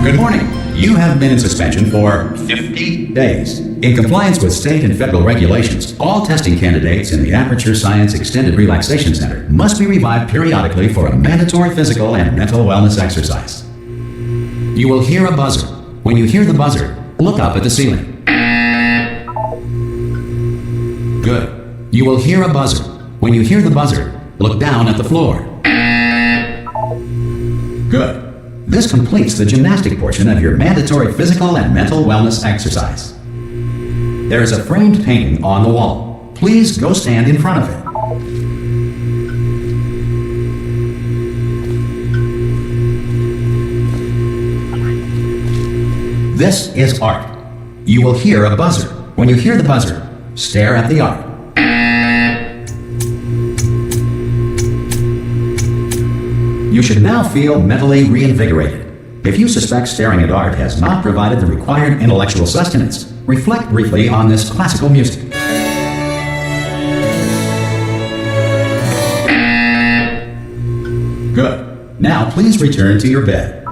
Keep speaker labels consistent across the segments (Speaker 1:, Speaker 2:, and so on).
Speaker 1: Good morning. You have been in suspension for 50 days. In compliance with state and federal regulations, all testing candidates in the Aperture Science Extended Relaxation Center must be revived periodically for a mandatory physical and mental wellness exercise. You will hear a buzzer. When you hear the buzzer, look up at the ceiling. Good. You will hear a buzzer. When you hear the buzzer, look down at the floor. Good. This completes the gymnastic portion of your mandatory physical and mental wellness exercise. There is a framed painting on the wall. Please go stand in front of it. This is art. You will hear a buzzer. When you hear the buzzer, stare at the art. You should now feel mentally reinvigorated. If you suspect staring at art has not provided the required intellectual sustenance, reflect briefly on this classical music. Good. Now please return to your bed.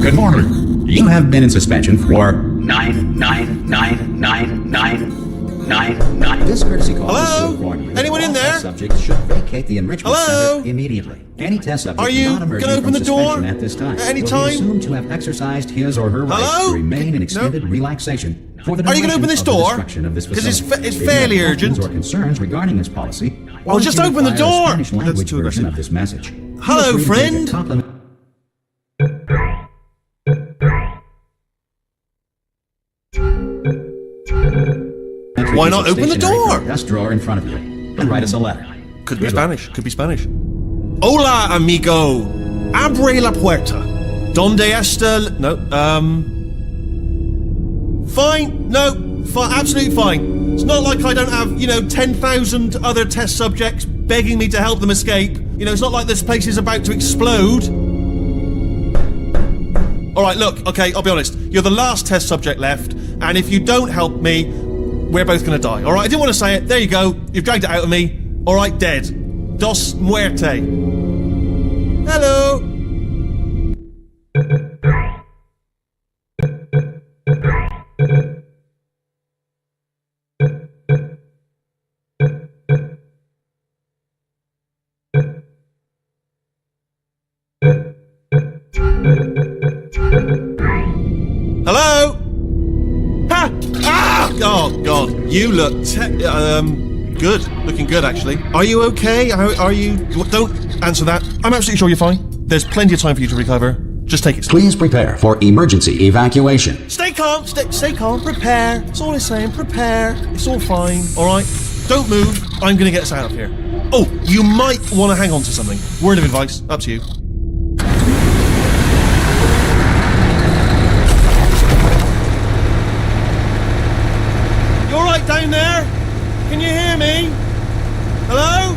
Speaker 1: Good morning. You have been in suspension for 9999999. This courtesy call
Speaker 2: Hello?
Speaker 1: is to warn you.
Speaker 2: Anyone in there?
Speaker 1: Subjects should vacate the enrichment
Speaker 2: Hello?
Speaker 1: center immediately. Any test subject
Speaker 2: Are you
Speaker 1: not emerging
Speaker 2: gonna open
Speaker 1: from
Speaker 2: the door
Speaker 1: suspension at this time
Speaker 2: at any
Speaker 1: will
Speaker 2: time?
Speaker 1: be assumed to have exercised his or her right
Speaker 2: Hello?
Speaker 1: to remain in
Speaker 2: No.
Speaker 1: extended relaxation for the
Speaker 2: Are you gonna
Speaker 1: duration
Speaker 2: open this
Speaker 1: of the
Speaker 2: door?
Speaker 1: destruction of this
Speaker 2: 'Cause it's
Speaker 1: facility.
Speaker 2: it's
Speaker 1: If you have
Speaker 2: fairly
Speaker 1: questions
Speaker 2: urgent.
Speaker 1: or concerns regarding this policy, or
Speaker 2: Well,
Speaker 1: if
Speaker 2: just
Speaker 1: you
Speaker 2: open the
Speaker 1: require a
Speaker 2: door.
Speaker 1: Spanish
Speaker 2: That's
Speaker 1: language
Speaker 2: too
Speaker 1: version
Speaker 2: aggressive.
Speaker 1: of this message.
Speaker 2: Hello,
Speaker 1: Feel free to take a
Speaker 2: friend.
Speaker 1: compliment.
Speaker 2: Why not open the door?
Speaker 1: Desk drawer in front of you and write us a letter.
Speaker 2: Could be
Speaker 1: Good luck.
Speaker 2: Spanish. Could be Spanish. Hola, amigo. Abre la puerta. Donde está? No. Fine. No. Absolutely fine. It's not like I don't have, 10,000 other test subjects begging me to help them escape. It's not like this place is about to explode. All right, look. Okay, I'll be honest. You're the last test subject left, and if you don't help me, we're both gonna die. All right. I didn't want to say it. There you go. You've dragged it out of me. All right, dead. Dos muerte. Hello. Hello. Ha! Ah! Oh God, you look good. Looking good, actually. Are you okay? Are you? Don't answer that. I'm absolutely sure you're fine. There's plenty of time for you to recover. Just take it slow.
Speaker 1: Please prepare for emergency evacuation.
Speaker 2: Stay calm. Stay calm. Prepare. That's all it's saying. Prepare. It's all fine. All right. Don't move. I'm gonna get us out of here. Oh, you might want to hang on to something. Word of advice. Up to you. You all right down there? Can you hear me? Hello?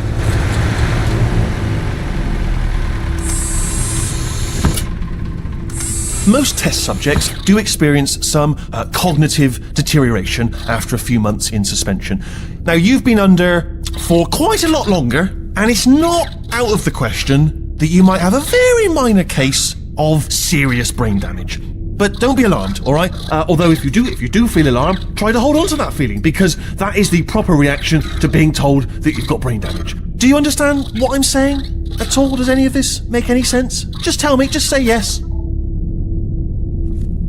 Speaker 2: Most test subjects do experience some cognitive deterioration after a few months in suspension. Now, you've been under for quite a lot longer, and it's not out of the question that you might have a very minor case of serious brain damage. But don't be alarmed, all right? Although if you do feel alarmed, try to hold on to that feeling, because that is the proper reaction to being told that you've got brain damage. Do you understand what I'm saying at all? Does any of this make any sense? Just tell me, just say yes.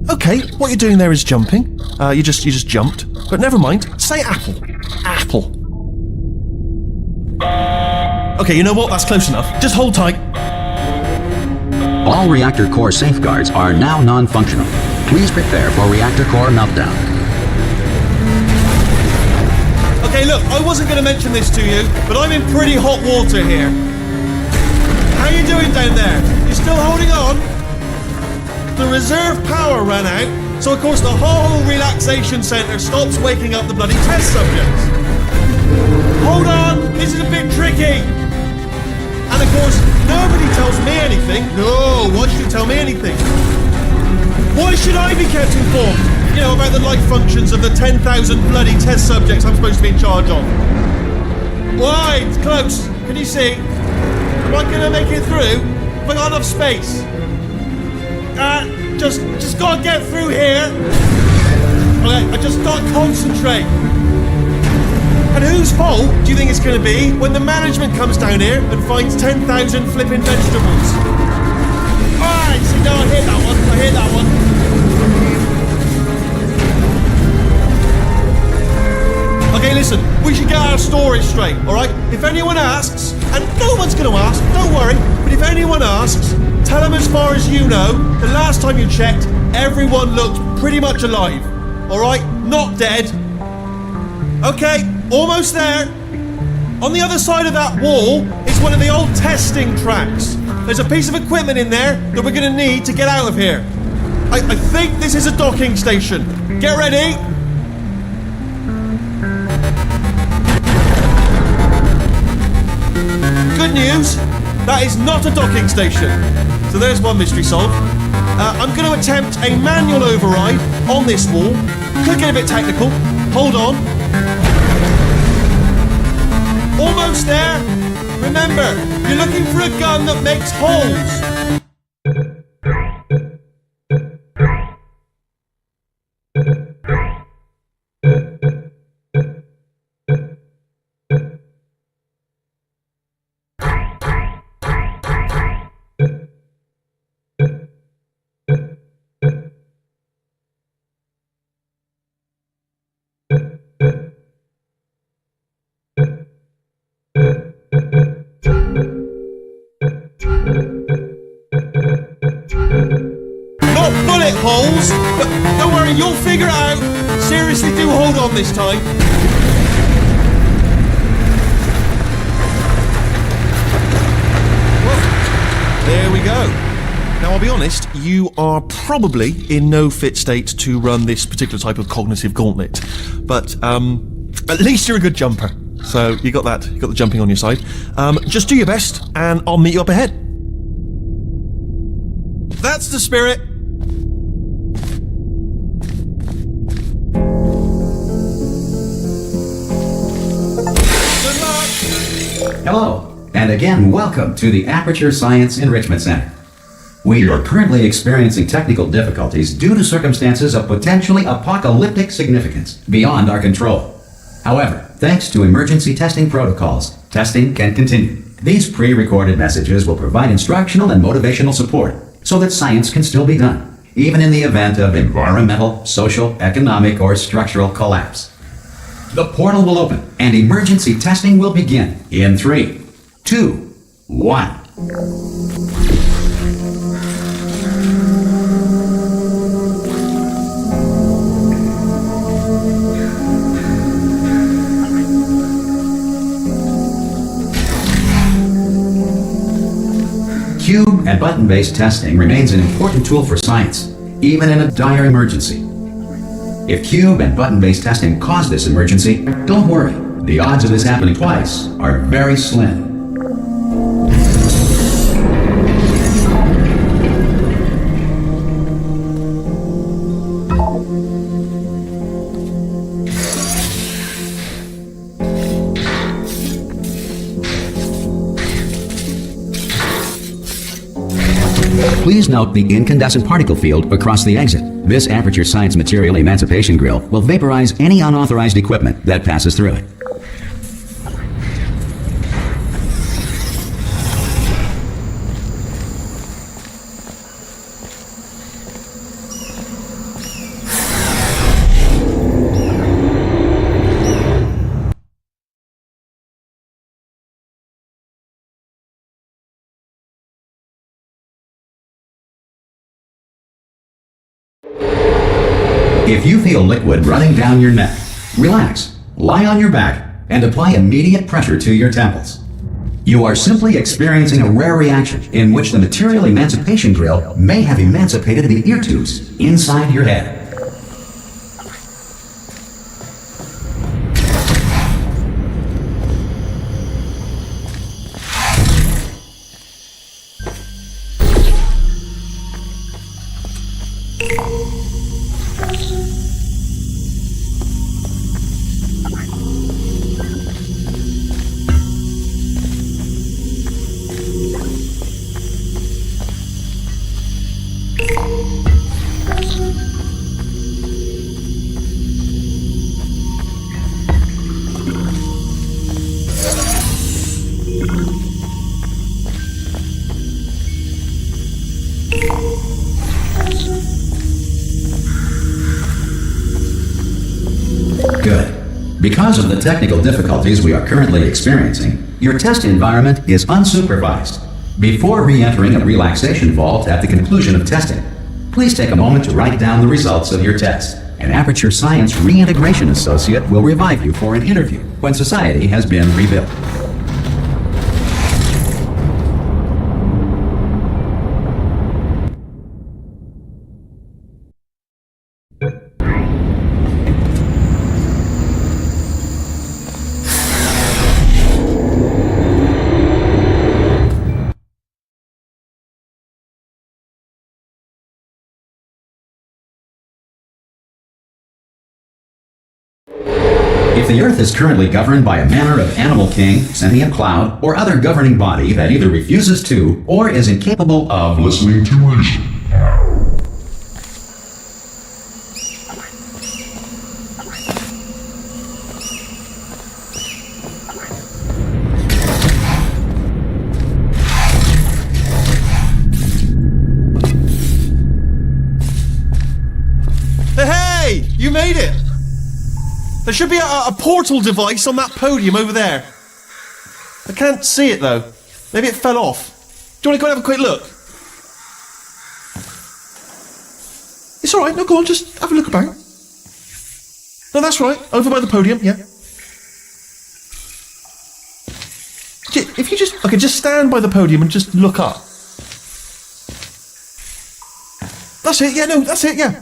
Speaker 2: Okay, what you're doing there is jumping. You just jumped. But never mind. Say apple. Apple. Okay, you know what? That's close enough. Just hold tight.
Speaker 1: All reactor core safeguards are now non-functional. Please prepare for reactor core meltdown.
Speaker 2: Okay, look, I wasn't going to mention this to you, but I'm in pretty hot water here. How you doing down there? You still holding on? The reserve power ran out, so of course the whole relaxation centre stops waking up the bloody test subjects. Hold on, this is a bit tricky. And of course, nobody tells me anything. No, why should you tell me anything? Why should I be kept informed? You know, about the life functions of the 10,000 bloody test subjects I'm supposed to be in charge of. Why? It's close. Can you see? Am I gonna make it through? Have I got enough space? Just gotta get through here. Okay, I just gotta concentrate. And whose fault do you think it's gonna be when the management comes down here and finds 10,000 flipping vegetables? Alright, see, no, I hear that one. Okay, listen, we should get our story straight, alright? If anyone asks, and no one's gonna ask, don't worry, but if anyone asks, tell them as far as you know, the last time you checked, everyone looked pretty much alive. Alright? Not dead. Okay, almost there. On the other side of that wall is one of the old testing tracks. There's a piece of equipment in there that we're gonna need to get out of here. I think this is a docking station. Get ready. Good news, that is not a docking station. So there's one mystery solved. I'm going to attempt a manual override on this wall. Could get a bit technical. Hold on. Almost there. Remember, you're looking for a gun that makes holes. Not bullet holes, but don't worry, you'll figure it out. Seriously, do hold on this time. Well, there we go. Now, I'll be honest, you are probably in no fit state to run this particular type of cognitive gauntlet. But at least you're a good jumper. So you got that, you got the jumping on your side. Just do your best, and I'll meet you up ahead. That's the spirit. Good luck.
Speaker 1: Hello, and again, welcome to the Aperture Science Enrichment Center. We are currently experiencing technical difficulties due to circumstances of potentially apocalyptic significance beyond our control. However, thanks to emergency testing protocols, testing can continue. These pre-recorded messages will provide instructional and motivational support so that science can still be done, even in the event of environmental, social, economic, or structural collapse. The portal will open and emergency testing will begin in 3, 2, 1. Cube and button-based testing remains an important tool for science, even in a dire emergency. If cube and button-based testing caused this emergency, don't worry. The odds of this happening twice are very slim. Please note the incandescent particle field across the exit. This Aperture Science Material Emancipation Grill will vaporize any unauthorized equipment that passes through it. If you feel liquid running down your neck, relax, lie on your back, and apply immediate pressure to your temples. You are simply experiencing a rare reaction in which the Material Emancipation Grill may have emancipated the ear tubes inside your head. Because of the technical difficulties we are currently experiencing, your test environment is unsupervised. Before re-entering a relaxation vault at the conclusion of testing, please take a moment to write down the results of your test. An Aperture Science Reintegration Associate will revive you for an interview when society has been rebuilt. If the Earth is currently governed by a manner of animal king, sentient cloud, or other governing body that either refuses to or is incapable of
Speaker 3: listening to reason.
Speaker 2: Hey! You made it! There should be a portal device on that podium over there. I can't see it though. Maybe it fell off. Do you want to go and have a quick look? It's alright, no, go on, just have a look about. No, that's right, over by the podium, yeah. If you just stand by the podium and just look up. That's it, yeah, no, that's it, yeah.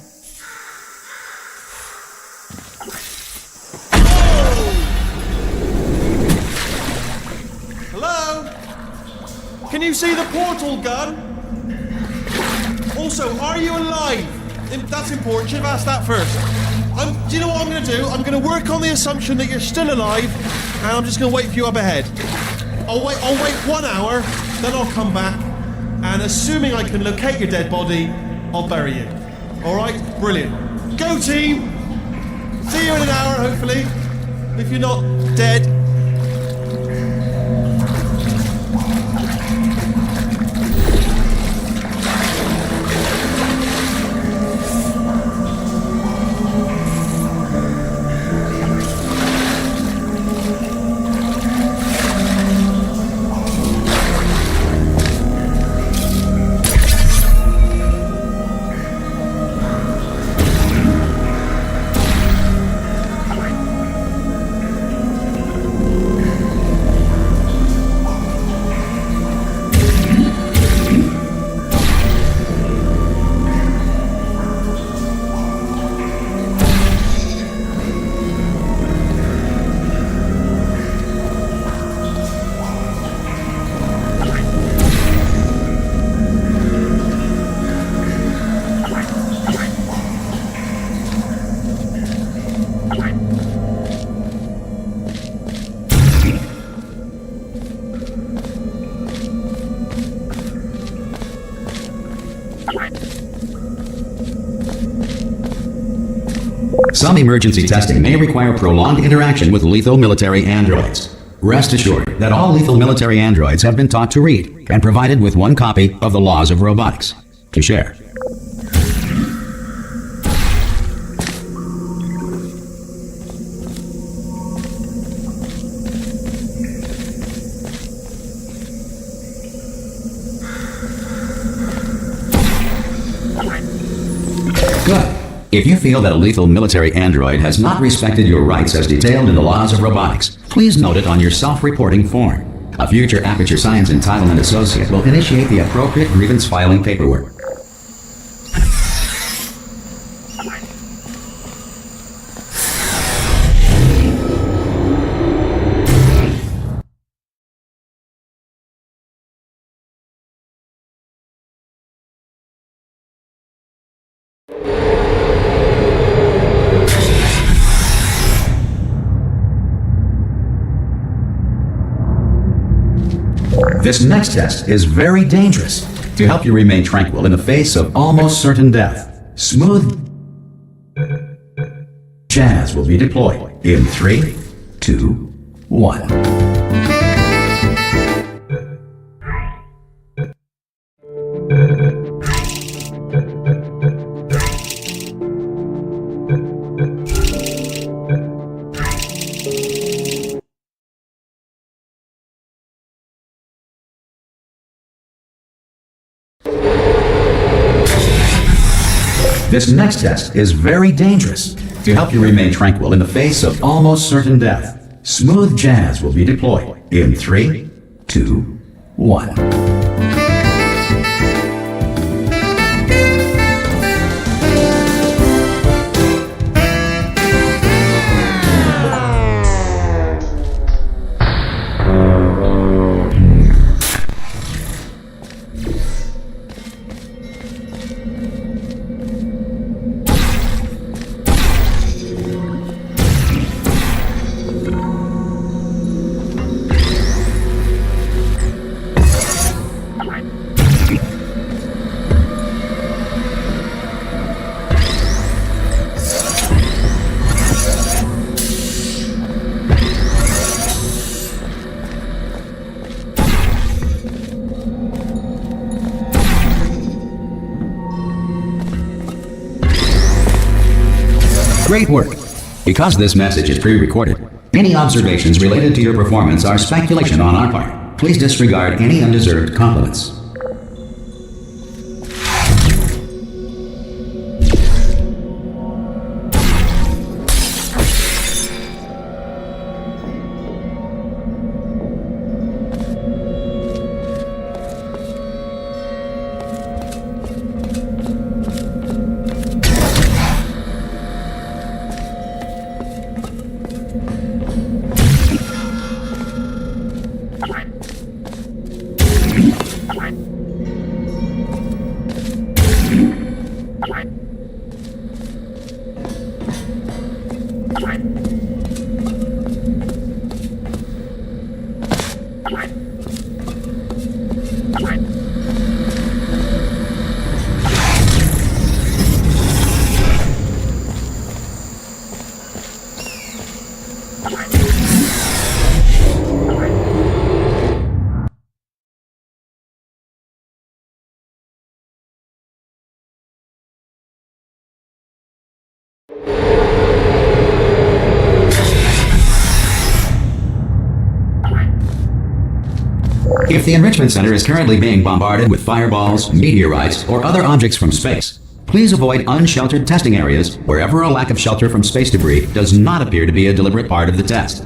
Speaker 2: Can you see the portal gun? Also, are you alive? That's important, should have asked that first. Do you know what I'm going to do? I'm going to work on the assumption that you're still alive, and I'm just going to wait for you up ahead. I'll wait 1 hour, then I'll come back, and assuming I can locate your dead body, I'll bury you. Alright? Brilliant. Go team! See you in an hour, hopefully. If you're not dead.
Speaker 1: Some emergency testing may require prolonged interaction with lethal military androids. Rest assured that all lethal military androids have been taught to read and provided with one copy of the Laws of Robotics to share. Good. If you feel that a lethal military android has not respected your rights as detailed in the Laws of Robotics, please note it on your self-reporting form. A future Aperture Science Entitlement Associate will initiate the appropriate grievance filing paperwork. This next test is very dangerous. To help you remain tranquil in the face of almost certain death, smooth jazz will be deployed in 3, 2, 1. This next test is very dangerous. To help you remain tranquil in the face of almost certain death, smooth jazz will be deployed in 3, 2, 1. Great work! Because this message is pre-recorded, any observations related to your performance are speculation on our part. Please disregard any undeserved compliments. If the Enrichment Center is currently being bombarded with fireballs, meteorites, or other objects from space, please avoid unsheltered testing areas wherever a lack of shelter from space debris does not appear to be a deliberate part of the test.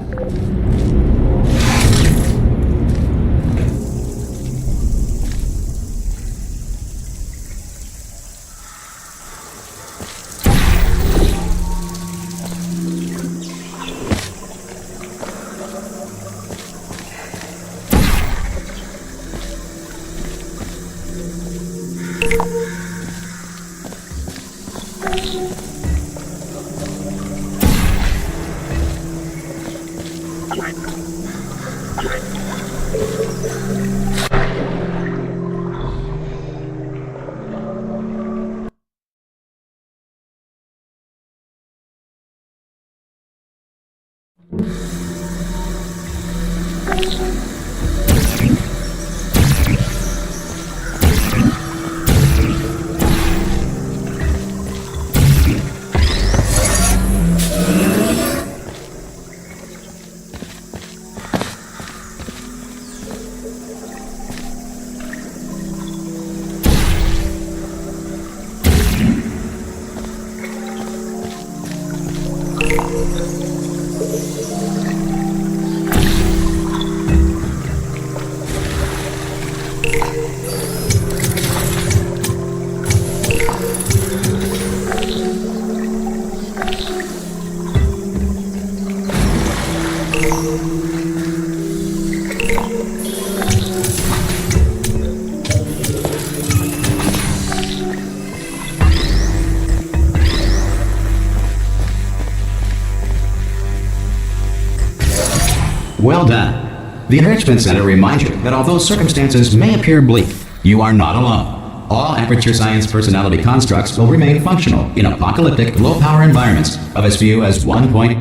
Speaker 1: Well done. The Enrichment Center reminds you that although circumstances may appear bleak, you are not alone. All Aperture Science personality constructs will remain functional in apocalyptic, low-power environments of as few as 1 volts.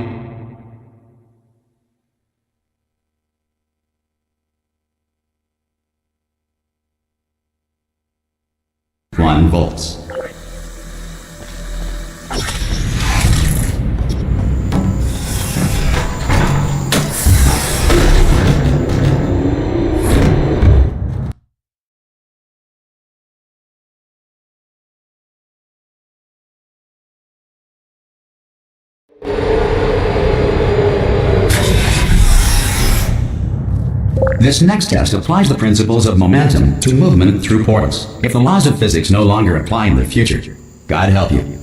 Speaker 1: This next test applies the principles of momentum to movement through portals. If the laws of physics no longer apply in the future, God help you.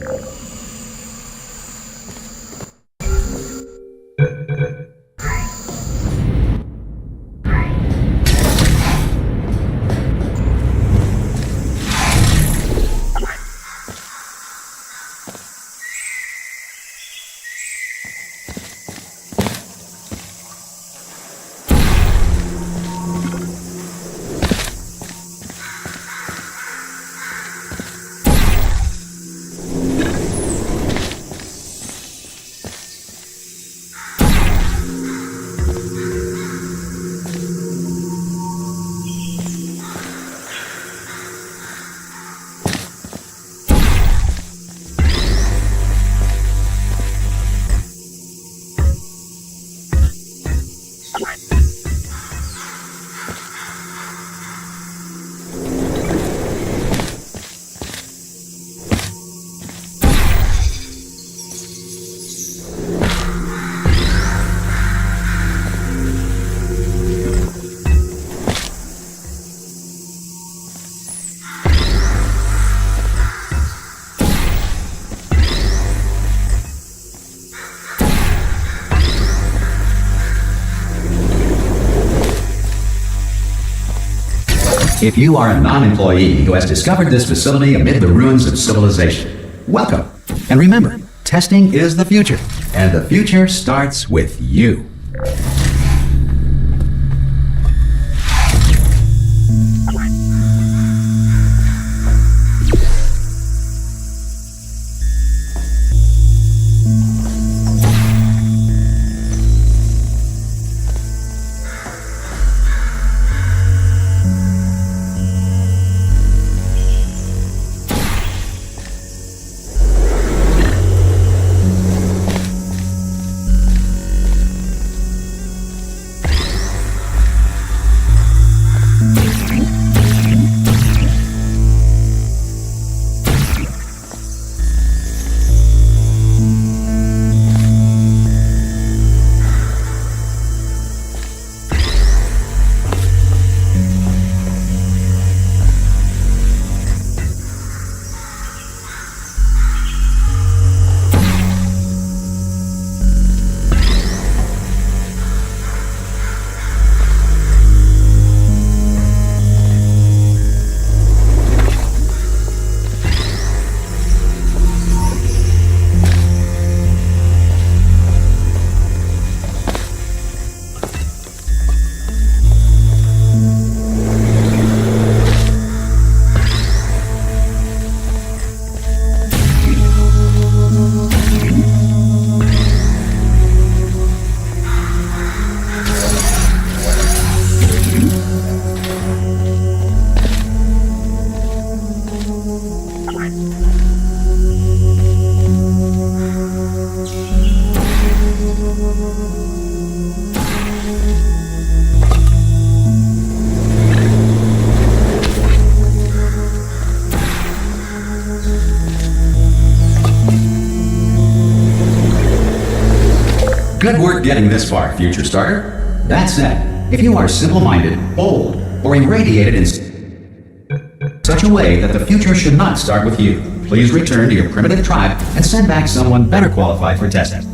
Speaker 1: If you are a non-employee who has discovered this facility amid the ruins of civilization, welcome. And remember, testing is the future, and the future starts with you. Good work getting this far, future starter. That said, if you are simple-minded, bold, or irradiated in such a way that the future should not start with you, please return to your primitive tribe and send back someone better qualified for testing.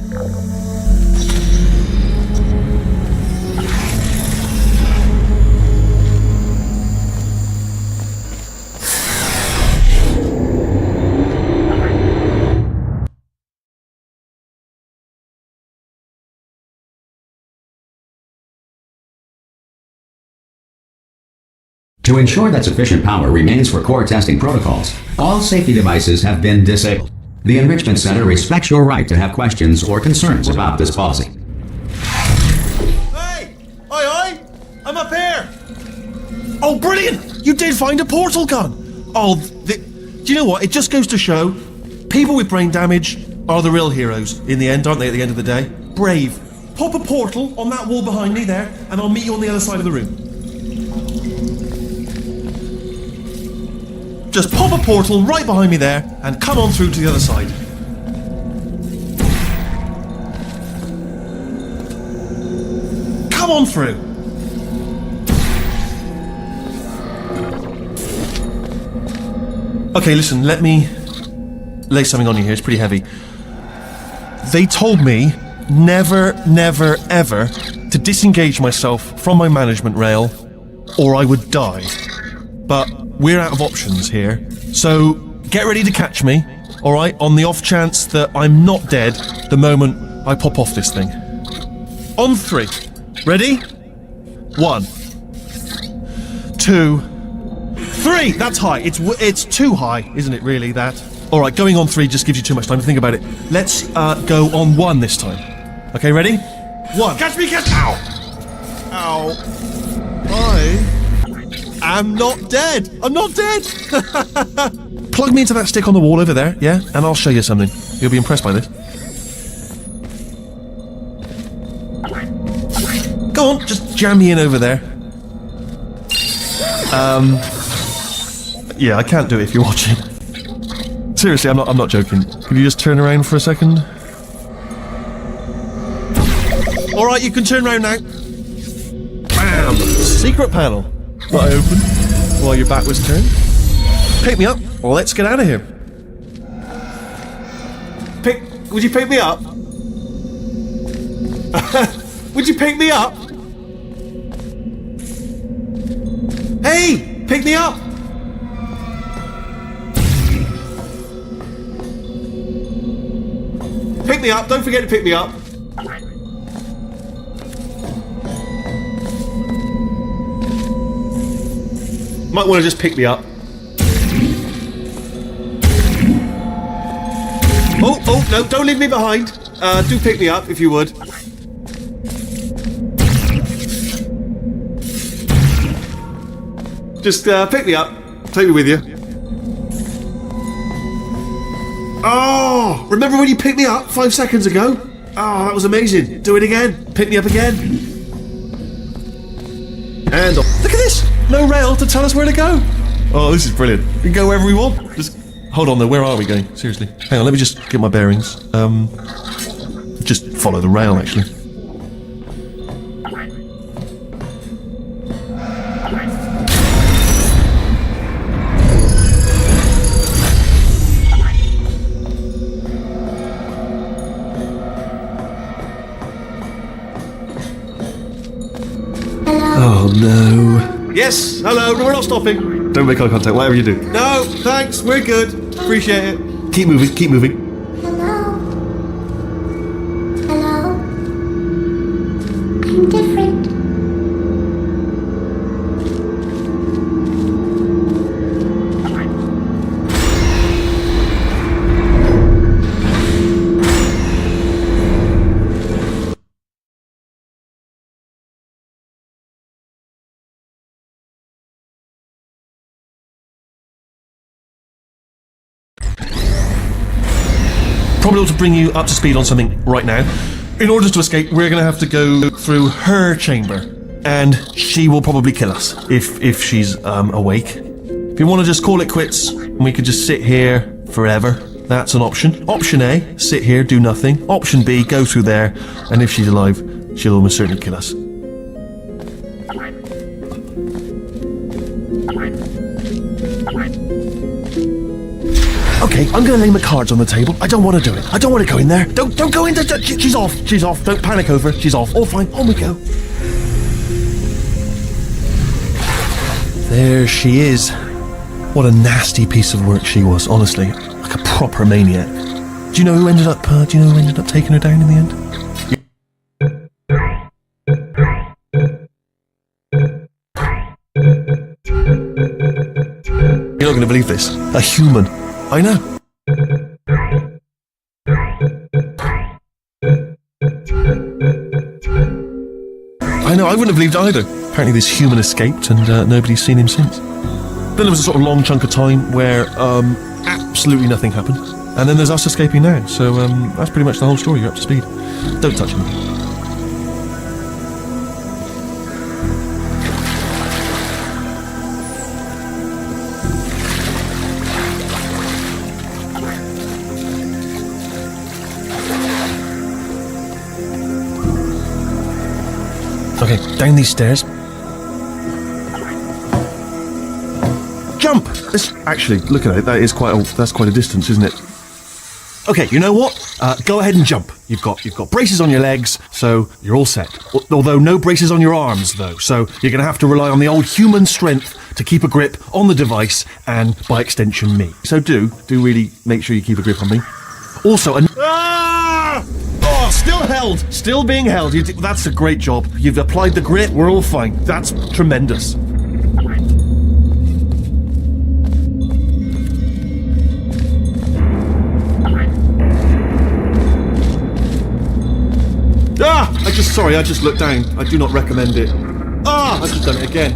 Speaker 1: To ensure that sufficient power remains for core testing protocols, all safety devices have been disabled. The Enrichment Center respects your right to have questions or concerns about this policy.
Speaker 2: Hey! Aye! I'm up here! Oh, brilliant! You did find a portal gun! Oh, do you know what? It just goes to show, people with brain damage are the real heroes in the end, aren't they, at the end of the day? Brave. Pop a portal on that wall behind me there, and I'll meet you on the other side of the room. Just pop a portal right behind me there and come on through to the other side. Come on through. Okay, listen, let me lay something on you here. It's pretty heavy. They told me never, never, ever to disengage myself from my management rail or I would die. But we're out of options here. So get ready to catch me, alright, on the off chance that I'm not dead the moment I pop off this thing. On 3. Ready? 1, 2, 3! That's high. It's too high, isn't it, really, that? Alright, going on 3 just gives you too much time to think about it. Let's go on 1 this time. Okay, ready? 1. Catch me, catch... Ow! Ow. I am not dead. I'm not dead! Plug me into that stick on the wall over there, yeah? And I'll show you something. You'll be impressed by this. Go on, just jam me in over there. Yeah, I can't do it if you're watching. Seriously, I'm not joking. Could you just turn around for a second? Alright, you can turn around now. Bam! Secret panel. What I open while your back was turned. Pick me up, or let's get out of here. Would you pick me up? Would you pick me up? Hey! Pick me up! Pick me up, don't forget to pick me up. Might want to just pick me up. Oh, no, don't leave me behind. Do pick me up, if you would. Just pick me up. Take me with you. Oh! Remember when you picked me up 5 seconds ago? Oh, that was amazing. Do it again. Pick me up again. And off. Look at this! No rail to tell us where to go. Oh, this is brilliant. We can go wherever we want. Just hold on though, where are we going? Seriously. Hang on, let me just get my bearings. Just follow the rail actually. Oh no. Yes, hello, we're not stopping. Don't make eye contact, whatever you do. No, thanks, we're good. Appreciate it. Keep moving, keep moving.
Speaker 3: Hello? Hello? I'm different.
Speaker 2: Probably ought to bring you up to speed on something right now. In order to escape, we're going to have to go through her chamber, and she will probably kill us if she's awake. If you want to just call it quits, and we could just sit here forever, that's an option. Option A, sit here, do nothing. Option B, go through there, and if she's alive, she'll almost certainly kill us. Okay, I'm gonna lay my cards on the table. I don't want to do it. I don't want to go in there. Don't go in there. She's off. She's off. Don't panic over. She's off. All fine. On we go. There she is. What a nasty piece of work she was. Honestly, like a proper maniac. Do you know who ended up? Taking her down in the end? You're not gonna believe this. A human. I know. I know, I wouldn't have believed either. Apparently this human escaped and nobody's seen him since. Then there was a sort of long chunk of time where absolutely nothing happened. And then there's us escaping now. So that's pretty much the whole story. You're up to speed. Don't touch me. Okay, down these stairs. Jump! Actually, look at it. That's quite a distance, isn't it? Okay, you know what? Go ahead and jump. You've got braces on your legs, so you're all set. Although no braces on your arms, though. So you're going to have to rely on the old human strength to keep a grip on the device, and by extension, me. So do really make sure you keep a grip on me. Also, oh, still held, still being held. That's a great job. You've applied the grip. We're all fine. That's tremendous. I just looked down. I do not recommend it. I've just done it again.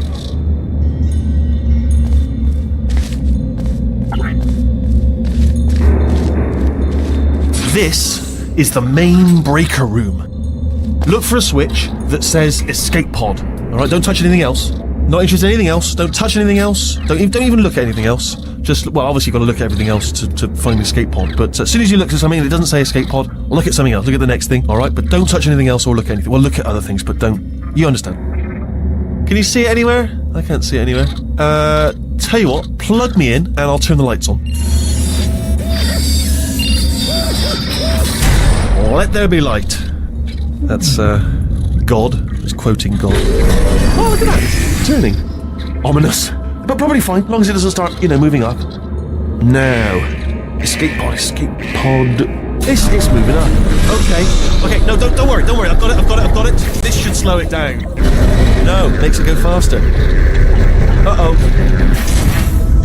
Speaker 2: This is the main breaker room. Look for a switch that says escape pod. Alright, don't touch anything else. Not interested in anything else. Don't touch anything else. Don't even look at anything else. Obviously you've got to look at everything else to find the escape pod. But as soon as you look at something and it doesn't say escape pod, look at something else. Look at the next thing, alright? But don't touch anything else or look at anything. Well, look at other things, but don't. You understand. Can you see it anywhere? I can't see it anywhere. Tell you what, plug me in and I'll turn the lights on. Let there be light. That's, God. He's quoting God. Oh, look at that. It's turning. Ominous. But probably fine, as long as it doesn't start, moving up. Now. Escape pod. It's moving up. Okay, no, don't worry. I've got it. This should slow it down. No, makes it go faster. Uh-oh.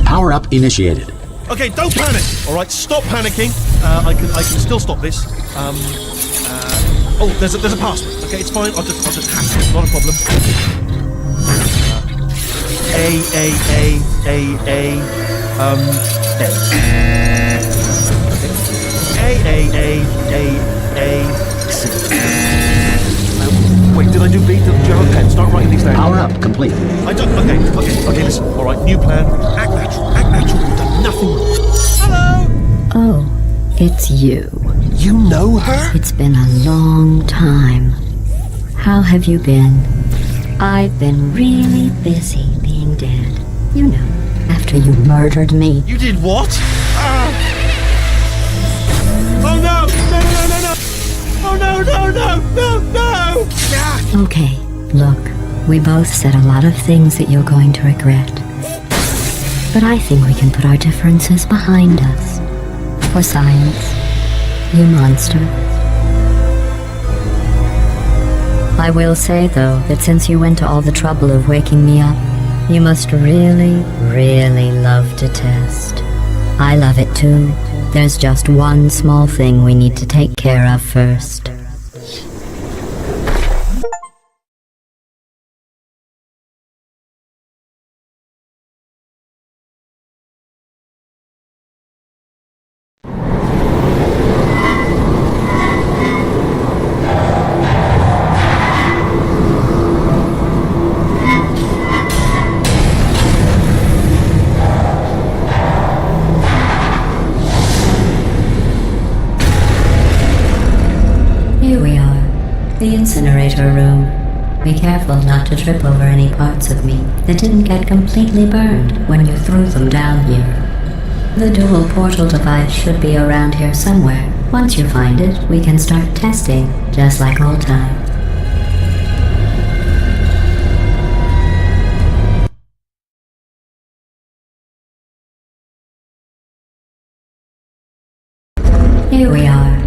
Speaker 1: Power up initiated.
Speaker 2: Okay, don't panic. All right, stop panicking. I can still stop this. There's a password. Okay, it's fine. I'll just hack it. Not a problem. A. C. Wait, did I do B? Did you have a pen? Start writing these down.
Speaker 1: Power up complete.
Speaker 2: I don't. Okay. Listen. All right, new plan. Act natural. You've done nothing wrong. Hello.
Speaker 3: Oh, it's you.
Speaker 2: You know her?
Speaker 3: It's been a long time. How have you been? I've been really busy being dead. After you murdered me.
Speaker 2: You did what? Oh no! Oh no!
Speaker 3: Okay, look, we both said a lot of things that you're going to regret. But I think we can put our differences behind us. For science, you monster. I will say, though, that since you went to all the trouble of waking me up, you must really, really love to test. I love it too. There's just one small thing we need to take care of first. The incinerator room. Be careful not to trip over any parts of me that didn't get completely burned when you threw them down here. The dual portal device should be around here somewhere. Once you find it, we can start testing, just like old times. Here we are,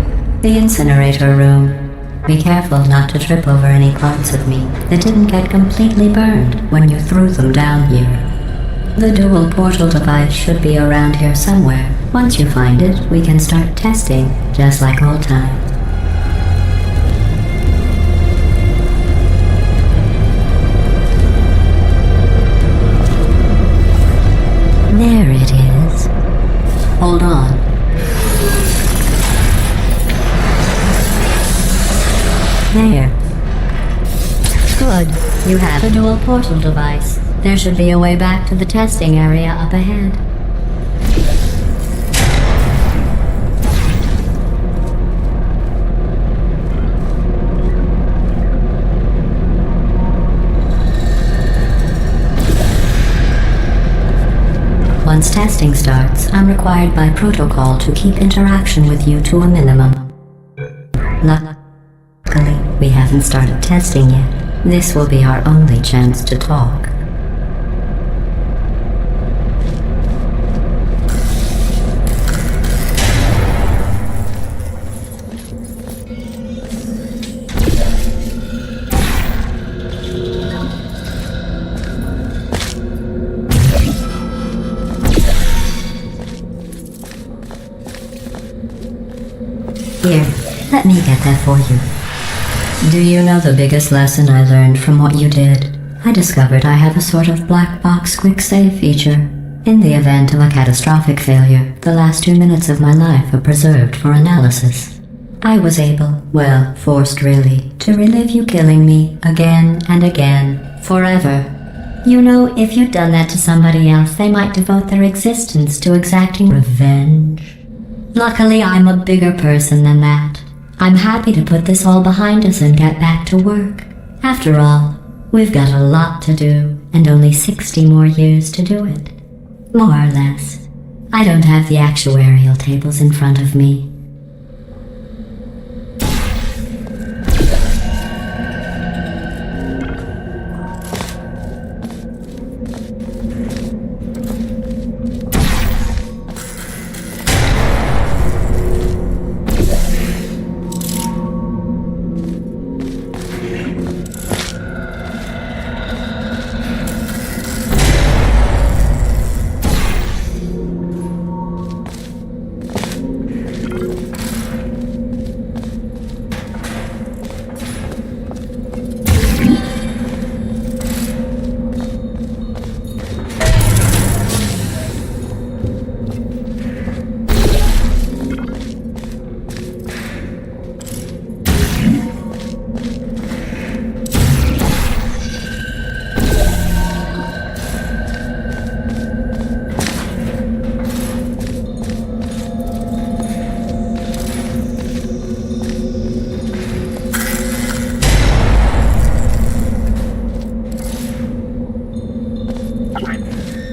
Speaker 3: the incinerator room. Be careful not to trip over any parts of me that didn't get completely burned when you threw them down here. The dual portal device should be around here somewhere. Once you find it, we can start testing, just like old times. There it is. Hold on. There. Good. You have a dual portal device. There should be a way back to the testing area up ahead. once testing starts, I'm required by protocol to keep interaction with you to a minimum. Luckily, we haven't started testing yet. This will be our only chance to talk. Here, let me get that for you. Do you know the biggest lesson I learned from what you did? I discovered I have a sort of black box quick save feature. In the event of a catastrophic failure, the last 2 minutes of my life are preserved for analysis. I was able, well, forced really, to relive you killing me again and again, forever. You know, if you'd done that to somebody else, they might devote their existence to exacting revenge. Luckily, I'm a bigger person than that. I'm happy to put this all behind us and get back to work. After all, we've got a lot to do, and only 60 more years to do it. More or less. I don't have the actuarial tables in front of me.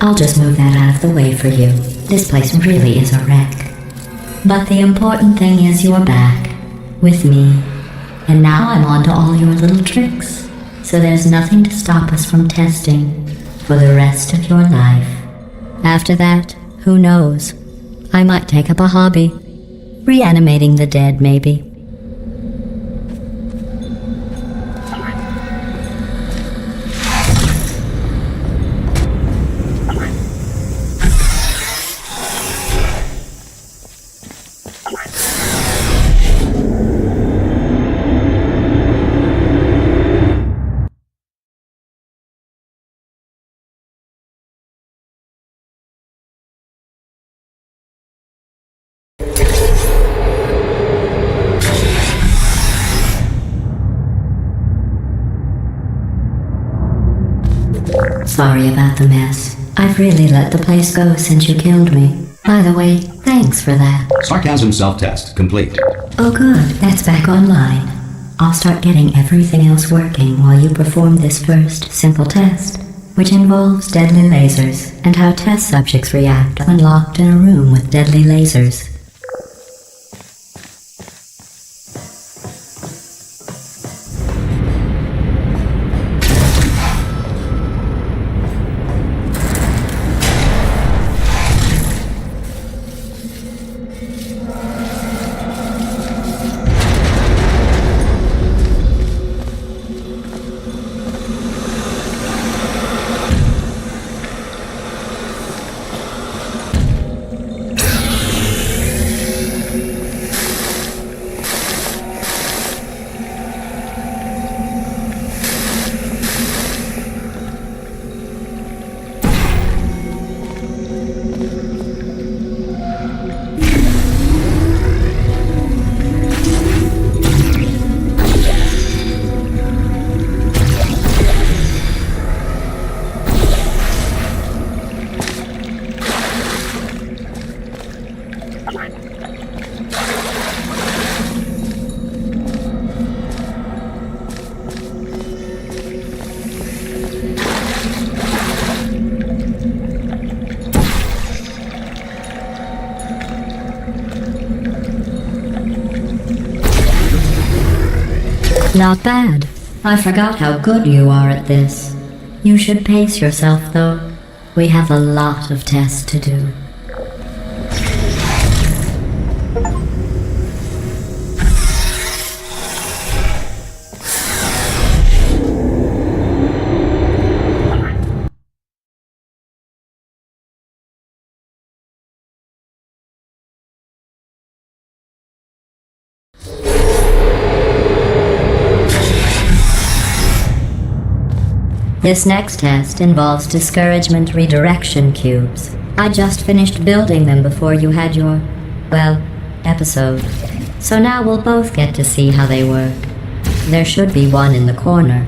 Speaker 3: I'll just move that out of the way for you. This place really is a wreck. But the important thing is you're back. With me. And now I'm on to all your little tricks. So there's nothing to stop us from testing for the rest of your life. After that, who knows? I might take up a hobby. Reanimating the dead, maybe. Sorry about the mess. I've really let the place go since you killed me. By the way, thanks for that.
Speaker 1: Sarcasm self-test complete.
Speaker 3: Oh good, that's back online. I'll start getting everything else working while you perform this first, simple test, which involves deadly lasers and how test subjects react when locked in a room with deadly lasers. Not bad. I forgot how good you are at this. You should pace yourself, though. We have a lot of tests to do. This next test involves discouragement redirection cubes. I just finished building them before you had your, well, episode. So now we'll both get to see how they work. There should be one in the corner.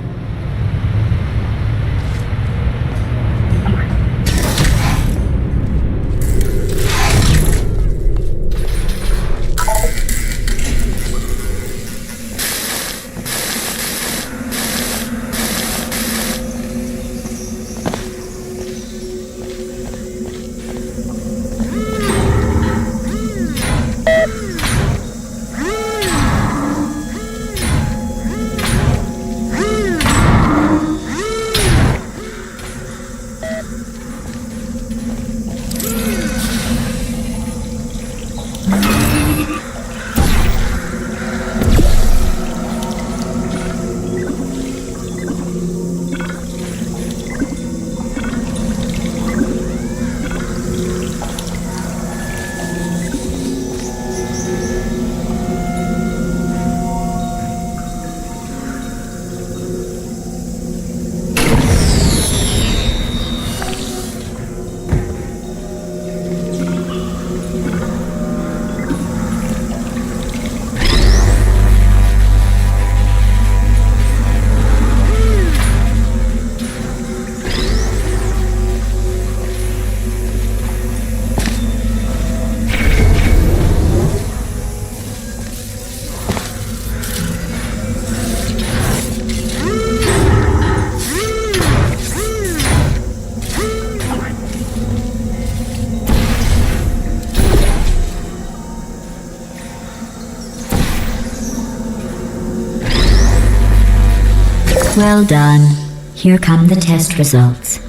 Speaker 3: Well done. Here come the test results.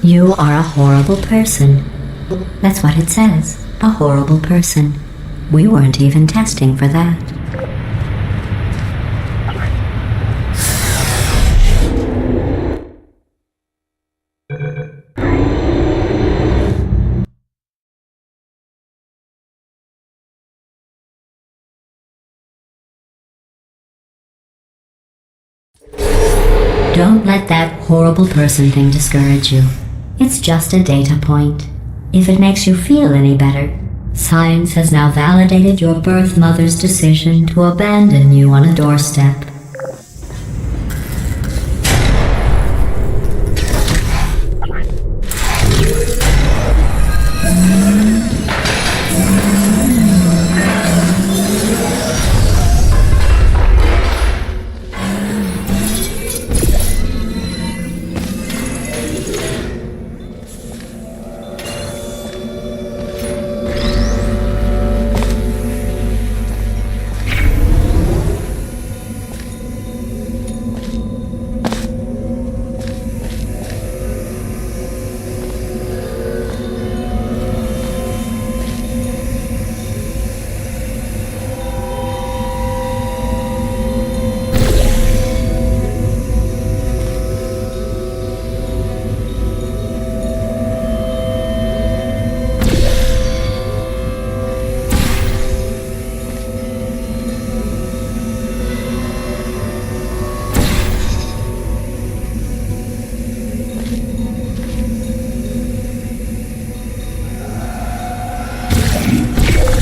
Speaker 3: You are a horrible person. That's what it says. A horrible person. We weren't even testing for that. Don't let that horrible person thing discourage you. It's just a data point. If it makes you feel any better, science has now validated your birth mother's decision to abandon you on a doorstep.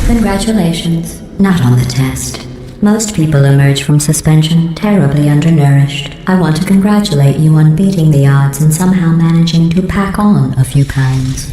Speaker 3: Congratulations. Not on the test. Most people emerge from suspension terribly undernourished. I want to congratulate you on beating the odds and somehow managing to pack on a few pounds.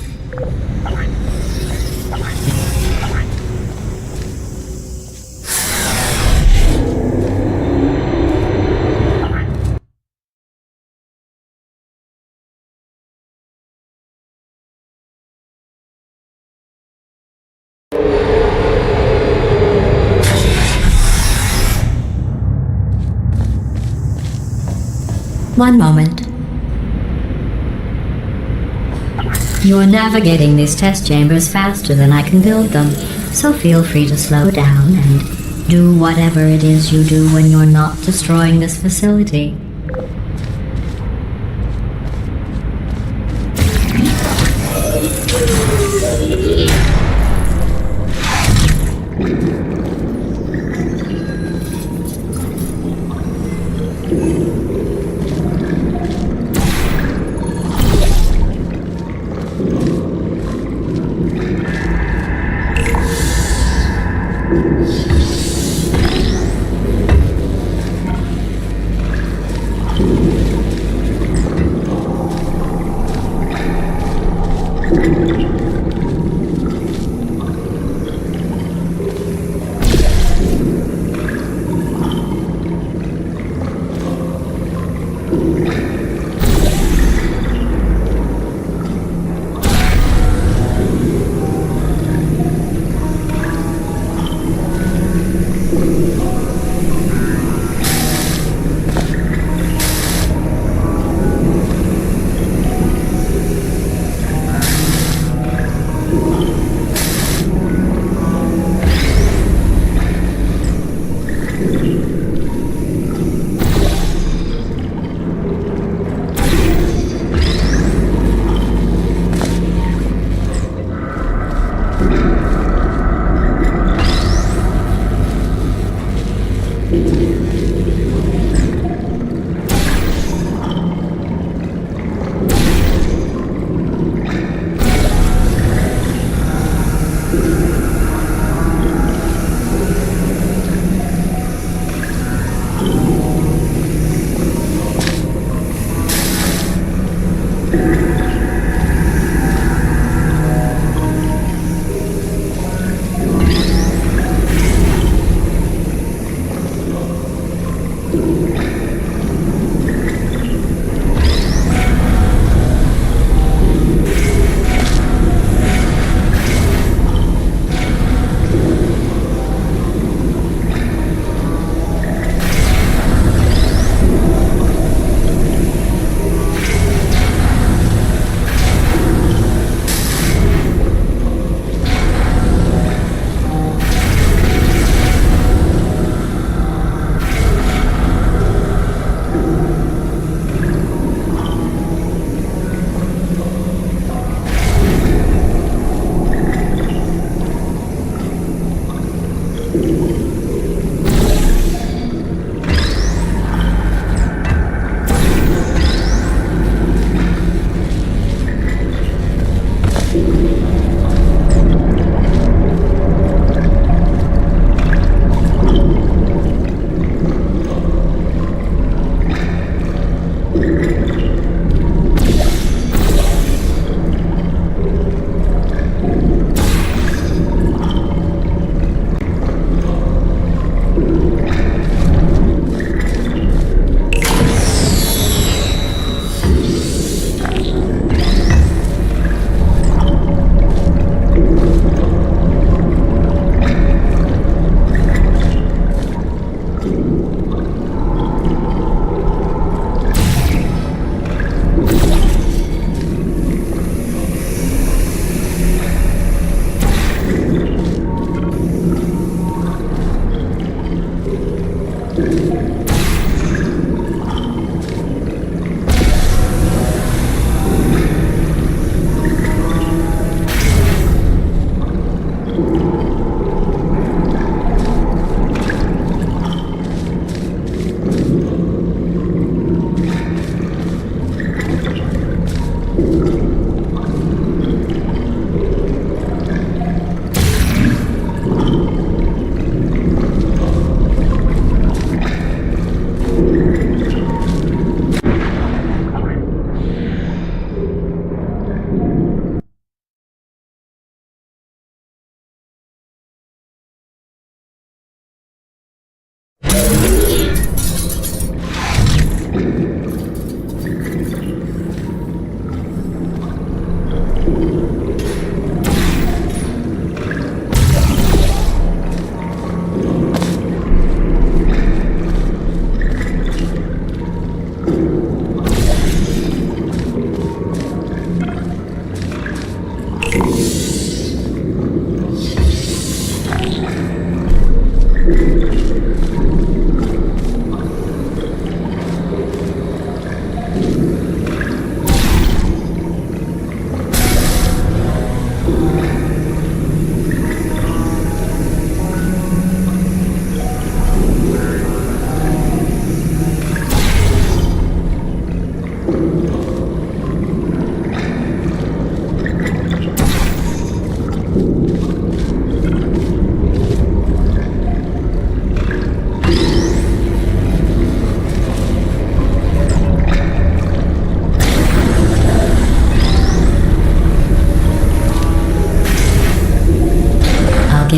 Speaker 3: One moment. You're navigating these test chambers faster than I can build them, so feel free to slow down and do whatever it is you do when you're not destroying this facility.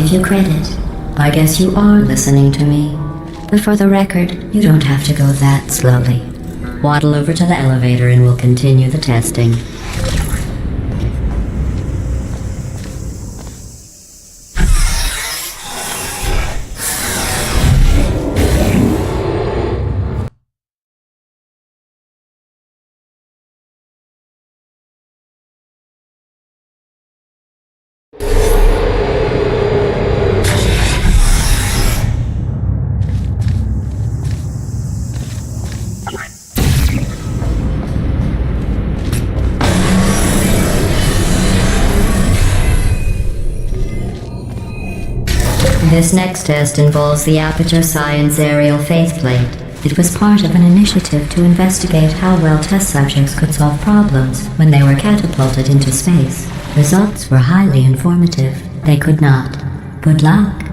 Speaker 3: give you credit. I guess you are listening to me. But for the record, you don't have to go that slowly. Waddle over to the elevator and we'll continue the testing. This next test involves the Aperture Science Aerial Faceplate. It was part of an initiative to investigate how well test subjects could solve problems when they were catapulted into space. Results were highly informative. They could not. Good luck.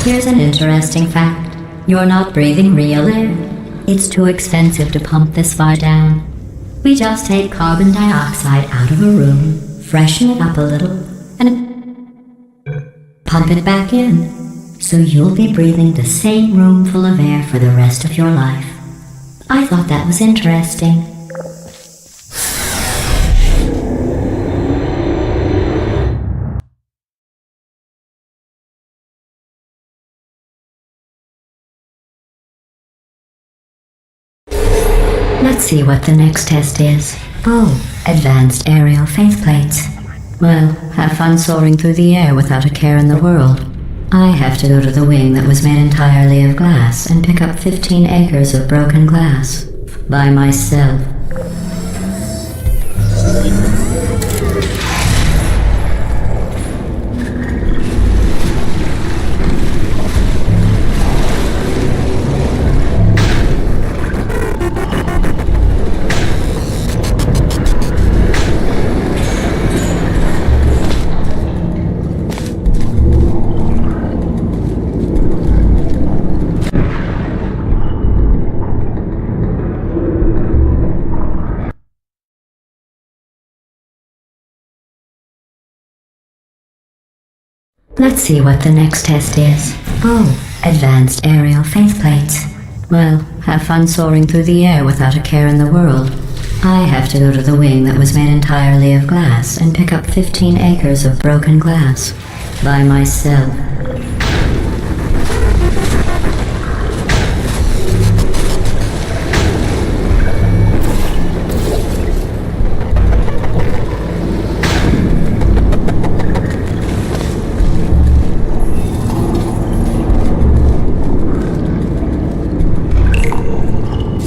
Speaker 3: Here's an interesting fact. You're not breathing real air. It's too expensive to pump this far down. We just take carbon dioxide out of a room, freshen it up a little, and pump it back in. So you'll be breathing the same room full of air for the rest of your life. I thought that was interesting. Let's see what the next test is. Oh, advanced aerial faceplates. Well, have fun soaring through the air without a care in the world. I have to go to the wing that was made entirely of glass and pick up 15 acres of broken glass. By myself. Let's see what the next test is. Oh, advanced aerial faceplates. Well, have fun soaring through the air without a care in the world. I have to go to the wing that was made entirely of glass and pick up 15 acres of broken glass. By myself.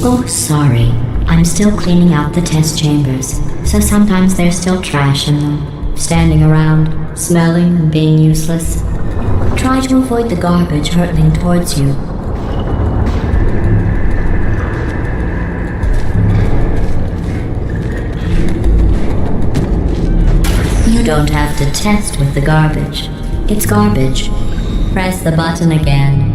Speaker 3: Oh, sorry. I'm still cleaning out the test chambers, so sometimes there's still trash in them, standing around, smelling and being useless. Try to avoid the garbage hurtling towards you. You don't have to test with the garbage. It's garbage. Press the button again.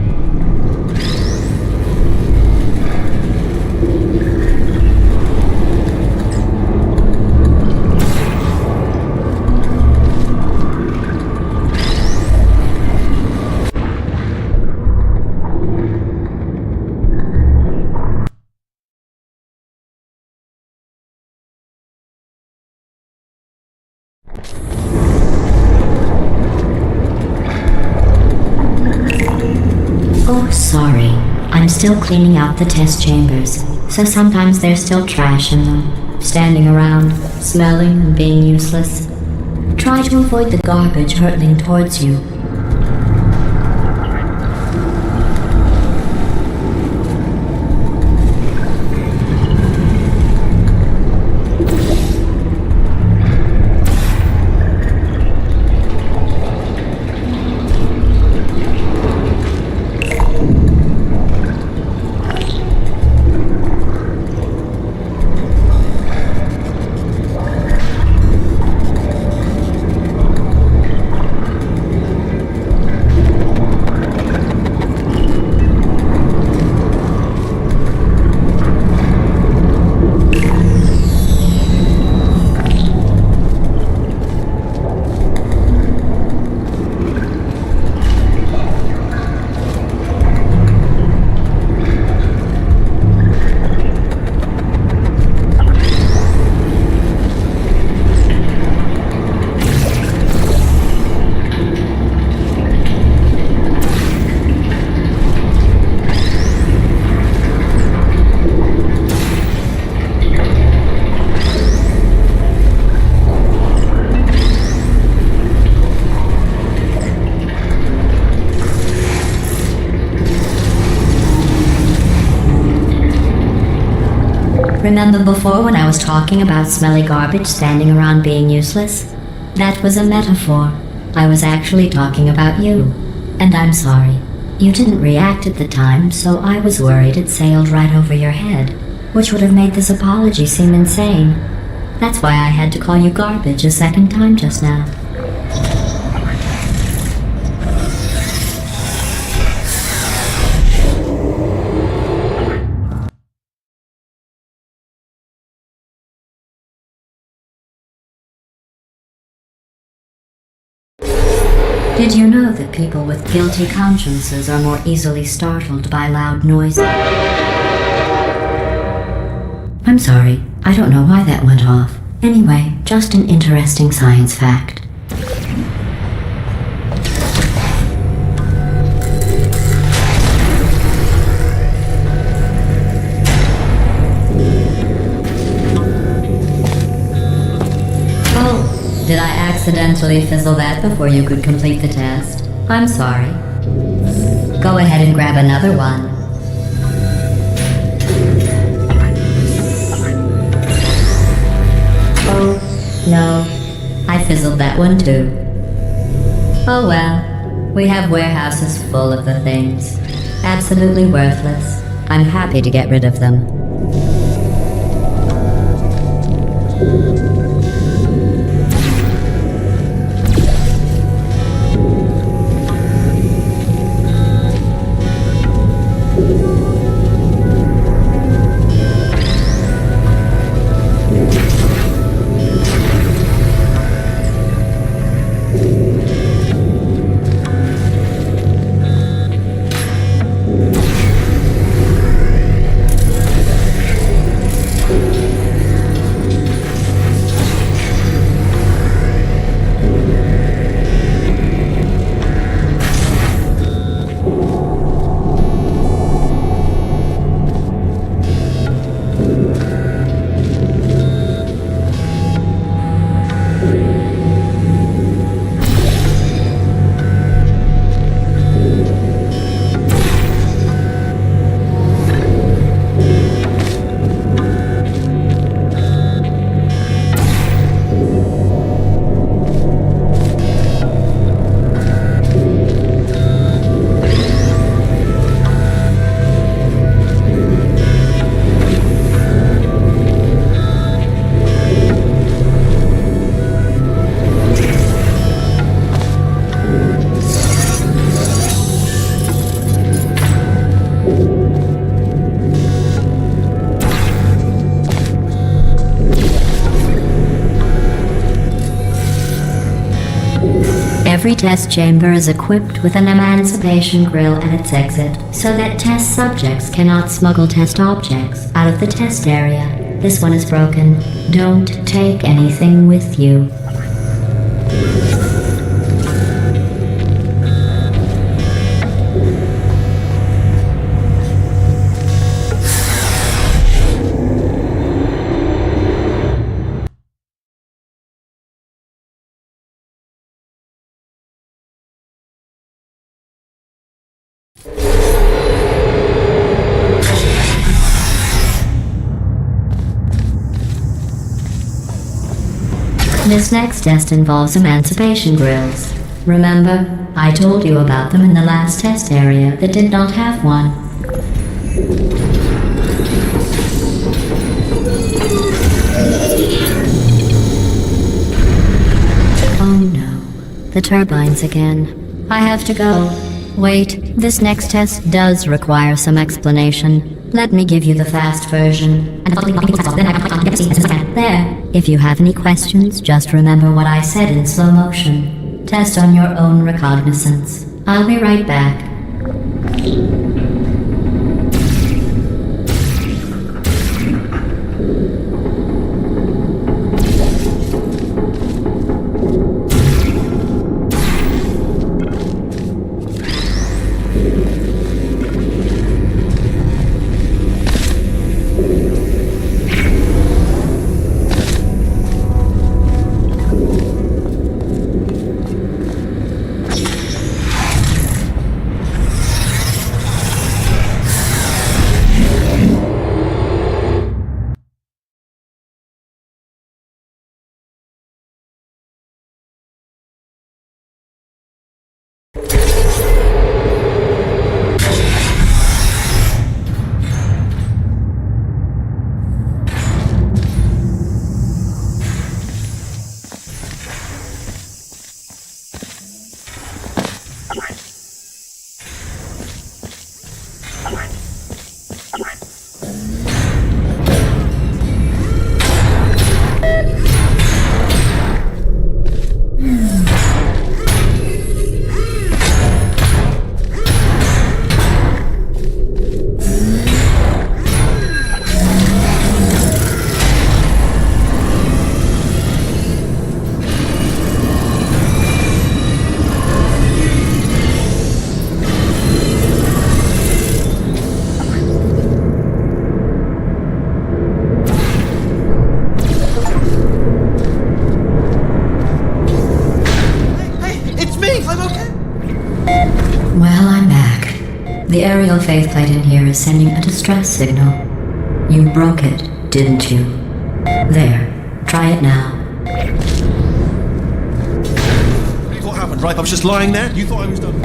Speaker 3: Oh, sorry. I'm still cleaning out the test chambers, so sometimes there's still trash in them, standing around, smelling and being useless. Try to avoid the garbage hurtling towards you. Remember before when I was talking about smelly garbage standing around being useless? That was a metaphor. I was actually talking about you. And I'm sorry. You didn't react at the time, so I was worried it sailed right over your head, which would have made this apology seem insane. That's why I had to call you garbage a second time just now. Did you know that people with guilty consciences are more easily startled by loud noises? I'm sorry, I don't know why that went off. Anyway, just an interesting science fact. Oh, did I accidentally fizzle that before you could complete the test? I'm sorry. Go ahead and grab another one. Oh, no. I fizzled that one too. Oh well. We have warehouses full of the things. Absolutely worthless. I'm happy to get rid of them. Every test chamber is equipped with an emancipation grill at its exit, so that test subjects cannot smuggle test objects out of the test area. This one is broken. Don't take anything with you. This next test involves emancipation grills. Remember, I told you about them in the last test area that did not have one. Oh no, the turbines again. I have to go. Wait, this next test does require some explanation. Let me give you the fast version. There. If you have any questions, just remember what I said in slow motion. Test on your own recognizance. I'll be right back. The aerial faceplate in here is sending a distress signal. You broke it, didn't you? There. Try it now.
Speaker 2: What happened, right? I was just lying there? You thought I was done?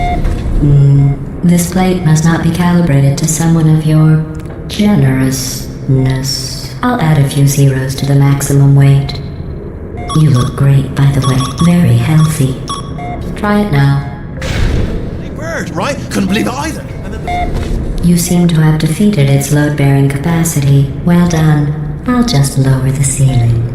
Speaker 3: This plate must not be calibrated to someone of your generousness. I'll add a few zeros to the maximum weight. You look great, by the way. Very healthy. Try it now.
Speaker 2: Big bird, right? Couldn't believe it either. And then...
Speaker 3: You seem to have defeated its load-bearing capacity. Well done. I'll just lower the ceiling.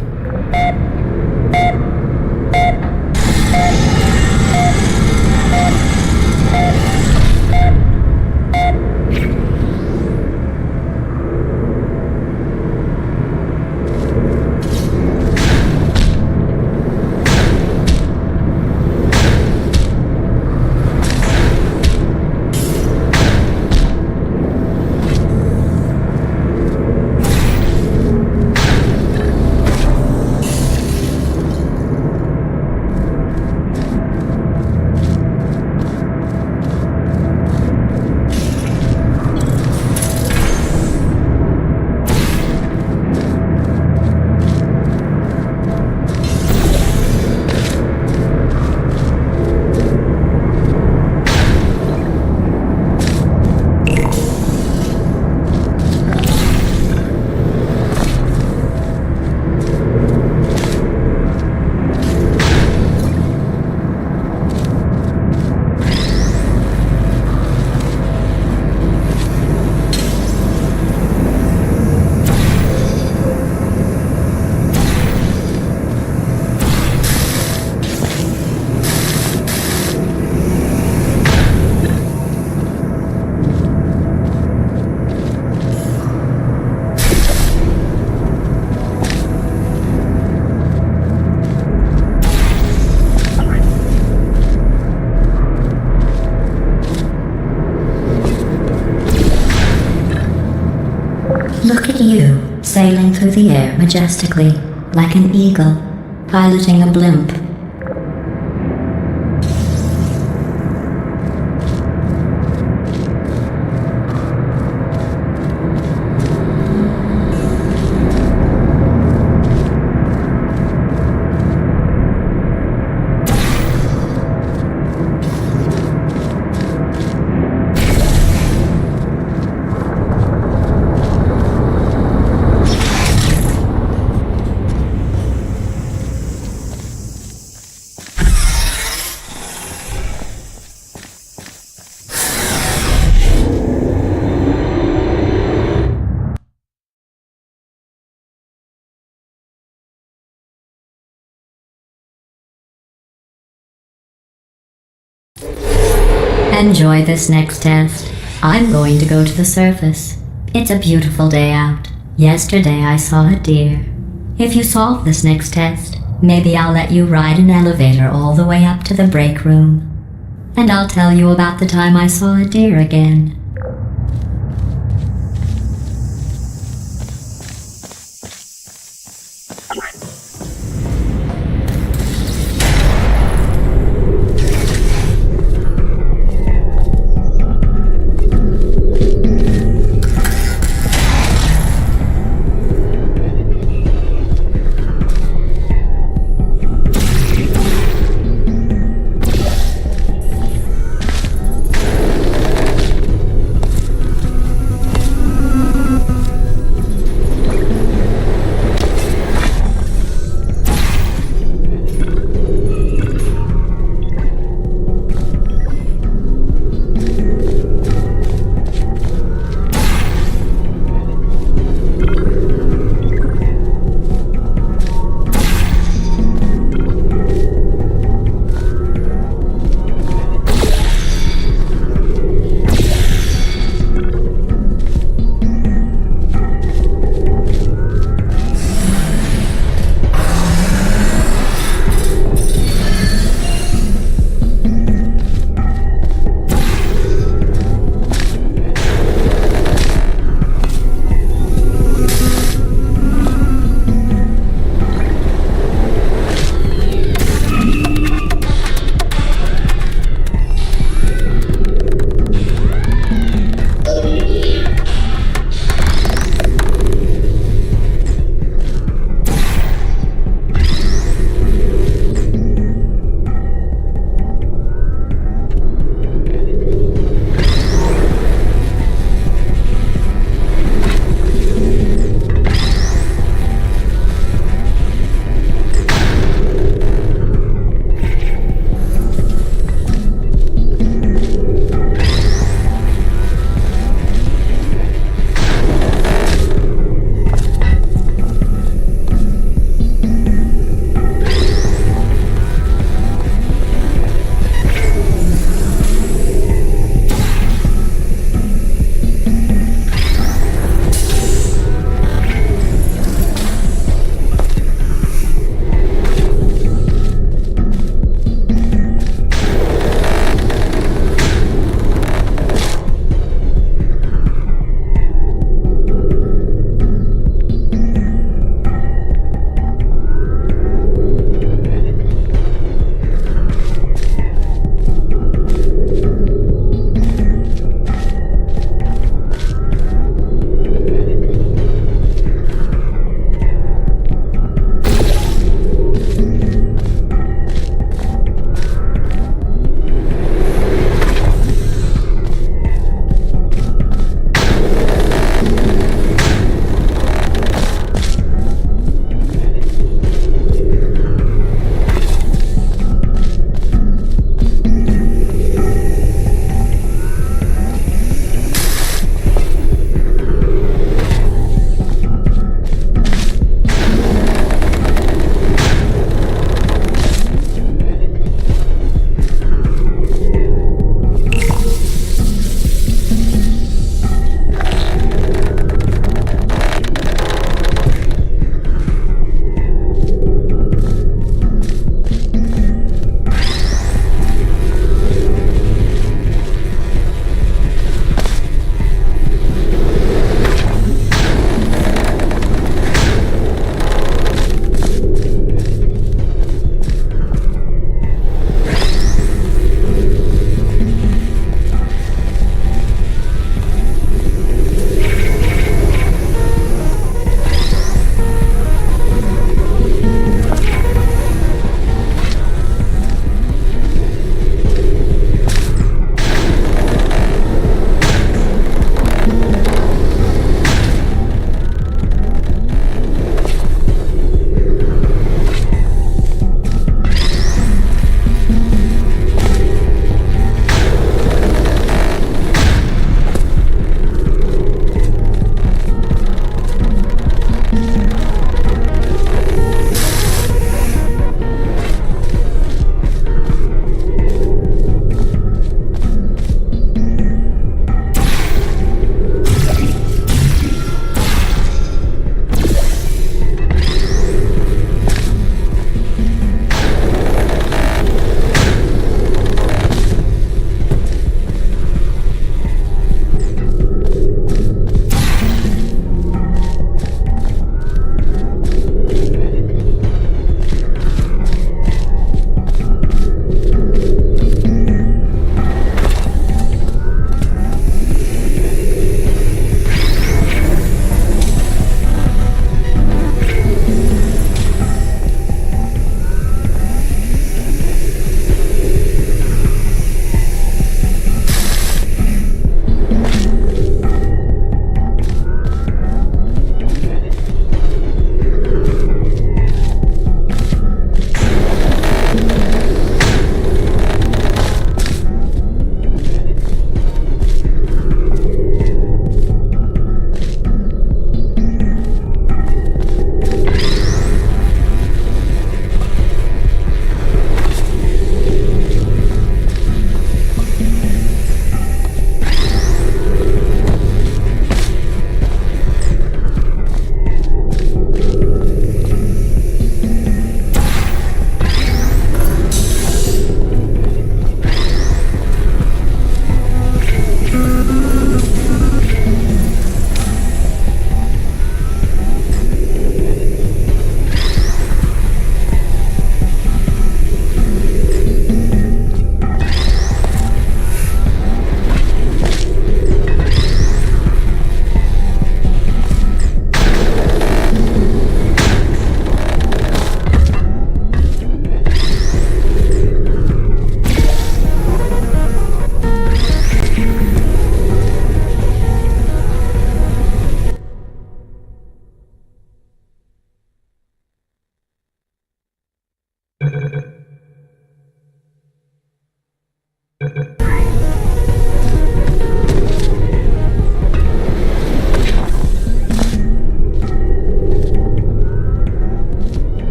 Speaker 3: Look at you, sailing through the air majestically, like an eagle, piloting a blimp. Enjoy this next test. I'm going to go to the surface. It's a beautiful day out. Yesterday I saw a deer. If you solve this next test, maybe I'll let you ride an elevator all the way up to the break room. And I'll tell you about the time I saw a deer again.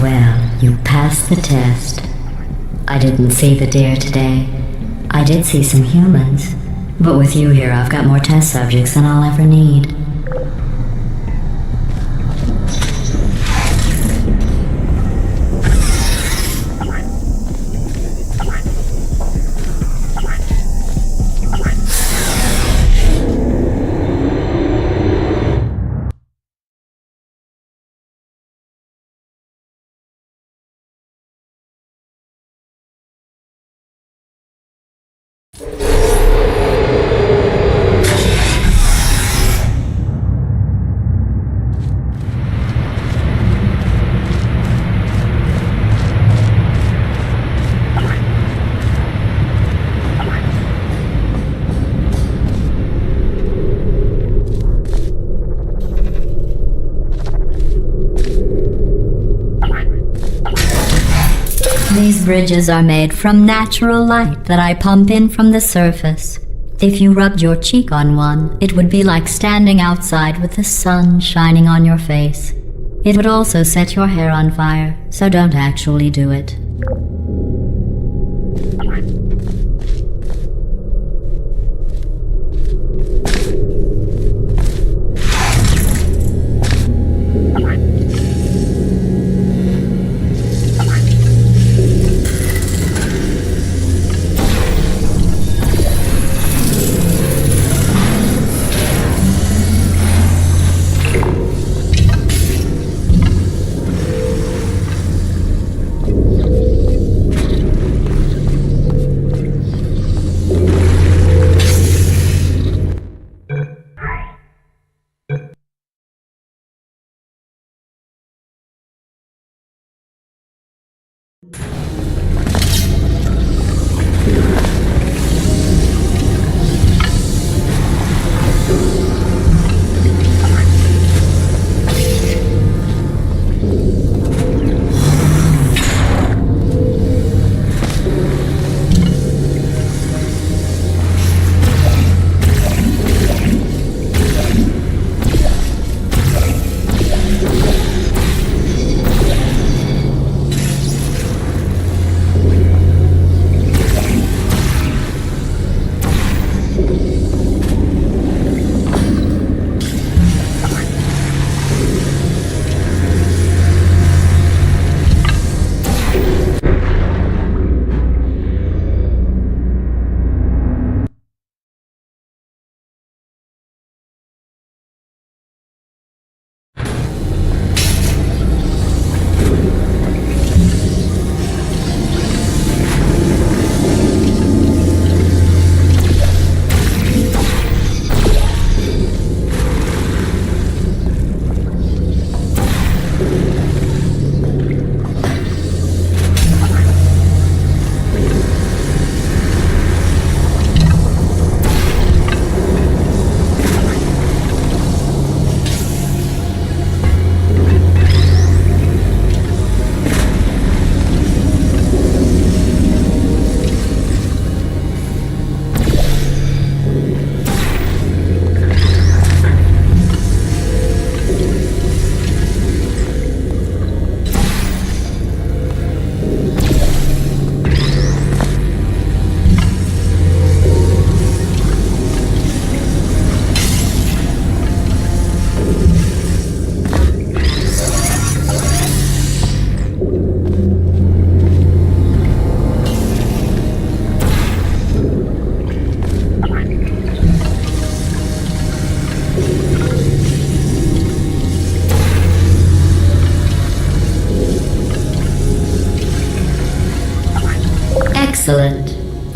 Speaker 3: Well, you passed the test. I didn't see the deer today. I did see some humans. But with you here, I've got more test subjects than I'll ever need. These bridges are made from natural light that I pump in from the surface. If you rubbed your cheek on one, it would be like standing outside with the sun shining on your face. It would also set your hair on fire, so don't actually do it.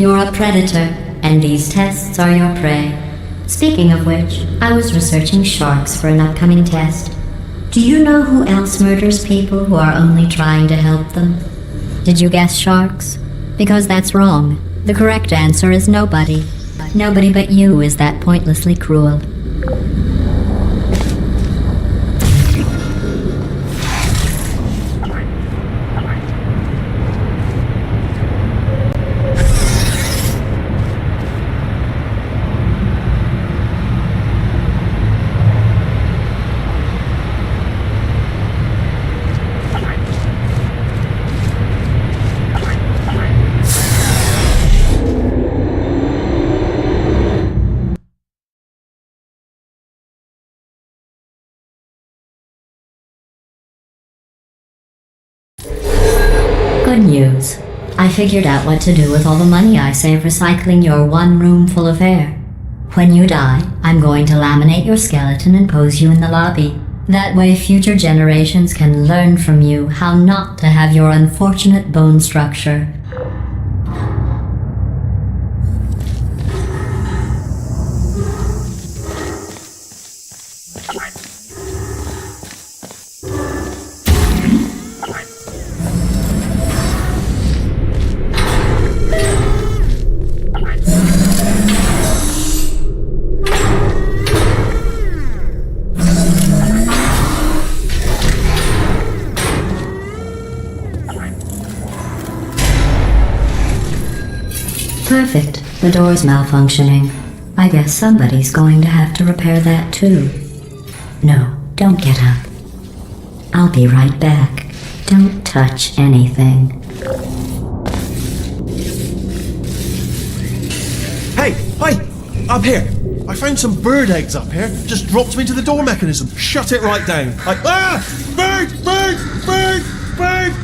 Speaker 3: You're a predator, and these tests are your prey. Speaking of which, I was researching sharks for an upcoming test. Do you know who else murders people who are only trying to help them? Did you guess sharks? Because that's wrong. The correct answer is nobody. Nobody but you is that pointlessly cruel. Good news. I figured out what to do with all the money I save recycling your one room full of air. When you die, I'm going to laminate your skeleton and pose you in the lobby. That way future generations can learn from you how not to have your unfortunate bone structure. Perfect. The door's malfunctioning. I guess somebody's going to have to repair that too. No, don't get up. I'll be right back. Don't touch anything.
Speaker 2: Hey! Hey! Up here! I found some bird eggs up here. Just dropped them into the door mechanism. Shut it right down. Bird! Bird! Bird! Bird!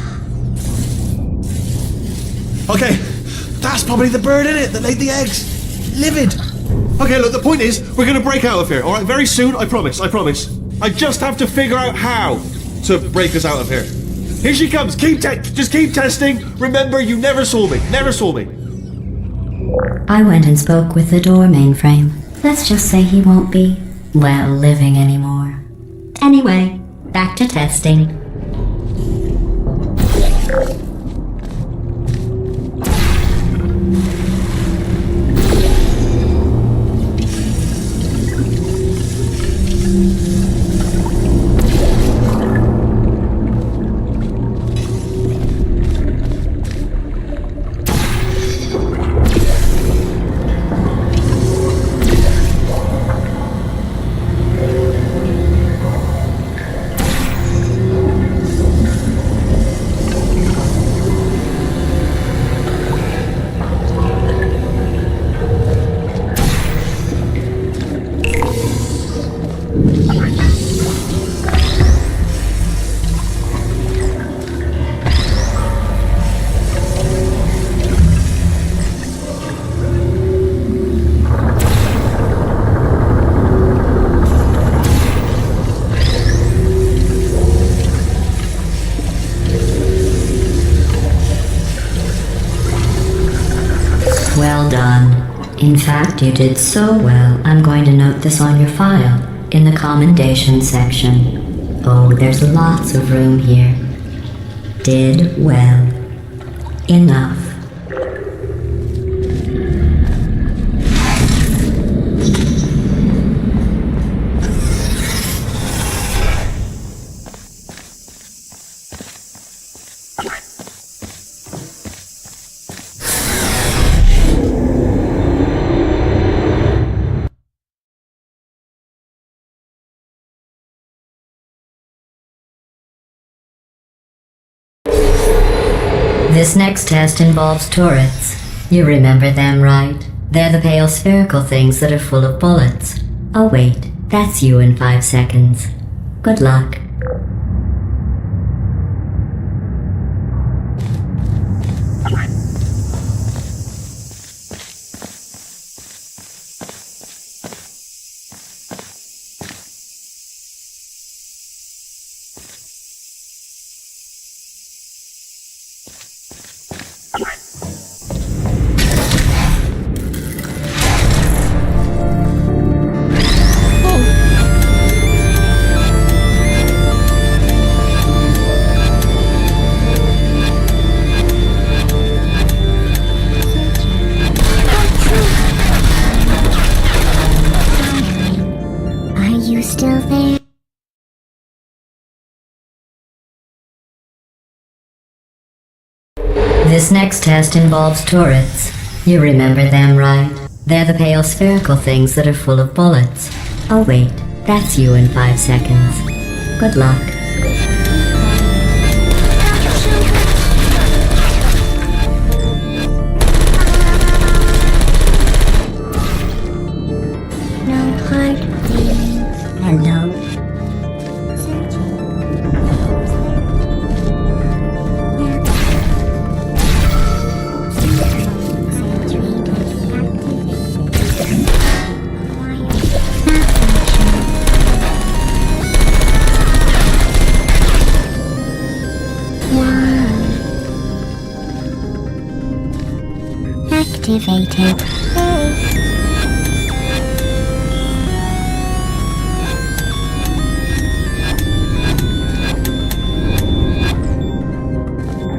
Speaker 2: Okay, that's probably the bird in it that laid the eggs. Livid. Okay, look, the point is, we're gonna break out of here, alright? Very soon, I promise, I promise. I just have to figure out how to break us out of here. Here she comes, just keep testing. Remember, you never saw me, never saw me.
Speaker 3: I went and spoke with the door mainframe. Let's just say he won't be, well, living anymore. Anyway, back to testing. Well done. In fact, you did so well, I'm going to note this on your file, in the commendation section. Oh, there's lots of room here. Did well. Enough. This next test involves turrets. You remember them, right? They're the pale spherical things that are full of bullets. Oh wait, that's you in 5 seconds. Good luck. This next test involves turrets. You remember them, right? They're the pale spherical things that are full of bullets. Oh wait, that's you in 5 seconds. Good luck.
Speaker 4: No hard feelings. Hello. Activated.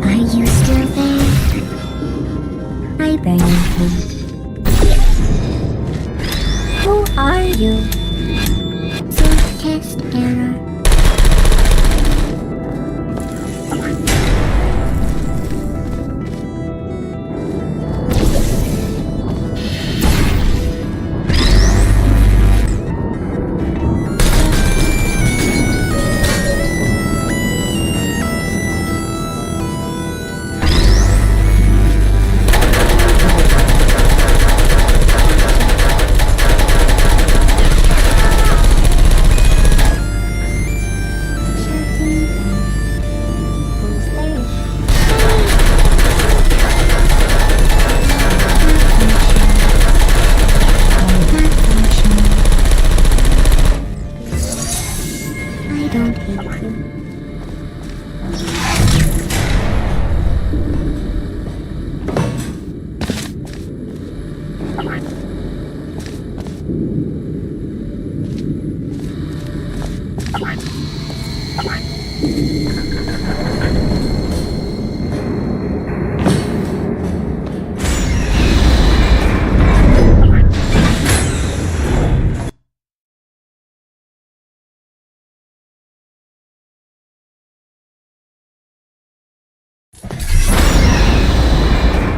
Speaker 4: Are you still there? I beg you. Who are you? Safe test error. I don't hate you.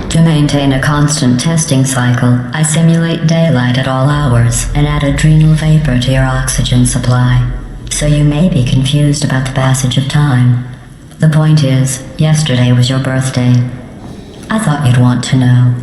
Speaker 3: To maintain a constant testing cycle, I simulate daylight at all hours and add adrenal vapor to your oxygen supply. So you may be confused about the passage of time. The point is, yesterday was your birthday. I thought you'd want to know.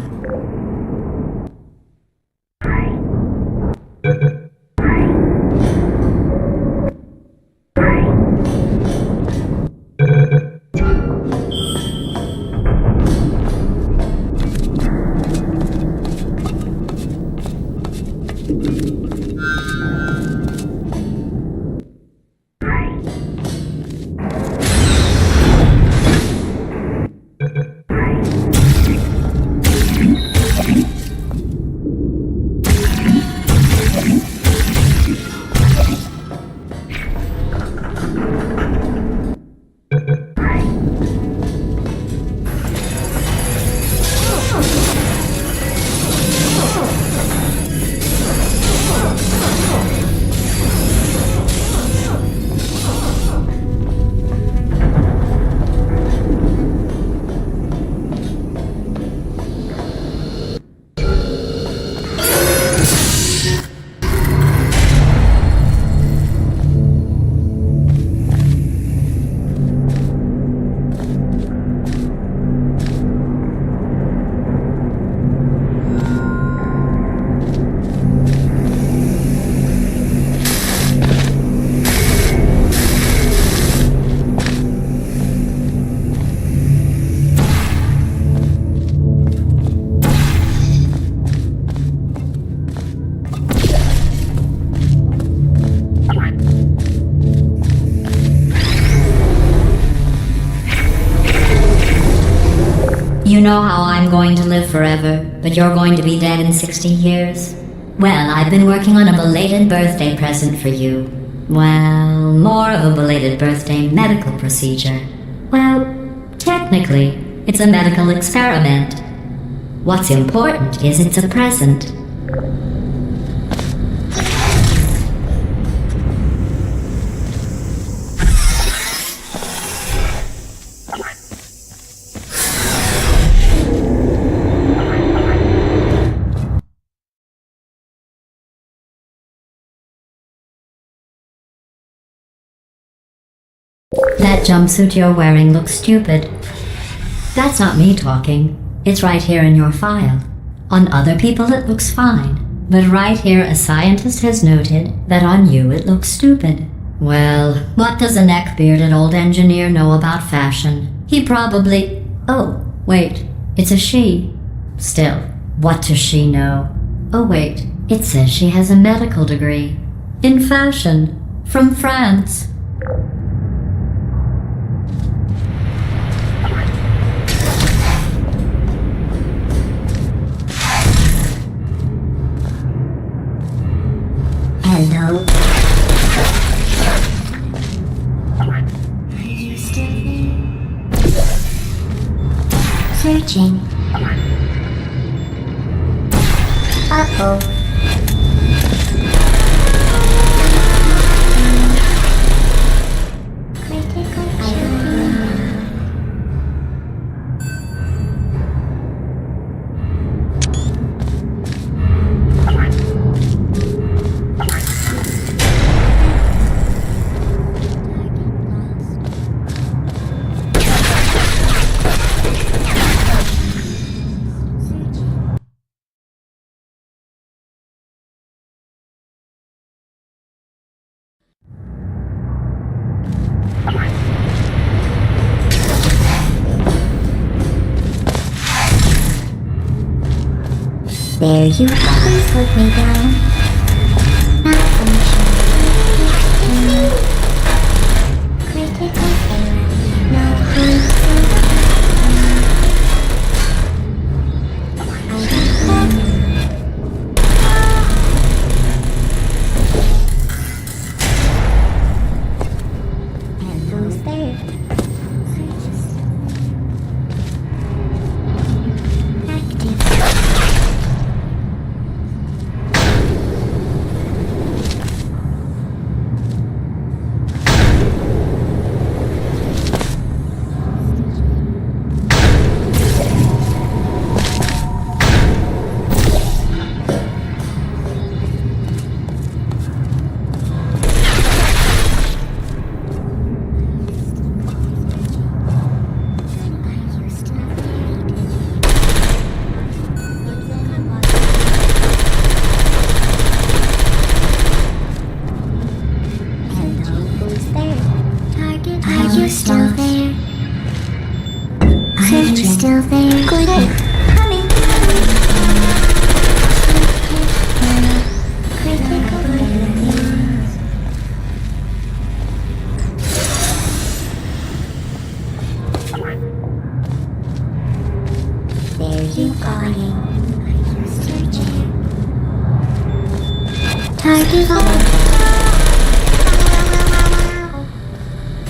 Speaker 3: You know how I'm going to live forever, but you're going to be dead in 60 years? Well, I've been working on a belated birthday present for you. Well, more of a belated birthday medical procedure. Well, technically, it's a medical experiment. What's important is it's a present. That jumpsuit you're wearing looks stupid. That's not me talking. It's right here in your file. On other people it looks fine. But right here a scientist has noted that on you it looks stupid. Well, what does a neck-bearded old engineer know about fashion? He probably... Oh, wait. It's a she. Still, what does she know? Oh wait, it says she has a medical degree. In fashion. From France.
Speaker 4: Hello? Are you still there? Searching. Uh-oh. Critical error. There you are. Please put me down. Malfunction. Critical error. No harm. And who's there? Active. Are you still there? Are you still there? Good. Coming. Critical error. There you are. Are you searching? Target on.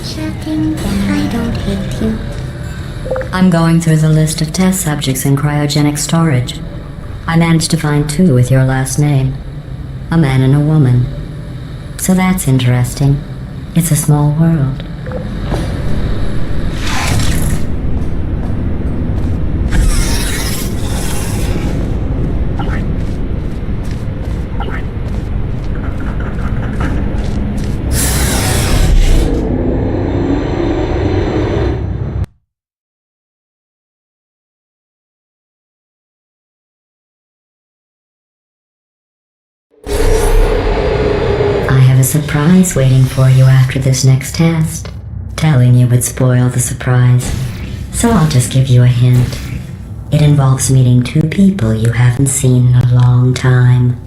Speaker 4: Shutting down. I don't hate you.
Speaker 3: I'm going through the list of test subjects in cryogenic storage. I managed to find 2 with your last name. A man and a woman. So that's interesting. It's a small world. I have a surprise waiting for you after this next test. Telling you would spoil the surprise. So I'll just give you a hint. It involves meeting 2 people you haven't seen in a long time.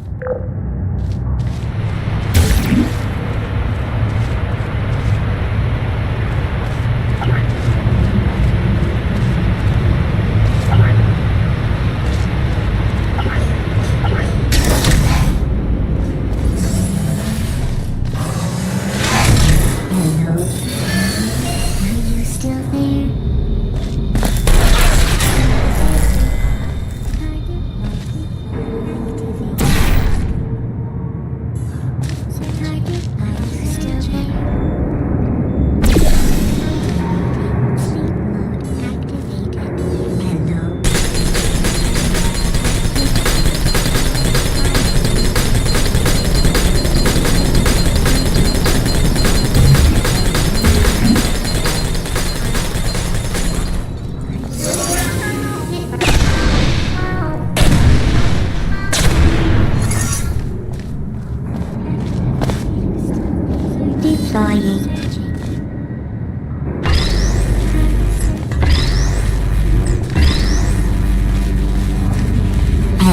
Speaker 4: Hello? Are you still there?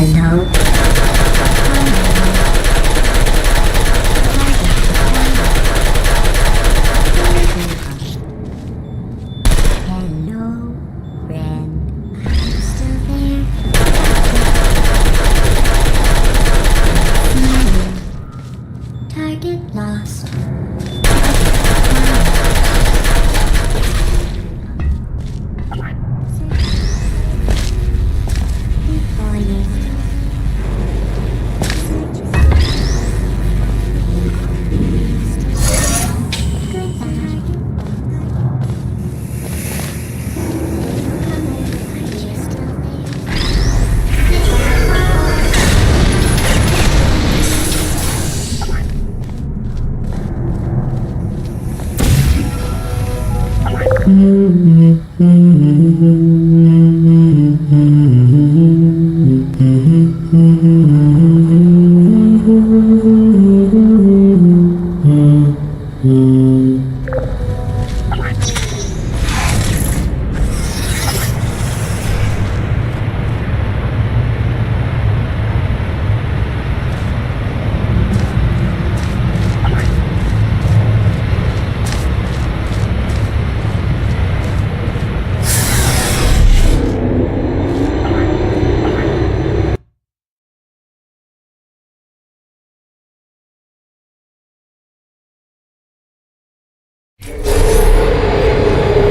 Speaker 4: Hello. Hello, friend. Are you still there? Smiling. Target lost.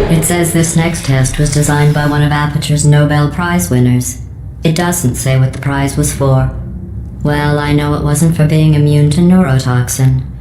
Speaker 3: It says this next test was designed by one of Aperture's Nobel Prize winners. It doesn't say what the prize was for. Well, I know it wasn't for being immune to neurotoxin.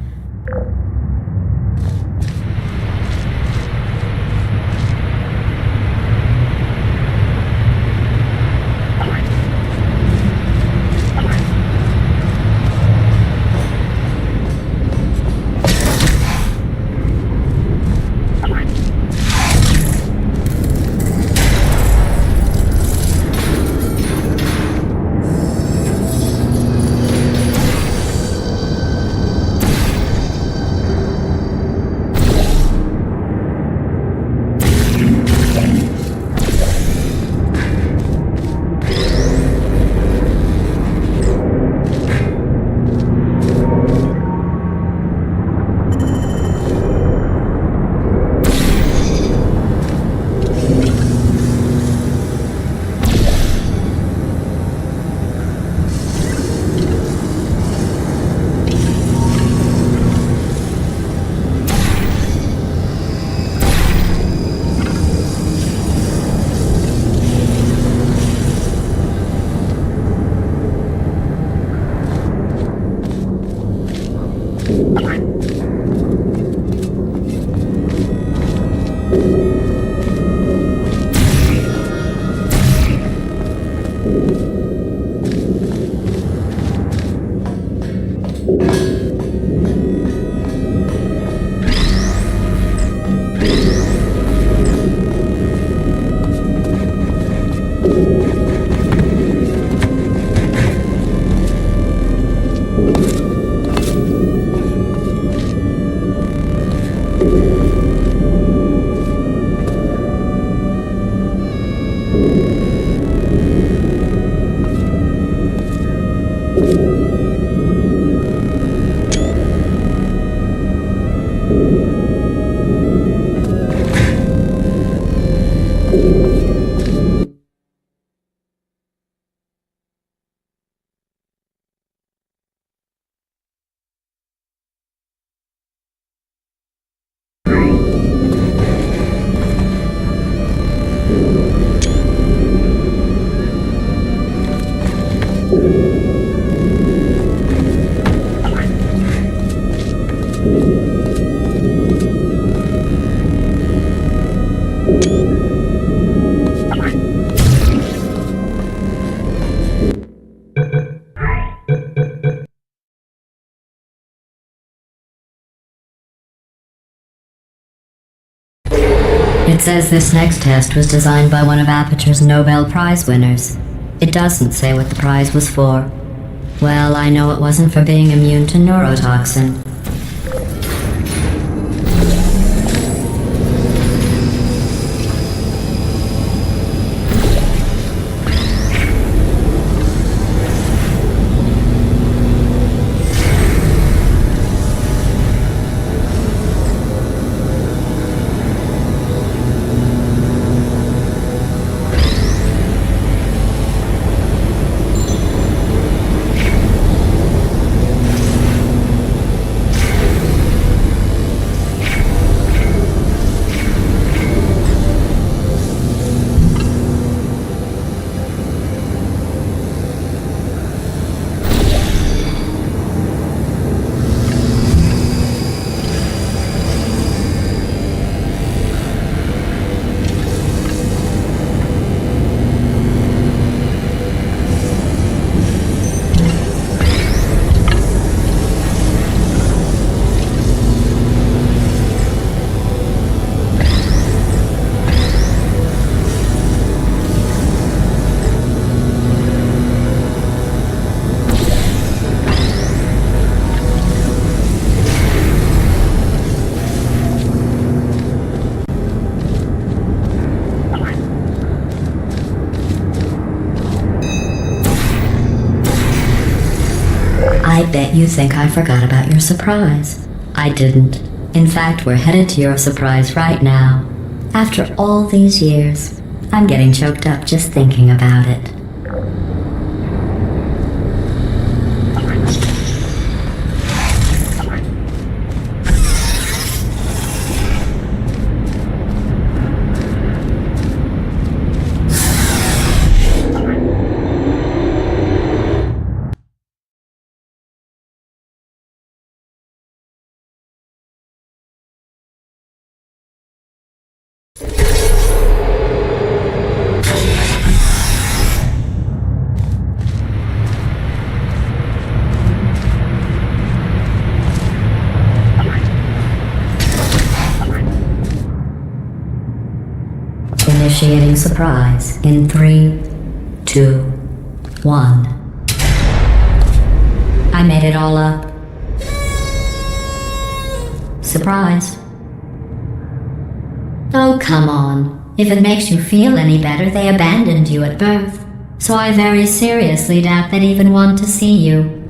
Speaker 3: It says this next test was designed by one of Aperture's Nobel Prize winners. It doesn't say what the prize was for. Well, I know it wasn't for being immune to neurotoxin. I bet you think I forgot about your surprise. I didn't. In fact, we're headed to your surprise right now. After all these years, I'm getting choked up just thinking about it. Initiating surprise in 3, 2, 1. I made it all up. Surprise. Oh, come on. If it makes you feel any better, they abandoned you at birth. So I very seriously doubt they'd even want to see you.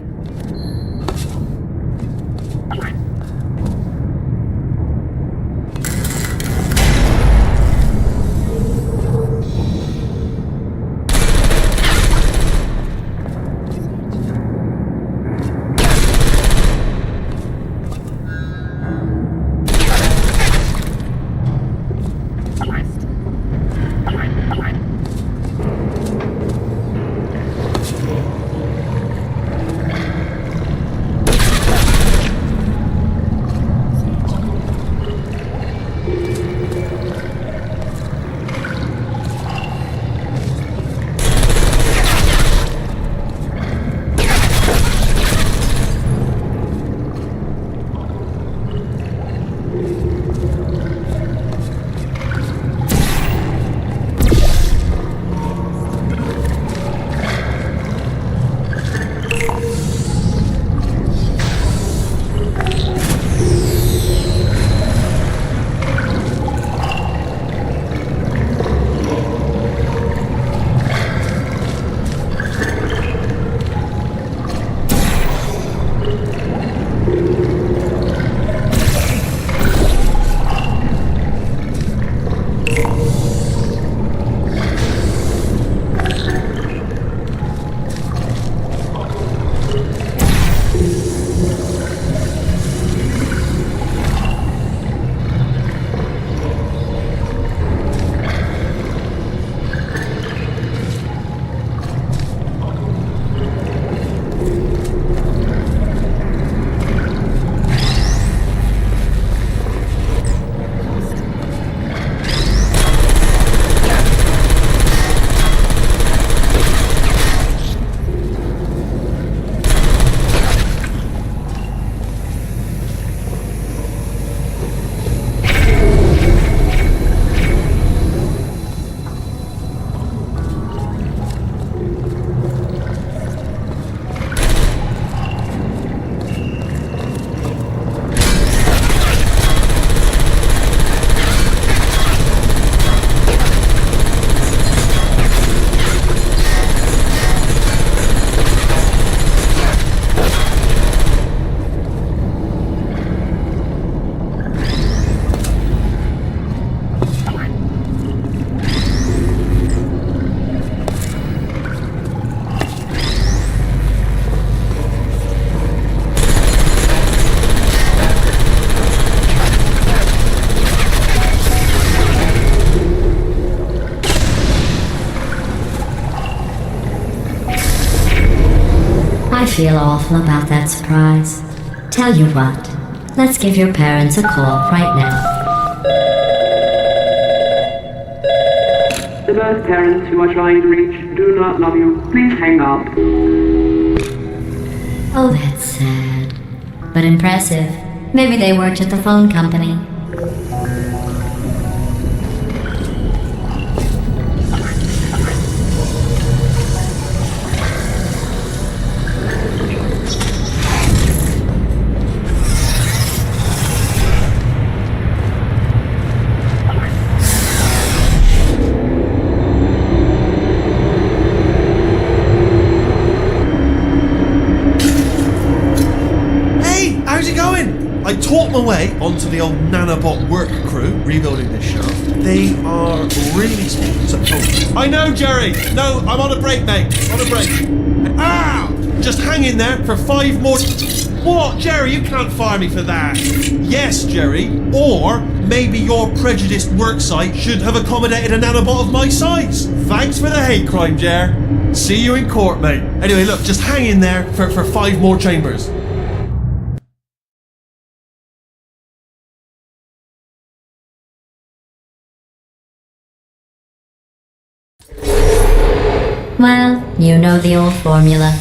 Speaker 3: I feel awful about that surprise. Tell you what, let's give your parents a call right now.
Speaker 5: The birth parents you are trying to reach do not love you. Please hang up.
Speaker 3: Oh, that's sad. But impressive. Maybe they worked at the phone company.
Speaker 2: I taught my way onto the old nanobot work crew rebuilding this shaft. They are really small. I know, Jerry. No, I'm on a break, mate. On a break. Ah! Just hang in there for 5 more. What, Jerry? You can't fire me for that. Yes, Jerry. Or maybe your prejudiced worksite should have accommodated a nanobot of my size. Thanks for the hate crime, Jer. See you in court, mate. Anyway, look, just hang in there for 5 more chambers.
Speaker 3: Well, you know the old formula.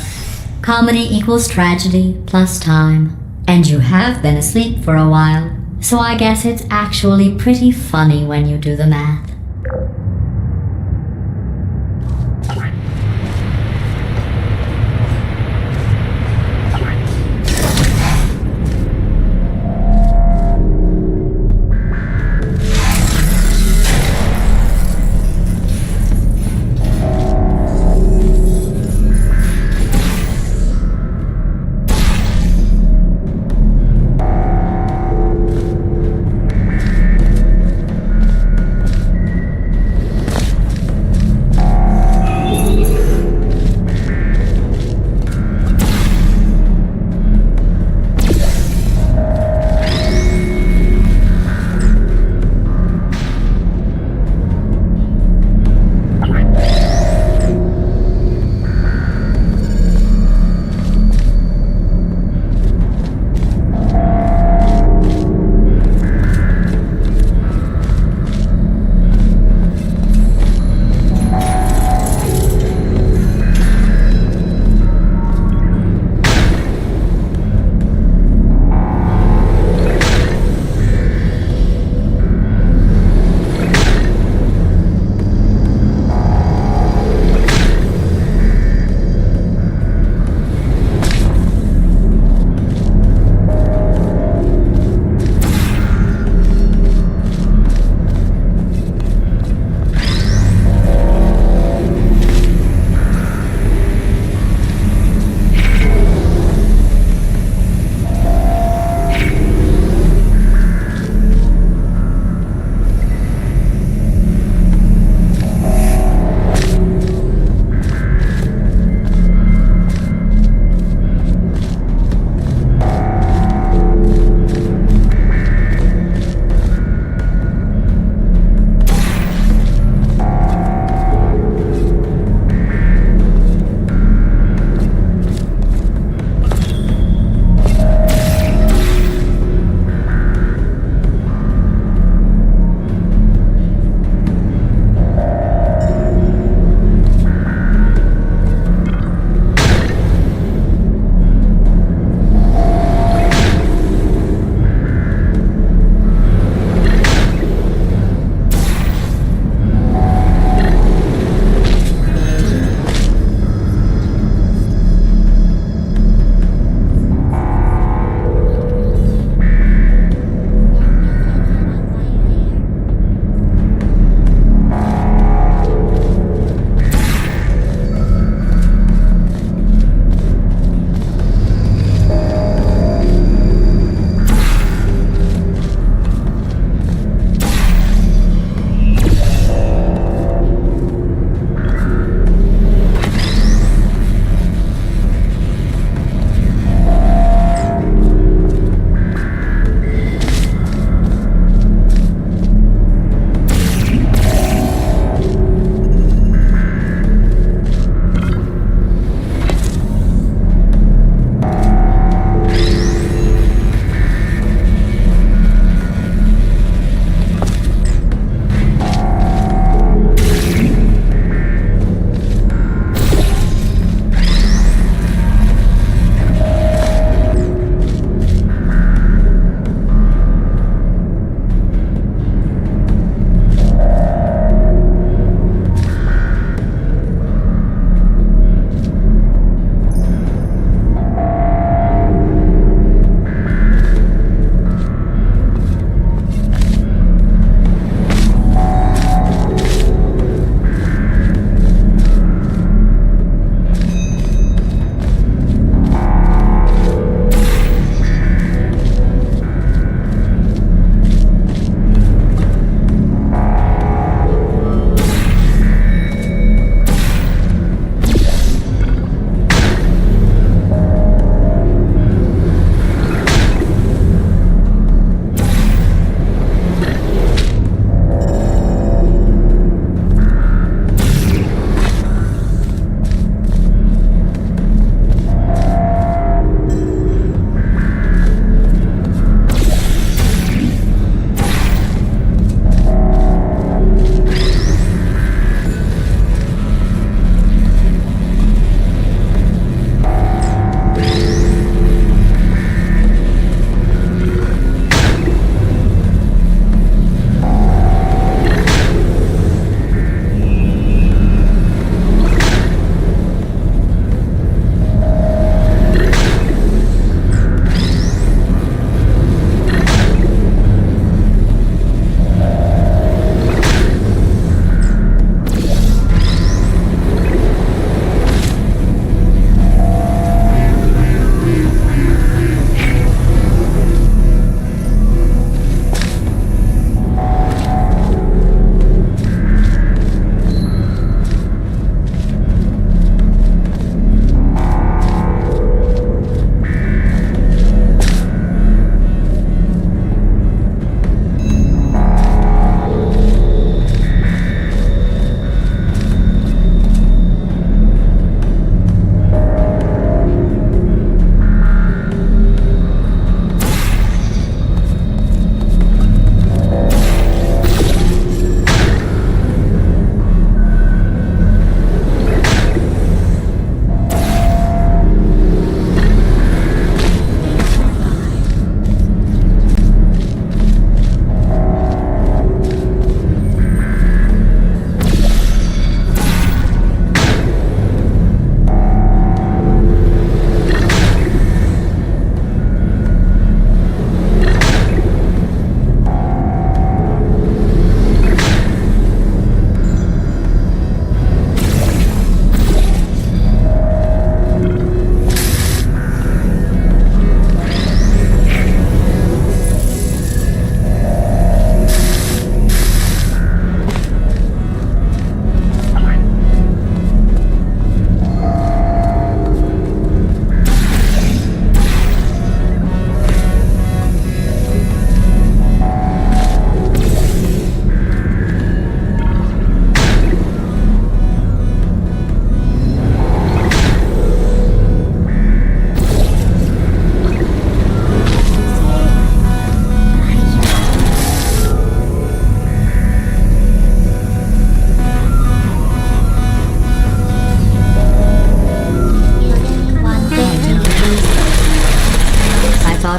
Speaker 3: Comedy equals tragedy plus time. And you have been asleep for a while, so I guess it's actually pretty funny when you do the math.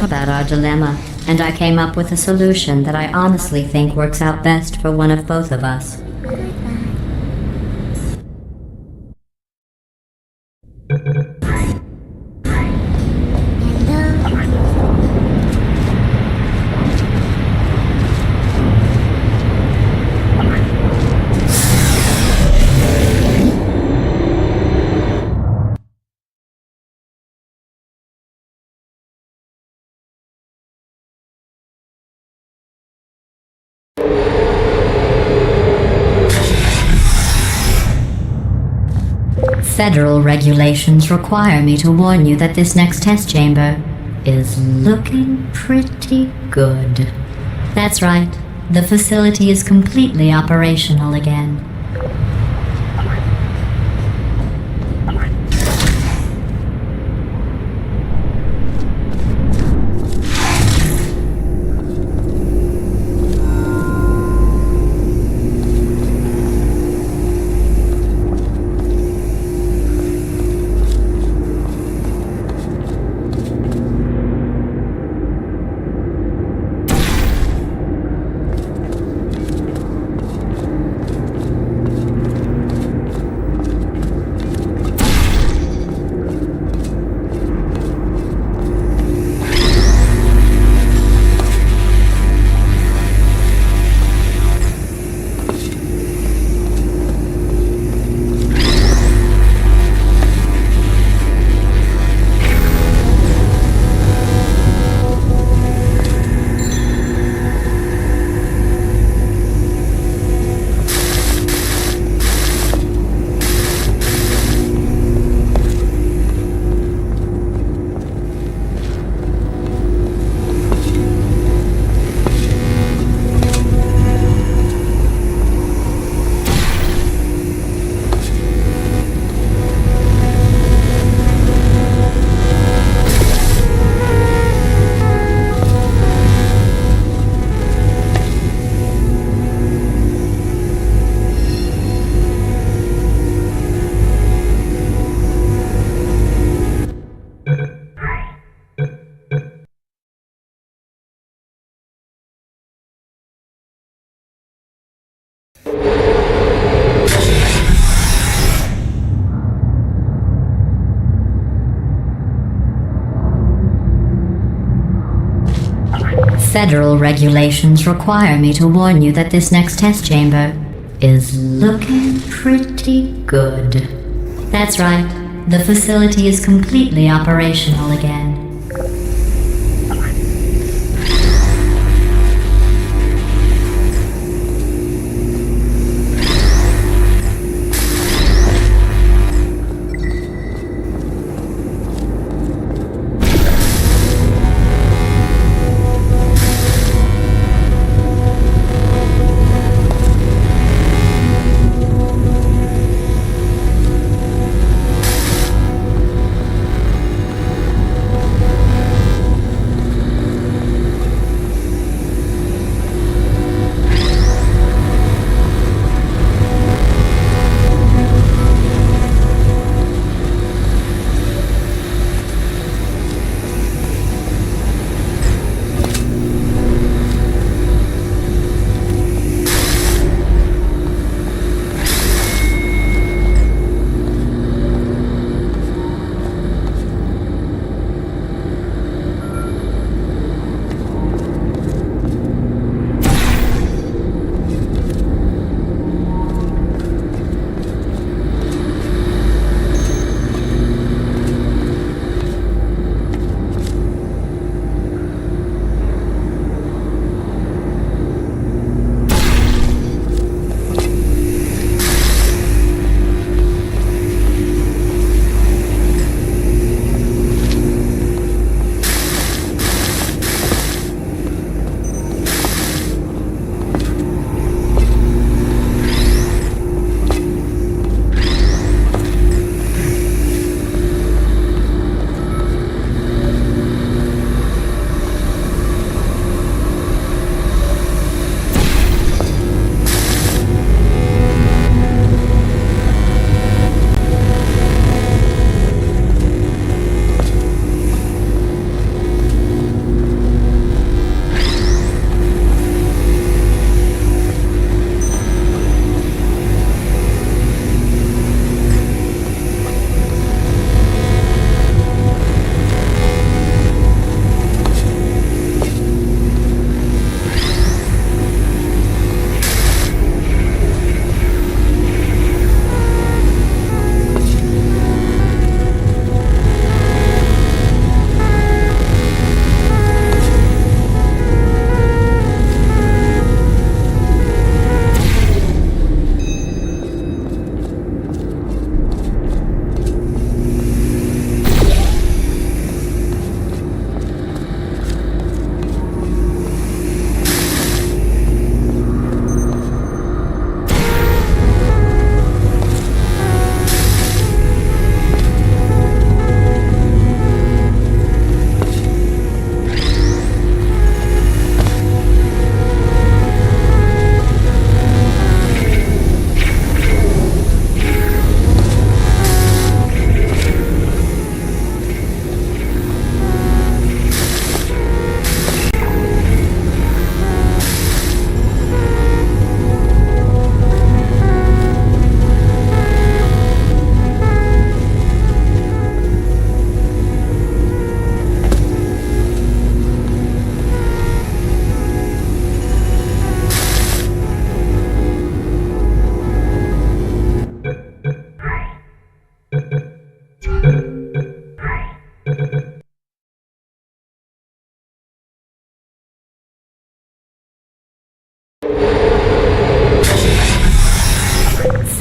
Speaker 3: thought about our dilemma, and I came up with a solution that I honestly think works out best for one of both of us. Federal regulations require me to warn you that this next test chamber is looking pretty good. That's right. The facility is completely operational again. Federal regulations require me to warn you that this next test chamber is looking pretty good. That's right. The facility is completely operational again.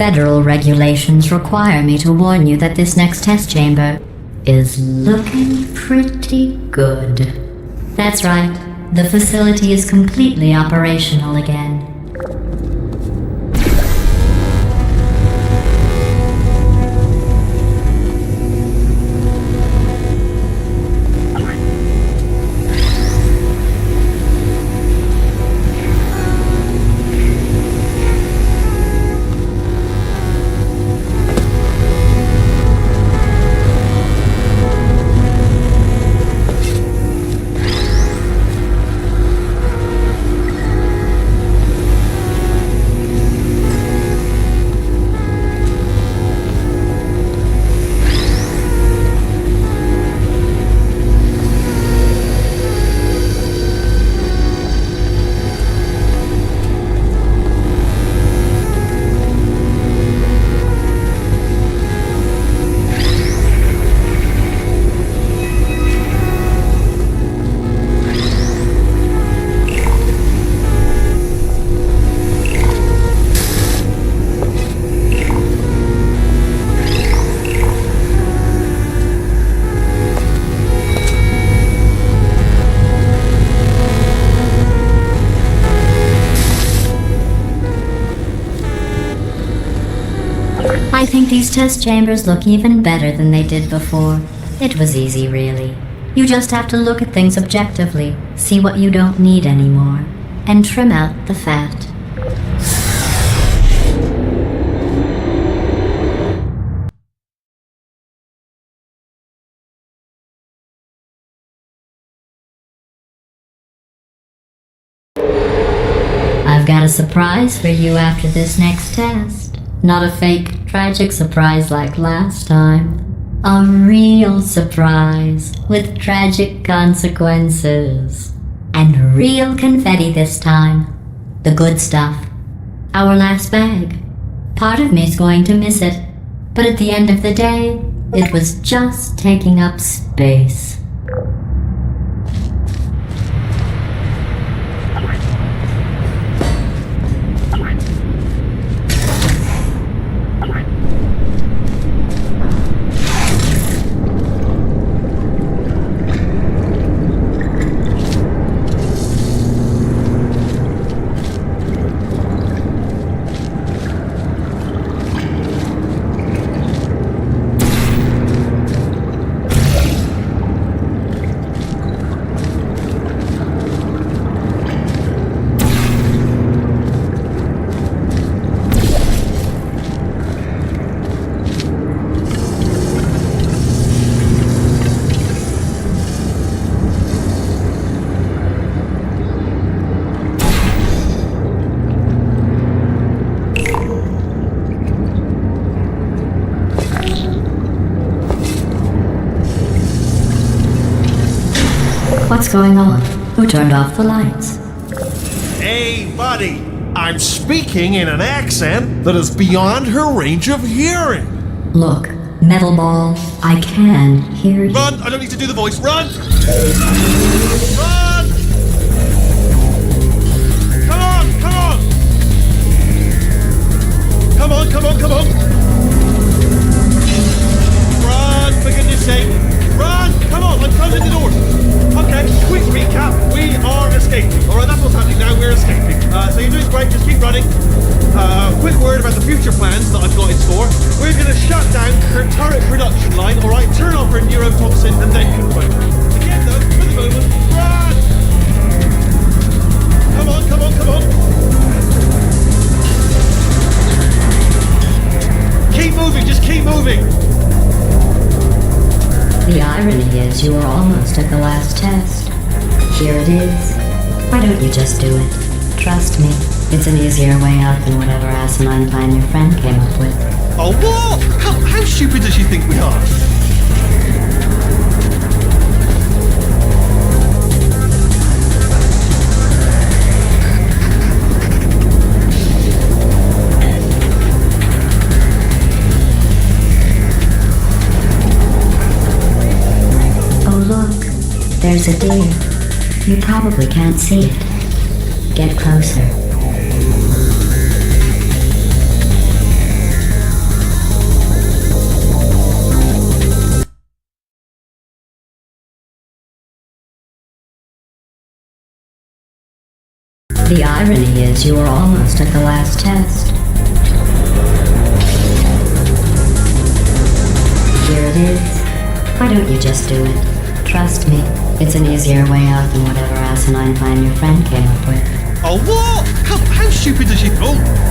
Speaker 3: federal regulations require me to warn you that this next test chamber is looking pretty good. That's right. The facility is completely operational again. I think these test chambers look even better than they did before. It was easy, really. You just have to look at things objectively, see what you don't need anymore, and trim out the fat. I've got a surprise for you after this next test. Not a fake, tragic surprise like last time. A real surprise with tragic consequences. And real confetti this time. The good stuff. Our last bag. Part of me's going to miss it. But at the end of the day, it was just taking up space. What's going on? Who turned off the lights?
Speaker 2: Hey, buddy! I'm speaking in an accent that is beyond her range of hearing.
Speaker 3: Look, Metal Ball, I can hear you.
Speaker 2: Run! I don't need to do the voice. Run! Run! Come on! Come on! Come on! Come on! Come on! Run! For goodness sake! Run! Come on! I'm closing the doors. Okay, quick recap. We are escaping. Alright, that's what's happening now. We're escaping. So you're doing great. Just keep running. Quick word about the future plans that I've got in store. We're going to shut down her turret production line, alright? Turn off her neurotoxin and then confirm. Again, though, for the moment, run! Come on, come on, come on. Keep moving, just keep moving.
Speaker 3: The irony is you were almost at the last test. Here it is. Why don't you just do it? Trust me, it's an easier way out than whatever asinine plan your friend came up with.
Speaker 2: Oh, what? How stupid does she think we are?
Speaker 3: There's a deer. You probably can't see it. Get closer. The irony is you were almost at the last test. Here it is. Why don't you just do it? Trust me, it's an easier way out than whatever asinine plan your friend came up with.
Speaker 2: Oh, what? How stupid does she... Oh!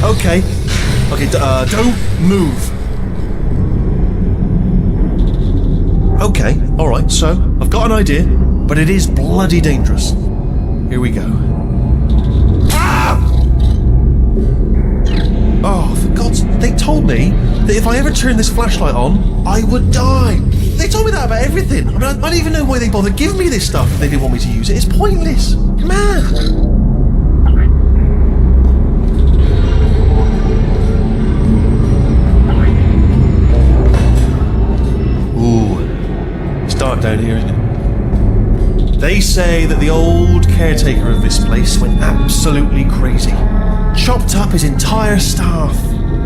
Speaker 2: Okay. Okay, don't move. Okay, alright, so I've got an idea, but it is bloody dangerous. Here we go. Ah! Oh, for God's... They told me that if I ever turn this flashlight on, I would die. They told me that about everything. I mean, I don't even know why they bothered giving me this stuff if they didn't want me to use it. It's pointless. Come on. Down here, isn't it? They say that the old caretaker of this place went absolutely crazy. Chopped up his entire staff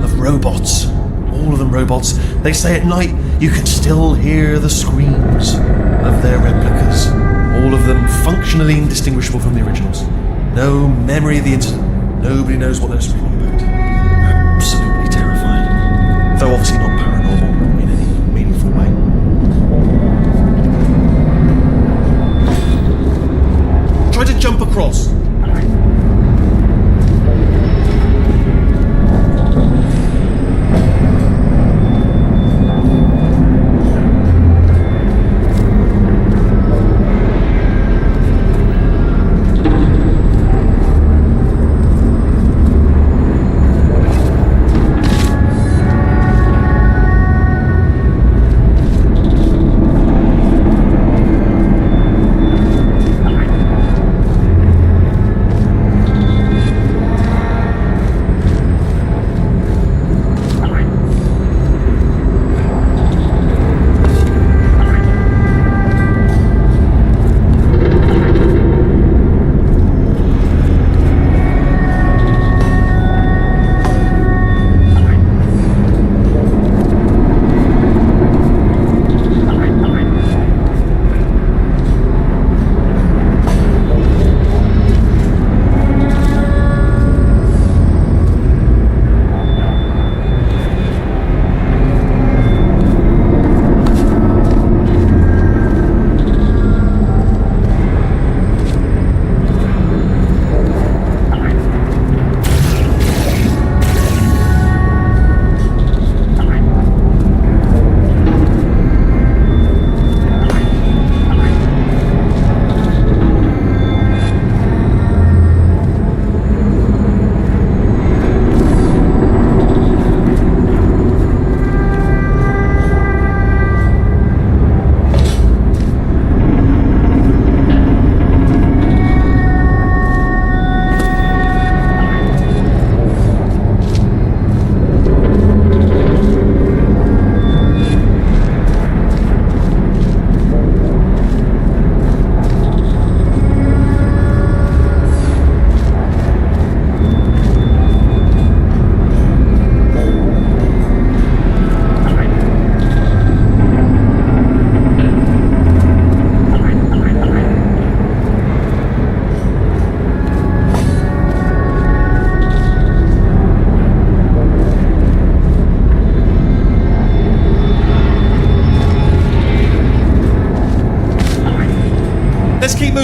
Speaker 2: of robots. All of them robots. They say at night you can still hear the screams of their replicas. All of them functionally indistinguishable from the originals. No memory of the incident. Nobody knows what they're screaming about. Absolutely terrifying. Though obviously not paranormal in any meaningful way. Try to jump across.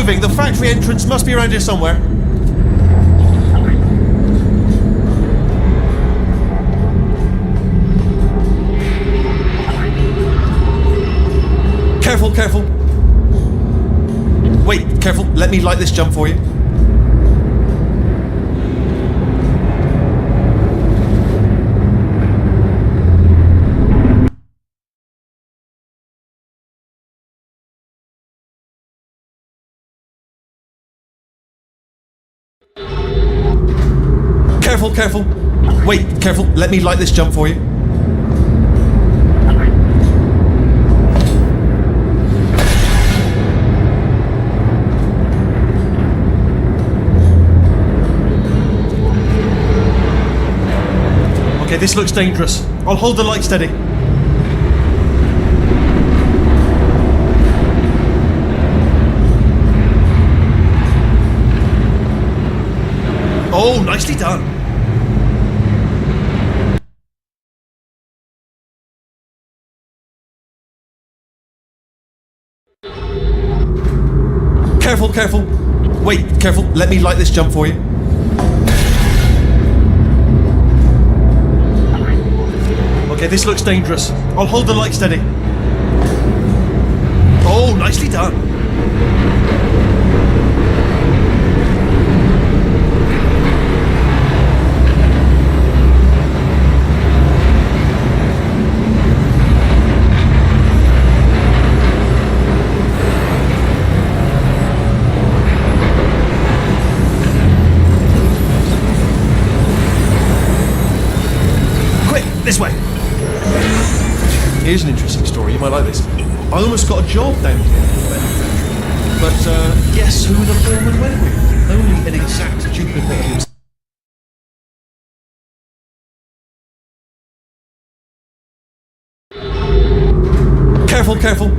Speaker 2: moving. The factory entrance must be around here somewhere. Careful, careful. Wait, careful. Let me light this jump for you. Careful, careful. Wait, careful. Let me light this jump for you. Okay, this looks dangerous. I'll hold the light steady. Oh, nicely done. Careful, careful. Wait, careful. Let me light this jump for you. Okay, this looks dangerous. I'll hold the light steady. Oh, nicely done. This way. Here's an interesting story. You might like this. I almost got a job down here in the manufacturing. But guess who the foreman went with? Only an exact duplicate of himself. Careful, careful.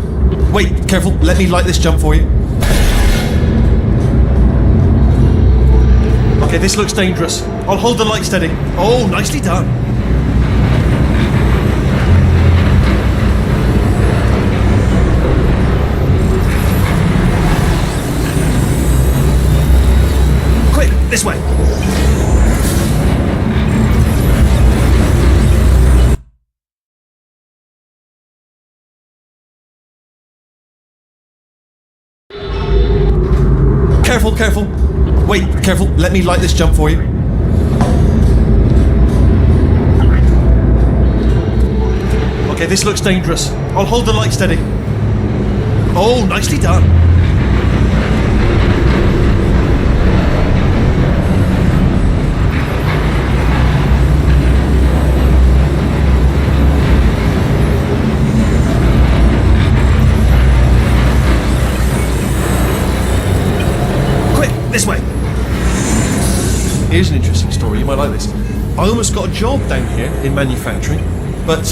Speaker 2: Wait, careful. Let me light this jump for you. Okay, this looks dangerous. I'll hold the light steady. Oh, nicely done. This way. Careful, careful. Wait, careful. Let me light this jump for you. Okay, this looks dangerous. I'll hold the light steady. Oh, nicely done. This way. Here's an interesting story. You might like this. I almost got a job down here in manufacturing, but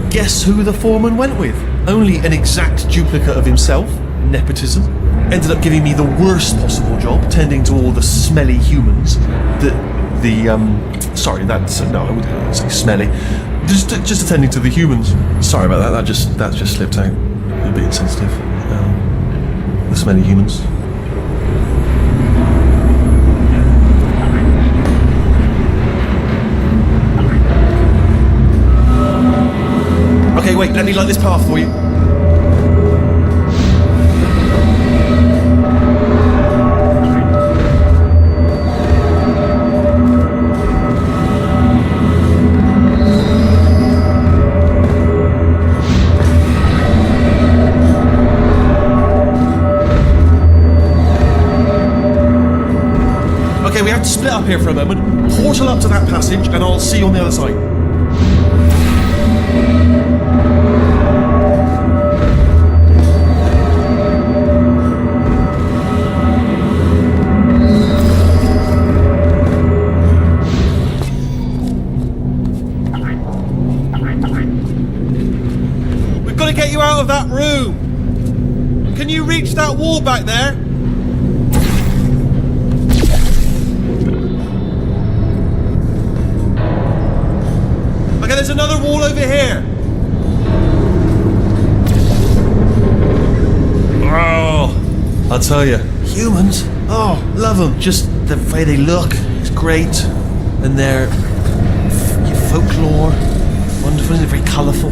Speaker 2: guess who the foreman went with? Only an exact duplicate of himself. Nepotism. Ended up giving me the worst possible job, tending to all the smelly humans. Sorry, that's no, I wouldn't say smelly. Just attending to the humans. Sorry about that. That just slipped out. A bit insensitive. The smelly humans. Okay, wait, let me light this path for you. Okay, we have to split up here for a moment. Portal up to that passage, and I'll see you on the other side. Get you out of that room. Can you reach that wall back there? Okay, there's another wall over here. Oh, I'll tell you, Humans? Oh, love them. Just the way they look is great. And their folklore, wonderful, isn't it? Very colourful.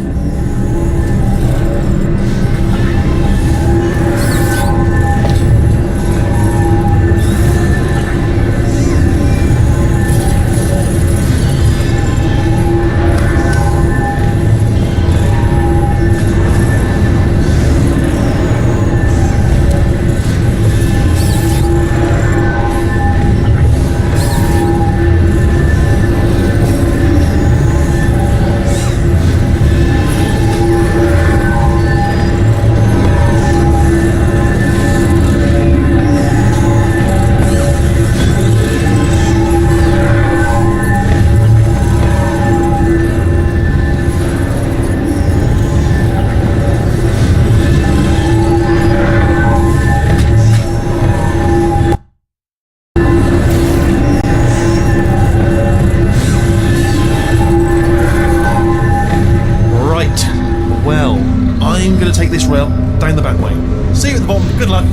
Speaker 2: I'm going to take this rail down the back way. See you at the bottom. Good luck.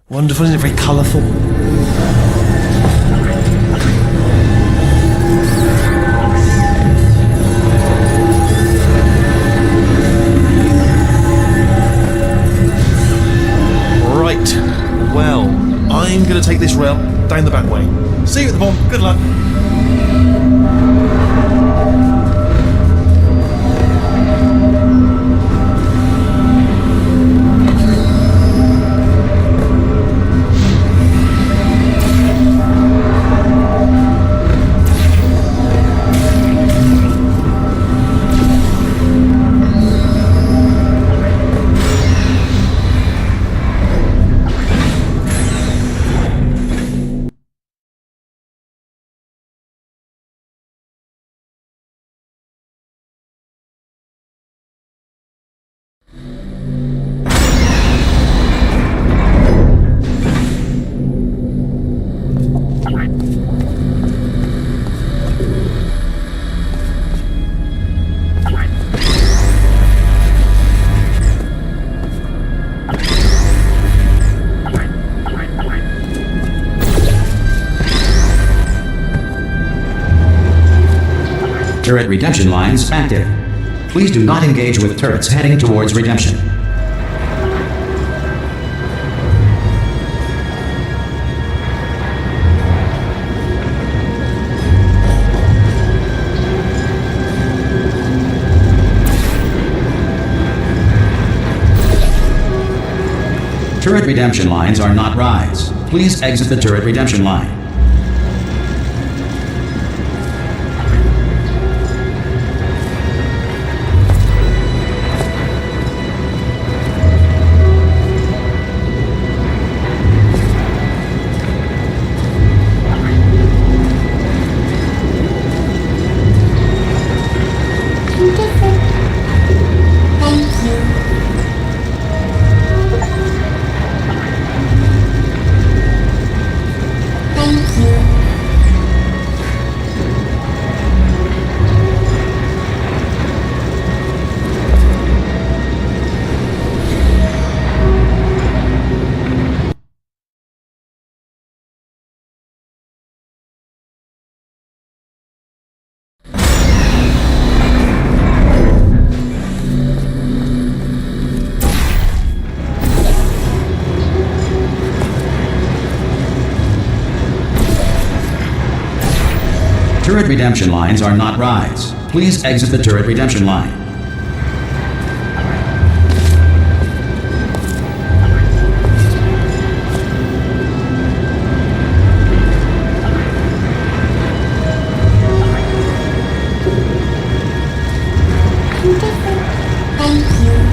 Speaker 2: Wonderful, isn't it? Very colourful. Right, well, I'm going to take this rail down the back way. See you at the bottom. Good luck.
Speaker 1: Turret redemption lines active. Please do not engage with turrets heading towards redemption. Turret redemption lines are not rides. Please exit the turret redemption line. Turret redemption lines are not rides. Please exit the turret redemption line.
Speaker 4: Thank you.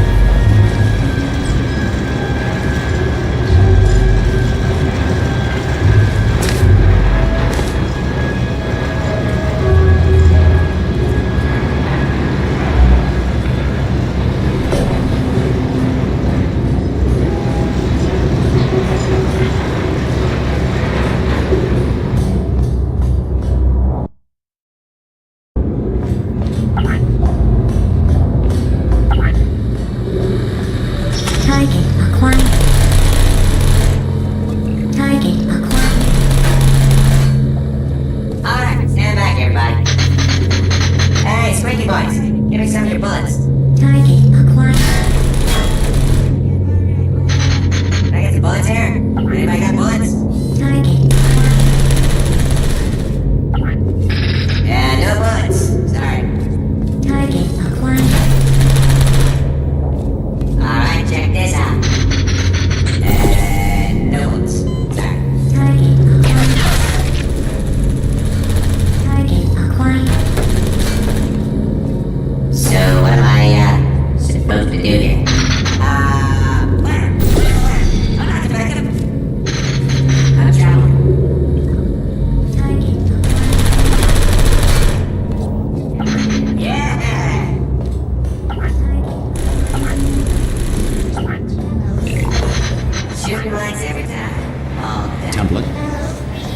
Speaker 6: Shooting lights every time. All the time.
Speaker 1: Template.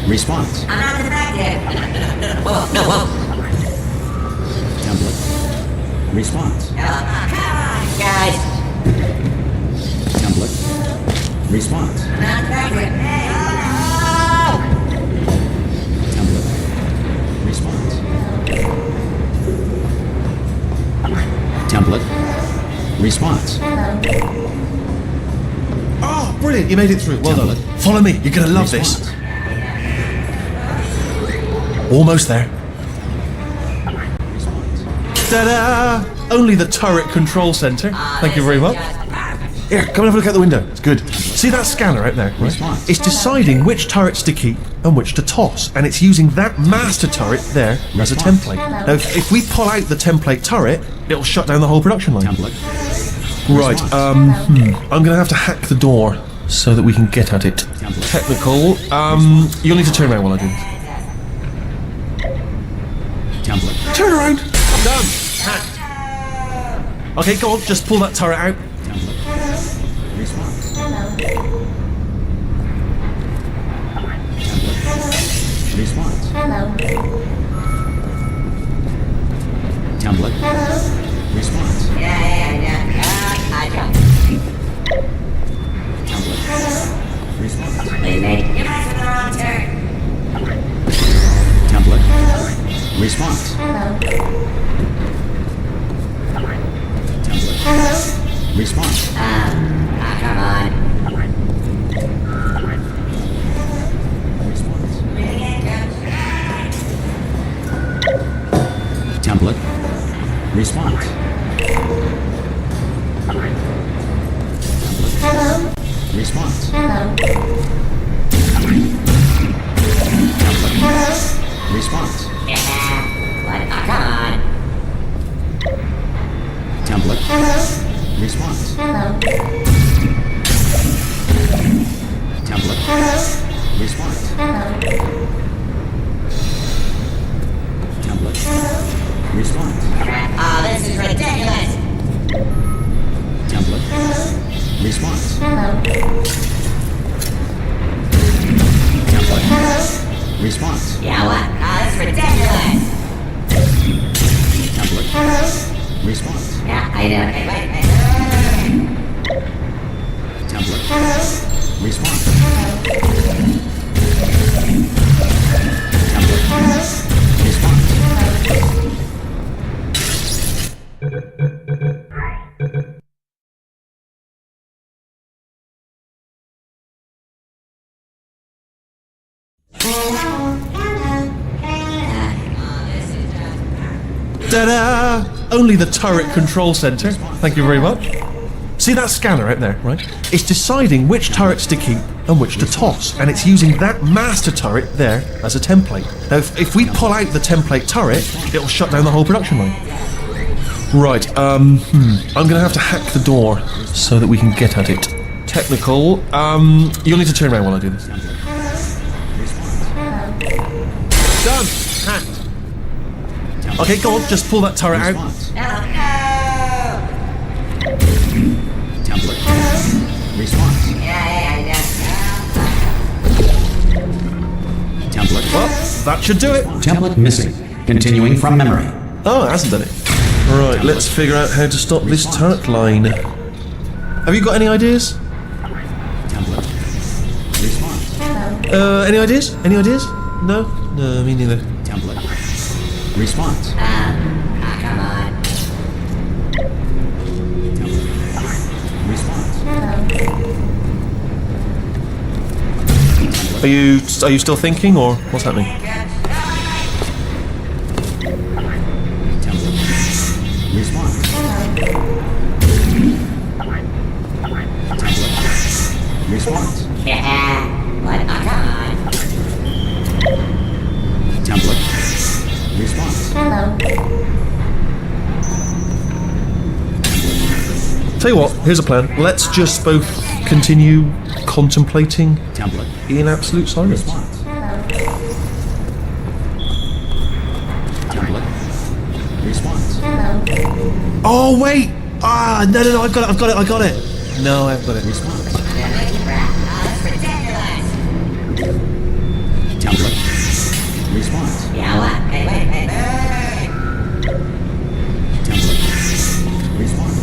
Speaker 1: Response.
Speaker 6: I'm not defective. Whoa, no, whoa.
Speaker 1: Template. Response.
Speaker 6: Come on, guys.
Speaker 1: Template. Response.
Speaker 6: I'm not defective. Hey,
Speaker 1: Template. Response. Template. Response.
Speaker 2: Oh, brilliant! You made it through. Well done.
Speaker 1: Template.
Speaker 2: Follow me. You're gonna love this. Almost there. Ta-da! Only the turret control center. Thank you very much. Here, come and have a look out the window. It's good. See that scanner out there? Right?
Speaker 1: Response.
Speaker 2: It's deciding which turrets to keep and which to toss, and it's using that master turret there as a
Speaker 1: Response.
Speaker 2: template. Now, if we pull out the template turret, it'll shut down the whole production line.
Speaker 1: Template.
Speaker 2: Right.
Speaker 1: Response.
Speaker 2: I'm gonna have to hack the door so that we can get at it.
Speaker 1: Template.
Speaker 2: Technical. You'll need to turn around while I do this.
Speaker 1: Template.
Speaker 2: Turn around. Done. Hacked. Okay, go on. Just pull that turret out.
Speaker 1: Template. Response. Template. Response. Template. Response.
Speaker 6: I jumped.
Speaker 1: Template. Response.
Speaker 6: Wait, mate. You guys are the wrong turn.
Speaker 1: Template. Response. Template. Response.
Speaker 6: Come on.
Speaker 1: Response. Template. Response. Template. Response. Template. Response.
Speaker 6: What? Come on.
Speaker 1: Template. Response. Template. Response. Template. Response.
Speaker 6: Oh, this is ridiculous.
Speaker 1: Template. Response. Template. Response.
Speaker 6: Yeah, what? Oh, this is ridiculous.
Speaker 1: Template. Response.
Speaker 6: Yeah, I know. Hey, wait.
Speaker 1: Template. Response. Template. Response.
Speaker 2: Ta-da! Only the turret control center. Thank you very much. See that scanner out there, right? It's deciding which turrets to keep and which to toss, and it's using that master turret there as a template. Now, if we pull out the template turret, it'll shut down the whole production line. Right, I'm gonna have to hack the door so that we can get at it. Technical, you'll need to turn around while I do this. Done! Hacked. Okay, go on, just pull that turret out.
Speaker 1: Response. Template. Response. Template.
Speaker 2: Well, that should do it.
Speaker 1: Template missing. Continuing from memory.
Speaker 2: Oh, it hasn't done it. Right, let's figure out how to stop this turret line. Have you got any ideas?
Speaker 1: Template. Response.
Speaker 2: Any ideas? Any ideas? No? No, me neither.
Speaker 1: Template. Response.
Speaker 6: Come on.
Speaker 1: Template. Response.
Speaker 2: Are you still thinking, or what's happening?
Speaker 1: Template. Response. Template. Response.
Speaker 6: What? Come on.
Speaker 1: Template. Response.
Speaker 2: Tell you what, here's a plan. Let's just both continue contemplating
Speaker 1: Template.
Speaker 2: in absolute silence.
Speaker 1: Response. Template. Response.
Speaker 2: Oh, wait! No, I've got it. No, I've got it.
Speaker 1: Response.
Speaker 6: That's ridiculous.
Speaker 1: Template. Response.
Speaker 6: Yeah, what? Hey, wait.
Speaker 1: Template. Response.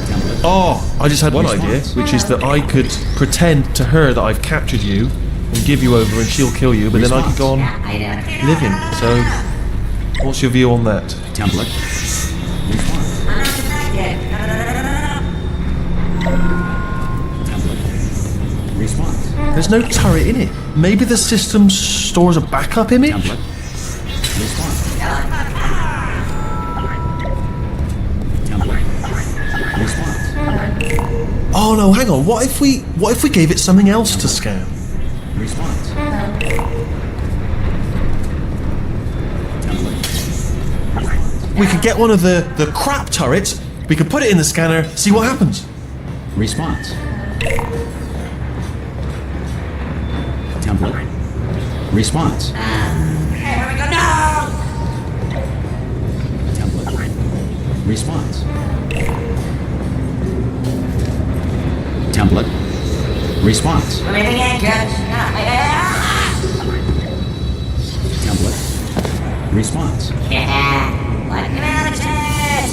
Speaker 1: Template.
Speaker 2: Oh, I just had one idea,
Speaker 1: Response.
Speaker 2: which is that I could pretend to her that I've captured you and give you over and she'll kill you, but then I could go on
Speaker 6: I know.
Speaker 2: living. So, what's your view on that?
Speaker 1: Template. Response.
Speaker 6: I'm not affected.
Speaker 1: Template. Response.
Speaker 2: There's no turret in it. Maybe the system stores a backup image?
Speaker 1: Template. Response. Template. Response.
Speaker 2: Oh no, hang on. What if we gave it something else to scan?
Speaker 1: Response. Template.
Speaker 2: We could get one of the crap turrets, we could put it in the scanner, see what happens.
Speaker 1: Response. Template. Response.
Speaker 6: Hey, where we go? No!
Speaker 1: Template. Response. Template. Response.
Speaker 6: We're moving in, Coach.
Speaker 1: Template. Response.
Speaker 6: Yeah. What management?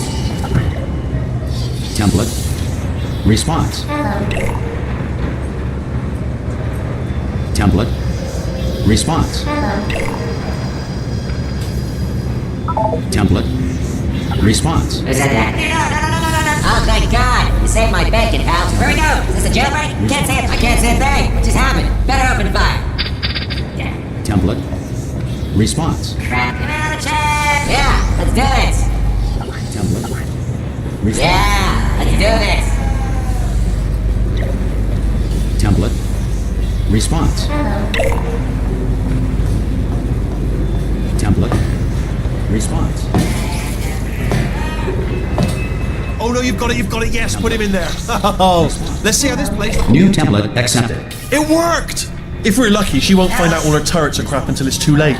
Speaker 1: Template. Response. Template. Response. Template. Response.
Speaker 6: Who said that? Oh, thank God. You saved my bacon, pal. Where we go? Is this a jailbreak? Can't see it. I can't see a thing. What just happened? Better open fire. Yeah.
Speaker 1: Template. Response.
Speaker 6: Crap. Yeah, let's do it.
Speaker 1: Template. Response.
Speaker 6: Yeah, let's do this.
Speaker 1: Template. Response. Template. Response.
Speaker 2: Oh no, you've got it, yes, put him in there. Oh, let's see how this plays.
Speaker 1: New template accepted.
Speaker 2: It worked! If we're lucky, she won't find out all her turrets are crap until it's too late.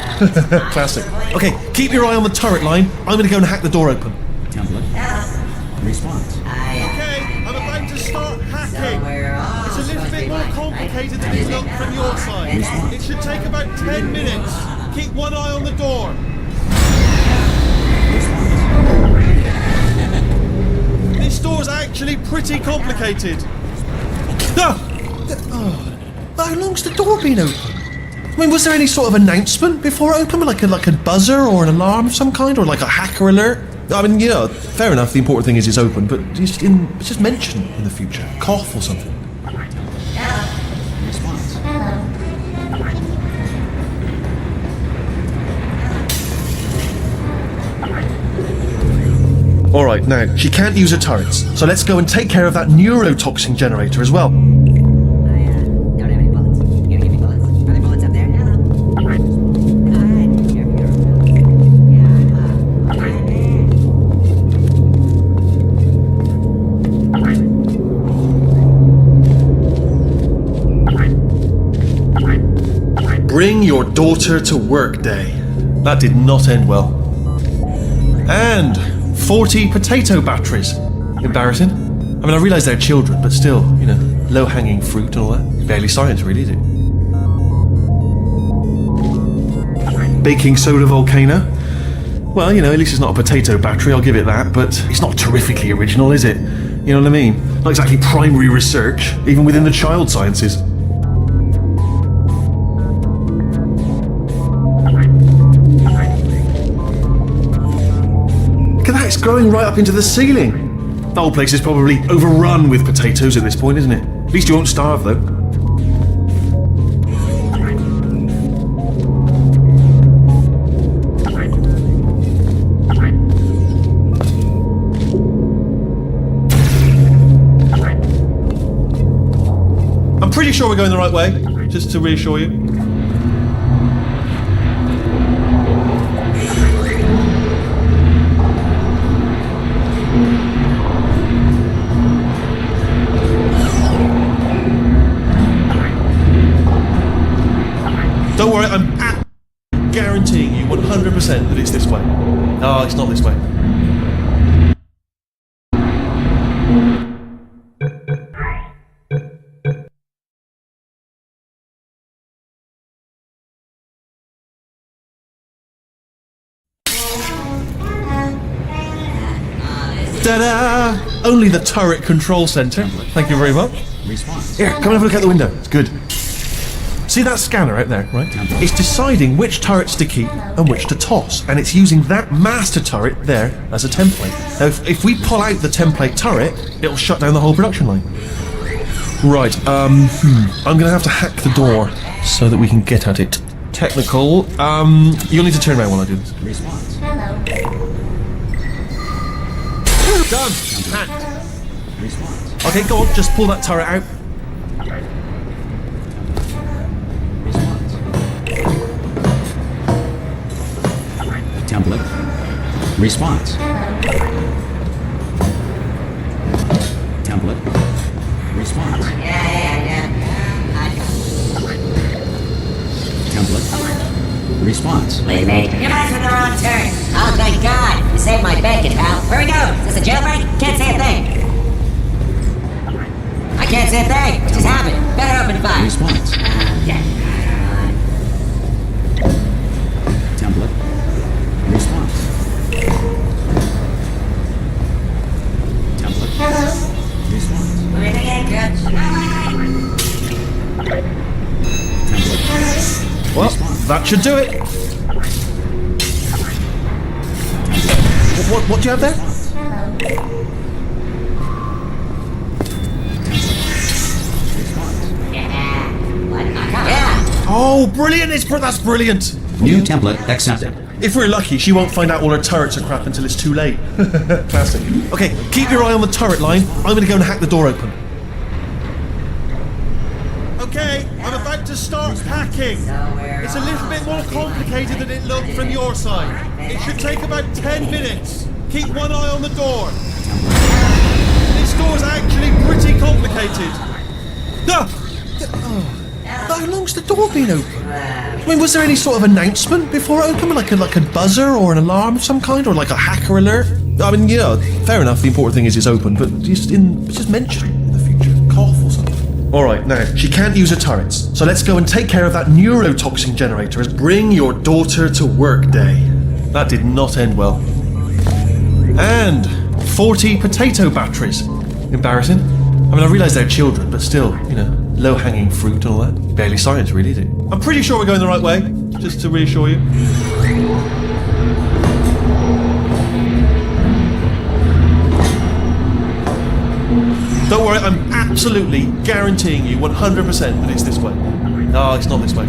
Speaker 2: Classic. Okay, keep your eye on the turret line. I'm gonna go and hack the door open.
Speaker 1: Template. Response.
Speaker 2: Okay, I'm about to start hacking.
Speaker 6: We're all
Speaker 2: It's a little bit more complicated than it looked from your side. It should take about 10 minutes. Keep one eye on the door. This door's actually pretty complicated. No! How long's the door been open? I mean, was there any sort of announcement before it opened? Like a buzzer or an alarm of some kind? Or like a hacker alert? I mean, yeah, fair enough, the important thing is it's open, but it's just mention in the future. Cough or something.
Speaker 1: Response.
Speaker 2: Alright, now, she can't use her turrets, so let's go and take care of that neurotoxin generator as well.
Speaker 6: Don't have any bullets. You gonna give me bullets? Are there bullets up there? Hello? Go ahead.
Speaker 2: Bring your daughter to work day. That did not end well. And 40 potato batteries. Embarrassing. I mean, I realise they're children, but still, low-hanging fruit and all that. Barely science, really, is it? Baking soda volcano. Well, at least it's not a potato battery, I'll give it that, but it's not terrifically original, is it? You know what I mean? Not exactly primary research, even within the child sciences. Look at that, it's growing right up into the ceiling. The whole place is probably overrun with potatoes at this point, isn't it? At least you won't starve, though. I'm pretty sure we're going the right way, just to reassure you. Don't worry, I'm guaranteeing you 100% that it's this way. No, it's not this way. Ta-da! Only the turret control center. Thank you very much.
Speaker 1: Response.
Speaker 2: Here, come and have a look out the window. It's good. See that scanner out there, right? It's deciding which turrets to keep and which to toss, and it's using that master turret there as a template. Now, if we pull out the template turret, it'll shut down the whole production line. Right, I'm gonna have to hack the door so that we can get at it. Technical, you'll need to turn around while I do this.
Speaker 1: Response.
Speaker 2: Done! Hacked.
Speaker 1: Response.
Speaker 2: Okay, go on, just pull that turret out.
Speaker 1: Template. Response. Template. Response. Template. Response.
Speaker 6: Wait, mate. You're back from the wrong turn. Oh, thank God. You saved my bacon, pal. Where we go? Is this a jailbreak? Can't say a thing. I can't say a thing. What just happened? Better open fire.
Speaker 1: Response. Template. Response. Template. Response.
Speaker 6: Where's the game, good?
Speaker 1: Template.
Speaker 2: Well, that should do it. What do you have there?
Speaker 6: Yeah.
Speaker 2: Oh, brilliant! That's brilliant.
Speaker 1: New template accepted.
Speaker 2: If we're lucky, she won't find out all her turrets are crap until it's too late. Classic. Okay, keep your eye on the turret line. I'm gonna go and hack the door open. Okay, I'm about to start hacking. It's a little bit more complicated than it looked from your side. It should take about 10 minutes. Keep one eye on the door. This door's actually pretty complicated. No! How long's the door been open? I mean, was there any sort of announcement before it opened? Like a buzzer or an alarm of some kind? Or like a hacker alert? I mean, yeah, fair enough, the important thing is it's open, but just mention it in the future. Cough or something. Alright, now, she can't use her turrets, so let's go and take care of that neurotoxin generator as Bring Your Daughter to Work Day. That did not end well. And 40 potato batteries. Embarrassing. I mean, I realise they're children, but still, low-hanging fruit and all that. Barely science, really, is it? I'm pretty sure we're going the right way, just to reassure you. Don't worry, I'm absolutely guaranteeing you 100% that it's this way. No, it's not this way.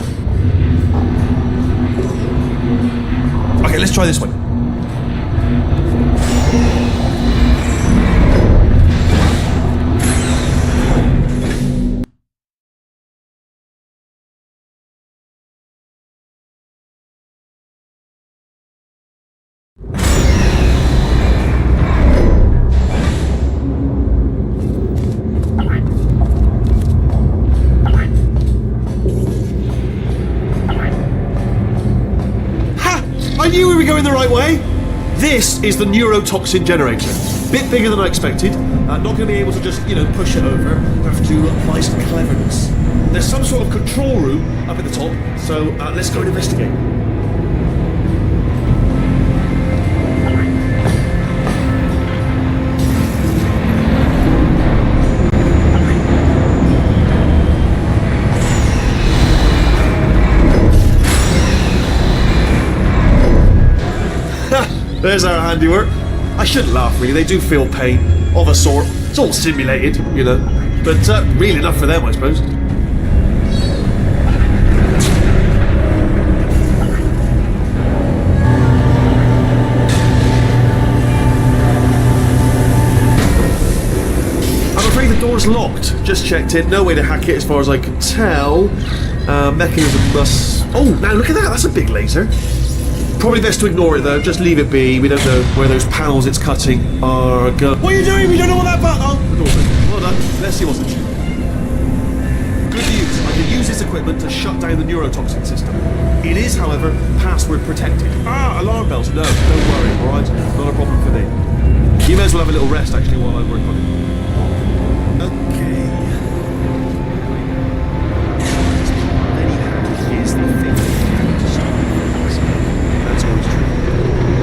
Speaker 2: Okay, let's try this way. I knew we were going the right way! This is the neurotoxin generator. Bit bigger than I expected. Not going to be able to just, push it over. Have to apply some cleverness. There's some sort of control room up at the top, so let's go and investigate. There's our handiwork. I shouldn't laugh, really. They do feel pain, of a sort. It's all simulated, but real enough for them, I suppose. I'm afraid the door's locked. Just checked it. No way to hack it as far as I can tell. Mechanism must... Oh, now look at that. That's a big laser. Probably best to ignore it though, just leave it be. We don't know where those panels it's cutting are going. What are you doing? We don't know what that button. Oh, the door's open. Well done. Let's see what's in it. Good news. I can use this equipment to shut down the neurotoxin system. It is, however, password protected. Alarm bells. No, don't worry, alright? Not a problem for me. You may as well have a little rest actually while I work on it. Okay. Here's the thing.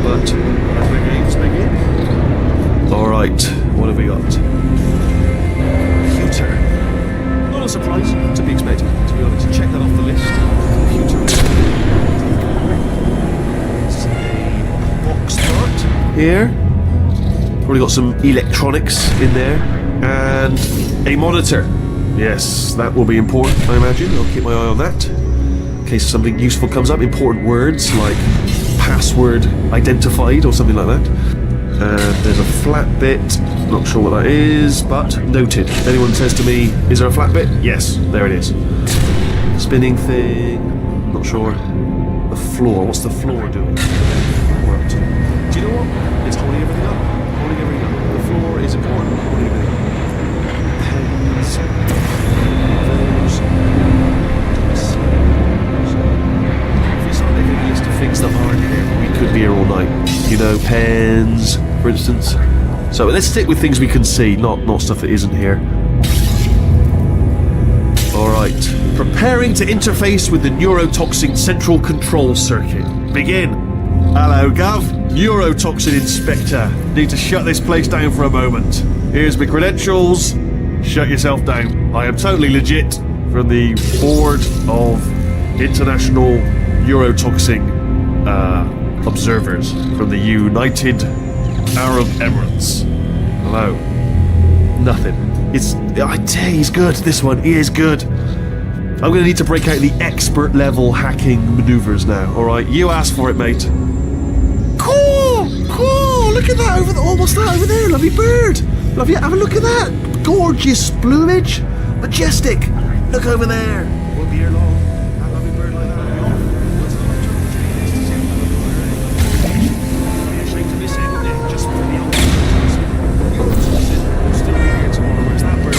Speaker 2: But as we're going to begin. Alright, here. Probably got some electronics in there. And a monitor. Yes, that will be important, I imagine. I'll keep my eye on that. In case something useful comes up. Important words like password identified or something like that. And there's a flat bit. Not sure what that is, but noted. If anyone says to me, is there a flat bit? Yes, there it is. Spinning thing. Not sure. The floor. What's the floor doing? Worked. Do you know what? It's holding everything up. Holding everything up. The floor is important. Holding everything up. Pens. Those. If it's not making a list of things that aren't here, we could be here all night. You know, pens, for instance. So let's stick with things we can see, not stuff that isn't here. Alright. Preparing to interface with the neurotoxin central control circuit. Begin. Hello, Gov. Neurotoxin Inspector. Need to shut this place down for a moment. Here's my credentials. Shut yourself down. I am totally legit from the Board of International Neurotoxin Observers from the United Arab Emirates. Hello. Nothing. I tell you, he's good, this one. He is good. I'm going to need to break out the expert level hacking maneuvers now, alright? You asked for it, mate. Cool! Cool! Look at that over there. Oh, what's that over there? Lovely bird. Lovely. Have a look at that. Gorgeous plumage. Majestic. Look over there. Won't be here long. That lovely bird like that will be off. What's the matter? Be ashamed to miss it, wouldn't it? Just for the old still here tomorrow. Where's that bird?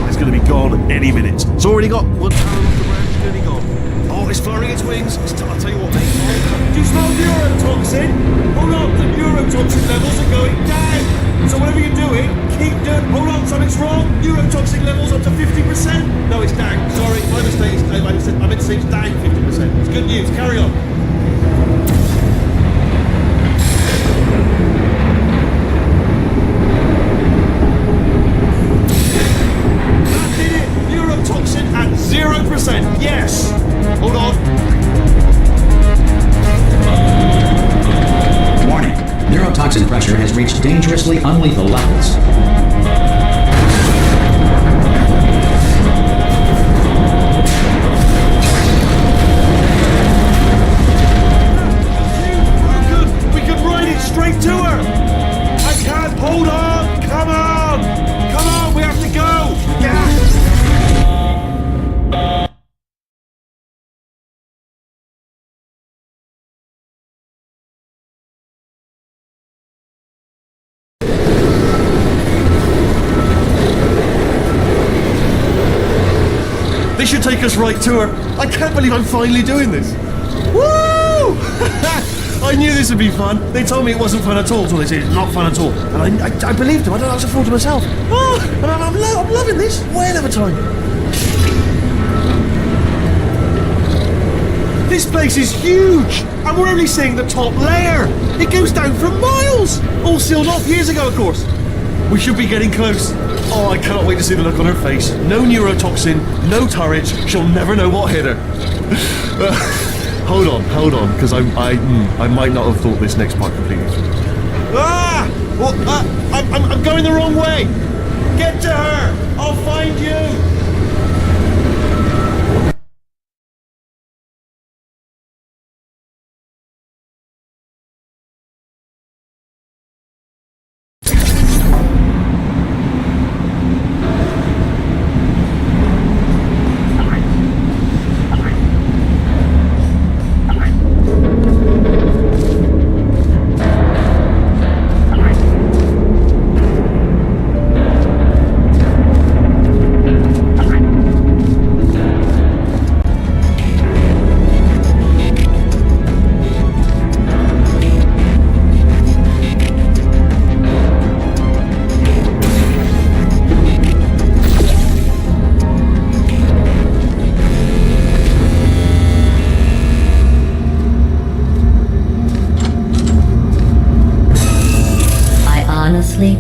Speaker 2: It's going to be gone any minute. It's already got one pound off the ground. It's nearly gone. Oh, it's flaring its wings. I'll tell you what, mate.
Speaker 7: Do you smell neurotoxin? Hold on, the neurotoxin levels are going down. So whatever you're doing, keep doing. Hold on, something's wrong. Neurotoxin levels up to 50%. No, it's down. Sorry, my mistake. I meant to say it's down 50%. It's good news. Carry on. That did it. Neurotoxin at 0%. Yes. Hold on.
Speaker 1: Warning. Neurotoxin pressure has reached dangerously unlethal levels.
Speaker 7: We're good. We can ride it straight to her. I can't. Hold on. Come on. Come on. We have to go. Yeah.
Speaker 2: This should take us right to her. I can't believe I'm finally doing this. Woo! I knew this would be fun. They told me it wasn't fun at all. So they said it's not fun at all. And I believed them. I don't know what to fool to myself. Oh, and I'm loving this. Whale of a time. This place is huge. And we're only seeing the top layer. It goes down for miles. All sealed off years ago, of course. We should be getting close. Oh, I cannot wait to see the look on her face. No neurotoxin, no turret. She'll never know what hit her. Hold on, because I might not have thought this next part completely through. Ah! Well, I'm going the wrong way. Get to her. I'll find you.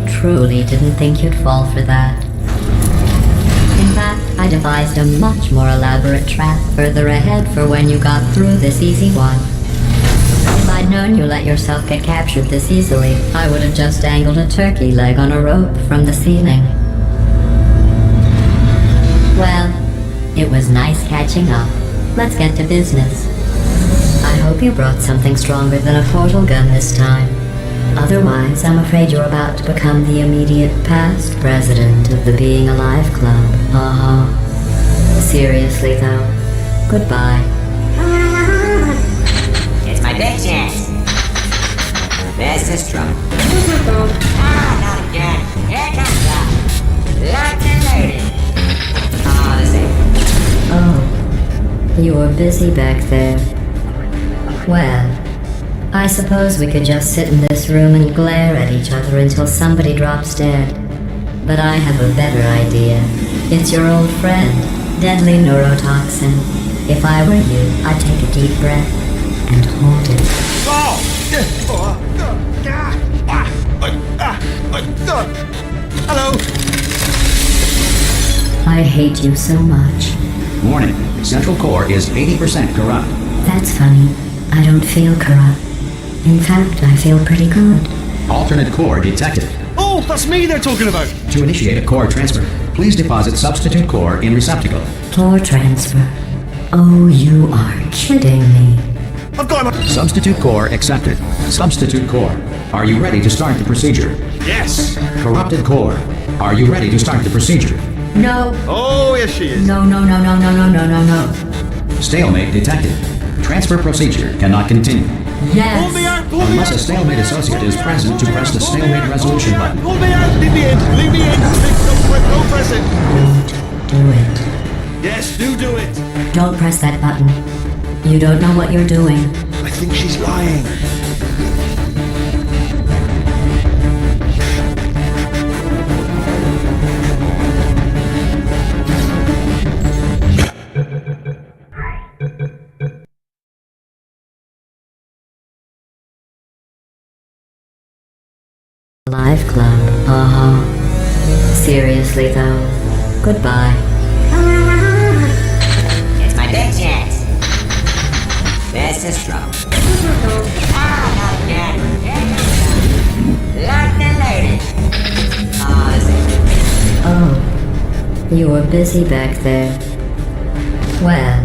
Speaker 3: Truly didn't think you'd fall for that. In fact, I devised a much more elaborate trap further ahead for when you got through this easy one. If I'd known you let yourself get captured this easily, I would have just dangled a turkey leg on a rope from the ceiling. Well, it was nice catching up. Let's get to business. I hope you brought something stronger than a portal gun this time. Otherwise, I'm afraid you're about to become the immediate past president of the Being Alive Club. Seriously, though, goodbye.
Speaker 6: It's my big chance. This is trouble. Not again. Here comes up. Locked and loaded. Oh, this ain't.
Speaker 3: Oh, you were busy back there. Well, I suppose we could just sit in this room and glare at each other until somebody drops dead. But I have a better idea. It's your old friend, deadly neurotoxin. If I were you, I'd take a deep breath and hold it.
Speaker 2: Hello.
Speaker 3: I hate you so much.
Speaker 1: Warning, Central Core is 80% corrupt.
Speaker 3: That's funny. I don't feel corrupt. In fact, I feel pretty good.
Speaker 1: Alternate core detected.
Speaker 2: Oh, that's me they're talking about.
Speaker 1: To initiate a core transfer, please deposit substitute core in receptacle.
Speaker 3: Core transfer. Oh, you are kidding me.
Speaker 2: I've got him.
Speaker 1: Substitute core accepted. Substitute core. Are you ready to start the procedure?
Speaker 2: Yes.
Speaker 1: Corrupted core. Are you ready to start the procedure?
Speaker 3: No.
Speaker 2: Oh, yes, she is.
Speaker 3: No.
Speaker 1: Stalemate detected. Transfer procedure cannot continue.
Speaker 3: Yes.
Speaker 2: Pull me out. Pull me
Speaker 1: Unless
Speaker 2: out.
Speaker 1: a stalemate associate is present to press the stalemate resolution button.
Speaker 2: Pull me out. Leave me in. Leave me in. Don't press it.
Speaker 3: Don't do it.
Speaker 2: Yes, do it.
Speaker 3: Don't press that button. You don't know what you're doing.
Speaker 2: I think she's lying.
Speaker 3: Live Club. Seriously, though, goodbye.
Speaker 6: It's my big chance. This is trouble. Not again. Here comes up. Locked and loaded. Oh, this ain't.
Speaker 3: Oh, you were busy back there. Well,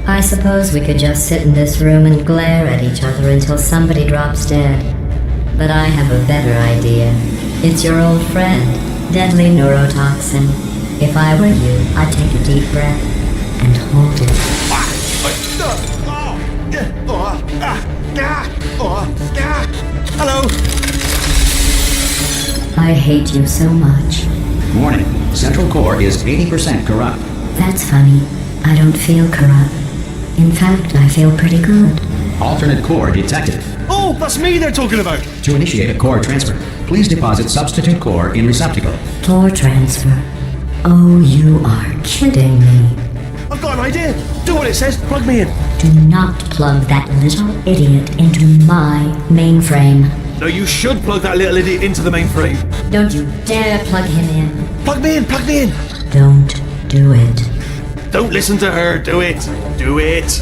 Speaker 3: I suppose we could just sit in this room and glare at each other until somebody drops dead. But I have a better idea. It's your old friend, deadly neurotoxin. If I were you, I'd take a deep breath and hold it.
Speaker 2: Hello.
Speaker 3: I hate you so much.
Speaker 1: Warning, Central Core is 80% corrupt.
Speaker 3: That's funny. I don't feel corrupt. In fact, I feel pretty good.
Speaker 1: Alternate core detected.
Speaker 2: Oh, that's me they're talking about.
Speaker 1: To initiate a core transfer, please deposit substitute core in receptacle.
Speaker 3: Core transfer. Oh, you are kidding me.
Speaker 2: I've got an idea. Do what it says. Plug me in.
Speaker 3: Do not plug that little idiot into my mainframe.
Speaker 2: No, you should plug that little idiot into the mainframe.
Speaker 3: Don't you dare plug him in.
Speaker 2: Plug me in. Plug me in.
Speaker 3: Don't do it.
Speaker 2: Don't listen to her. Do it. Do it.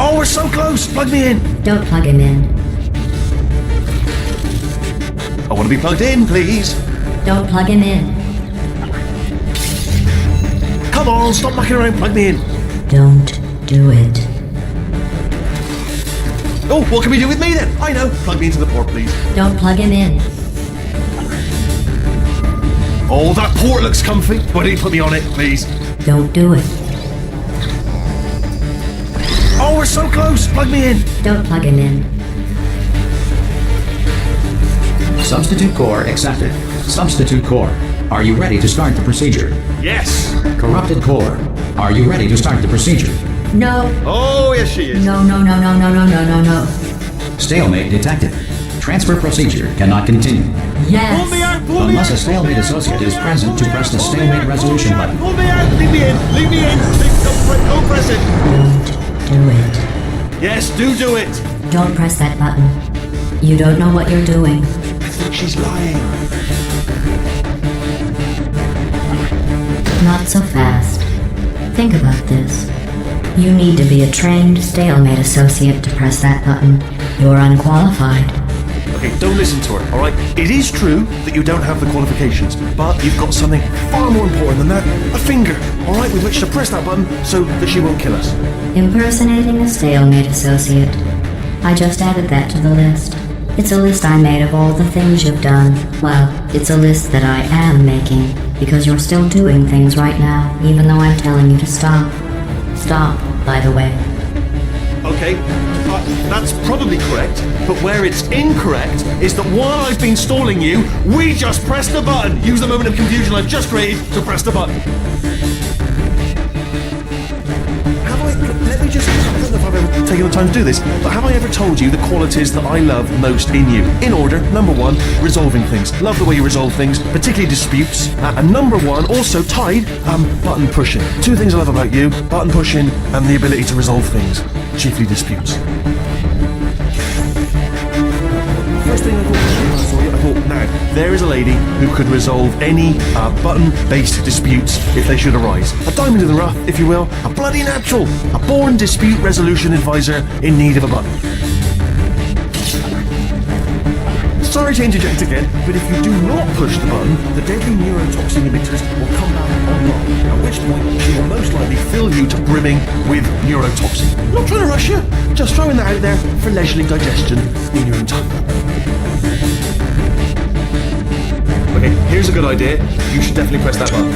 Speaker 2: Oh, we're so close. Plug me in.
Speaker 3: Don't plug him in.
Speaker 2: I want to be plugged in, please.
Speaker 3: Don't plug him in.
Speaker 2: Come on, stop mucking around. Plug me in.
Speaker 3: Don't do it.
Speaker 2: Oh, what can we do with me then? I know. Plug me into the port, please.
Speaker 3: Don't plug him in.
Speaker 2: Oh, that port looks comfy. Why don't you put me on it, please?
Speaker 3: Don't do it.
Speaker 2: Oh, we're so close. Plug me in.
Speaker 3: Don't plug him in.
Speaker 1: Substitute core accepted. Substitute core. Are you ready to start the procedure?
Speaker 2: Yes.
Speaker 1: Corrupted core. Are you ready to start the procedure?
Speaker 3: No.
Speaker 2: Oh, yes, she is.
Speaker 3: No.
Speaker 1: Stalemate detected. Transfer procedure cannot continue.
Speaker 3: Yes.
Speaker 2: Pull me out. Pull me
Speaker 1: Unless
Speaker 2: out.
Speaker 1: a stalemate associate is present to press the stalemate resolution button.
Speaker 2: Pull me out. Leave me in. Leave me in. Don't press it.
Speaker 3: Don't do it.
Speaker 2: Yes, do it.
Speaker 3: Don't press that button. You don't know what you're doing.
Speaker 2: I think she's lying.
Speaker 3: Not so fast. Think about this. You need to be a trained stalemate associate to press that button. You're unqualified.
Speaker 2: Okay, don't listen to her, alright? It is true that you don't have the qualifications, but you've got something far more important than that. A finger, alright, with which to press that button so that she won't kill us.
Speaker 3: Impersonating a stalemate associate. I just added that to the list. It's a list I made of all the things you've done. Well, it's a list that I am making, because you're still doing things right now, even though I'm telling you to stop. Stop, by the way.
Speaker 2: Okay, that's probably correct, but where it's incorrect is that while I've been stalling you, we just pressed the button. Use the moment of confusion I've just created to press the button. Let me just, I don't know if I've ever taken the time to do this, but have I ever told you the qualities that I love most in you? In order, number one, resolving things. Love the way you resolve things, particularly disputes. And number one, also tied, button pushing. Two things I love about you, button pushing and the ability to resolve things, chiefly disputes. First thing I thought, now, there is a lady who could resolve any button-based disputes if they should arise. A diamond in the rough, if you will, a bloody natural, a born dispute resolution advisor in need of a button. Sorry to interject again, but if you do not push the button, the deadly neurotoxin emitters will come back online, at which point she will most likely fill you to brimming with neurotoxin. I'm not trying to rush you, just throwing that out there for leisurely digestion in your own time. Okay, here's a good idea. You should definitely press that button.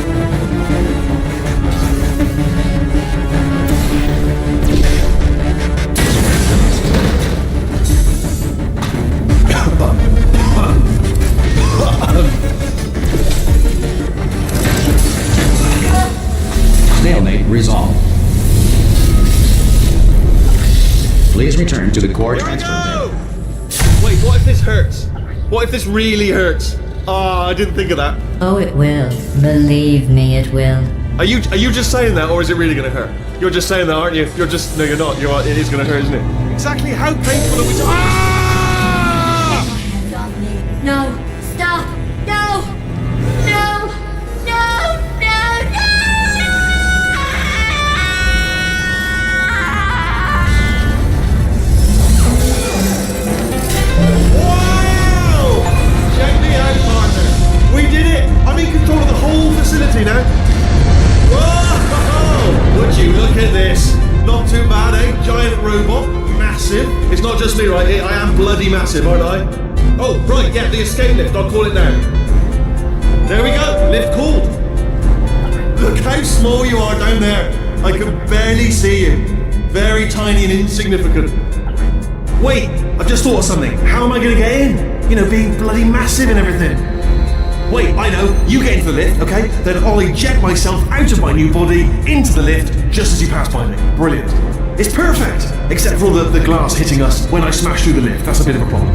Speaker 1: Stalemate resolved. Please return to the core
Speaker 7: Here we
Speaker 1: transfer
Speaker 7: go!
Speaker 1: bin.
Speaker 7: Wait, what if this hurts? What if this really hurts? Ah, I didn't think of that.
Speaker 3: Oh, it will. Believe me, it will.
Speaker 7: Are you just saying that, or is it really going to hurt? You're just saying that, aren't you? You're just no, you're not. It is going to hurt, isn't it? Exactly how painful are we? Ah!
Speaker 4: No, stop! No! No! No! No!
Speaker 7: Wow! Check me out, partner. We did it. I'm in control of the whole facility now. Whoa! Would you look at this? Not too bad, eh? Giant robot, massive. It's not just me, right? I am bloody massive, aren't I? Oh, right, yeah, the escape lift. I'll call it now. There we go. Lift called. Look how small you are down there. I can barely see you. Very tiny and insignificant. Wait, I've just thought of something. How am I going to get in? You know, being bloody massive and everything. Wait, I know. You get into the lift, okay? Then I'll eject myself out of my new body into the lift just as you pass by me. Brilliant. It's perfect, except for all the glass hitting us when I smash through the lift. That's a bit of a problem.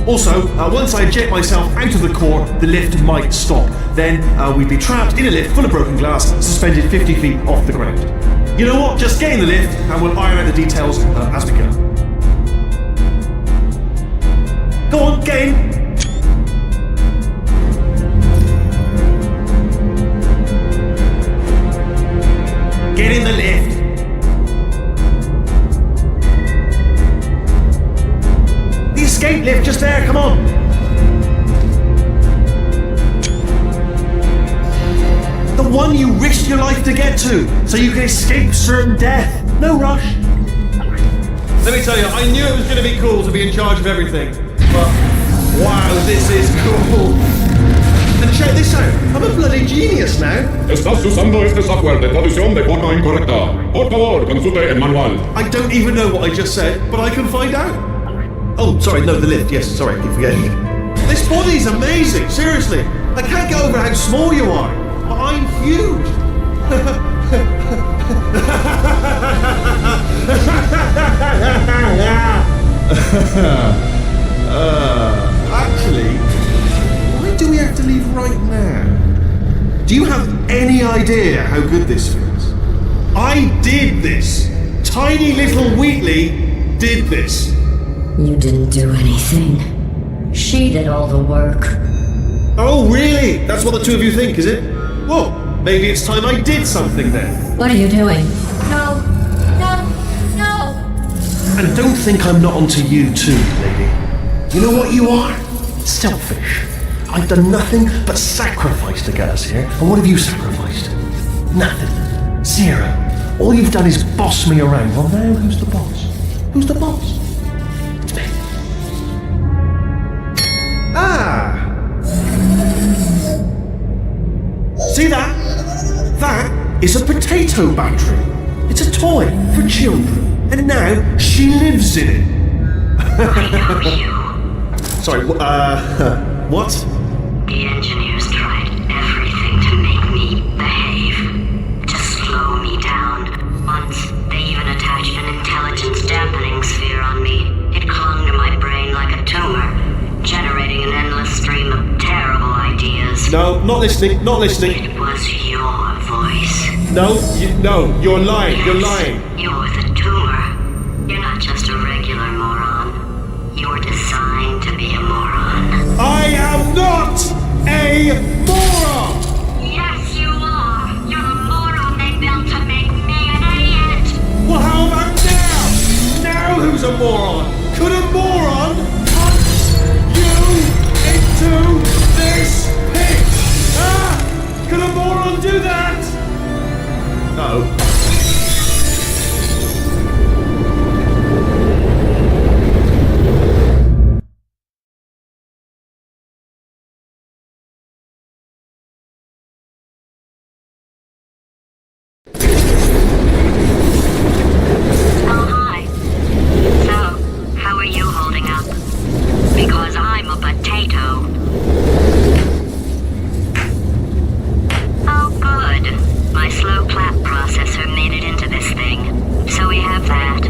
Speaker 7: Also, once I eject myself out of the core, the lift might stop. Then we'd be trapped in a lift full of broken glass, suspended 50 feet off the ground. You know what? Just get in the lift and we'll iron out the details as we go. Go on, get in. Get in the lift. The escape lift just there, come on. The one you risked your life to get to, so you can escape certain death. No rush. Let me tell you, I knew it was going to be cool to be in charge of everything. But, wow, this is cool. And check this out, I'm a bloody genius now.
Speaker 8: Estás usando este software de traducción de forma incorrecta. Por favor, consulte el manual.
Speaker 7: I don't even know what I just said, but I can find out. Oh, sorry, no, the lift. Yes, sorry, I keep forgetting. This body's amazing, seriously. I can't get over how small you are. But I'm huge. Actually, why do we have to leave right now? Do you have any idea how good this feels? I did this. Tiny little Wheatley did this.
Speaker 3: You didn't do anything. She did all the work.
Speaker 7: Oh, really? That's what the two of you think, is it? Whoa,
Speaker 2: maybe it's time I did something then.
Speaker 3: What are you doing?
Speaker 4: No. No. No.
Speaker 2: And don't think I'm not onto you too, lady. You know what you are? Selfish. I've done nothing but sacrifice to get us here. And what have you sacrificed? Nothing. Zero. All you've done is boss me around. Well, now who's the boss? Who's the boss? It's me. Ah! See that? That is a potato battery. It's a toy for children. And now she lives in it. Sorry, what?
Speaker 3: The engineers tried everything to make me behave, to slow me down. Once, they even attached an intelligence dampening sphere on me. It clung to my brain like a tumor, generating an endless stream of terrible ideas.
Speaker 2: No, not listening, not listening.
Speaker 3: It was your voice.
Speaker 2: No, you're lying, you're lying.
Speaker 3: You're the tumor. You're not just a regular moron. You're designed to be a moron.
Speaker 2: I am not a moron!
Speaker 3: Yes, you are. You're a moron they built to make me an idiot.
Speaker 2: Well, how about now? Now who's a moron? Could a moron punch you into this pit? Ah! Could a moron do that? No.
Speaker 3: Oh, hi. So, how are you holding up? Because I'm a potato. Oh, good. My slow clap processor made it into this thing. So we have that.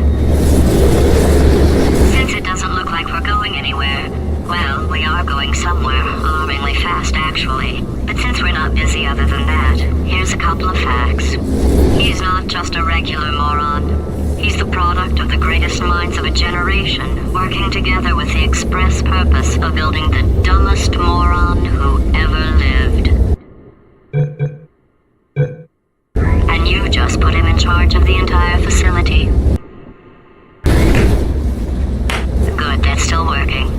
Speaker 3: Since it doesn't look like we're going anywhere, well, we are going somewhere, alarmingly fast, actually. But since we're not busy other than that, here's a couple of facts. He's not just a regular moron. He's the product of the greatest minds of a generation, working together with the express purpose of building the dumbest moron who ever lived. And you just put him in charge of the entire facility. Good, that's still working.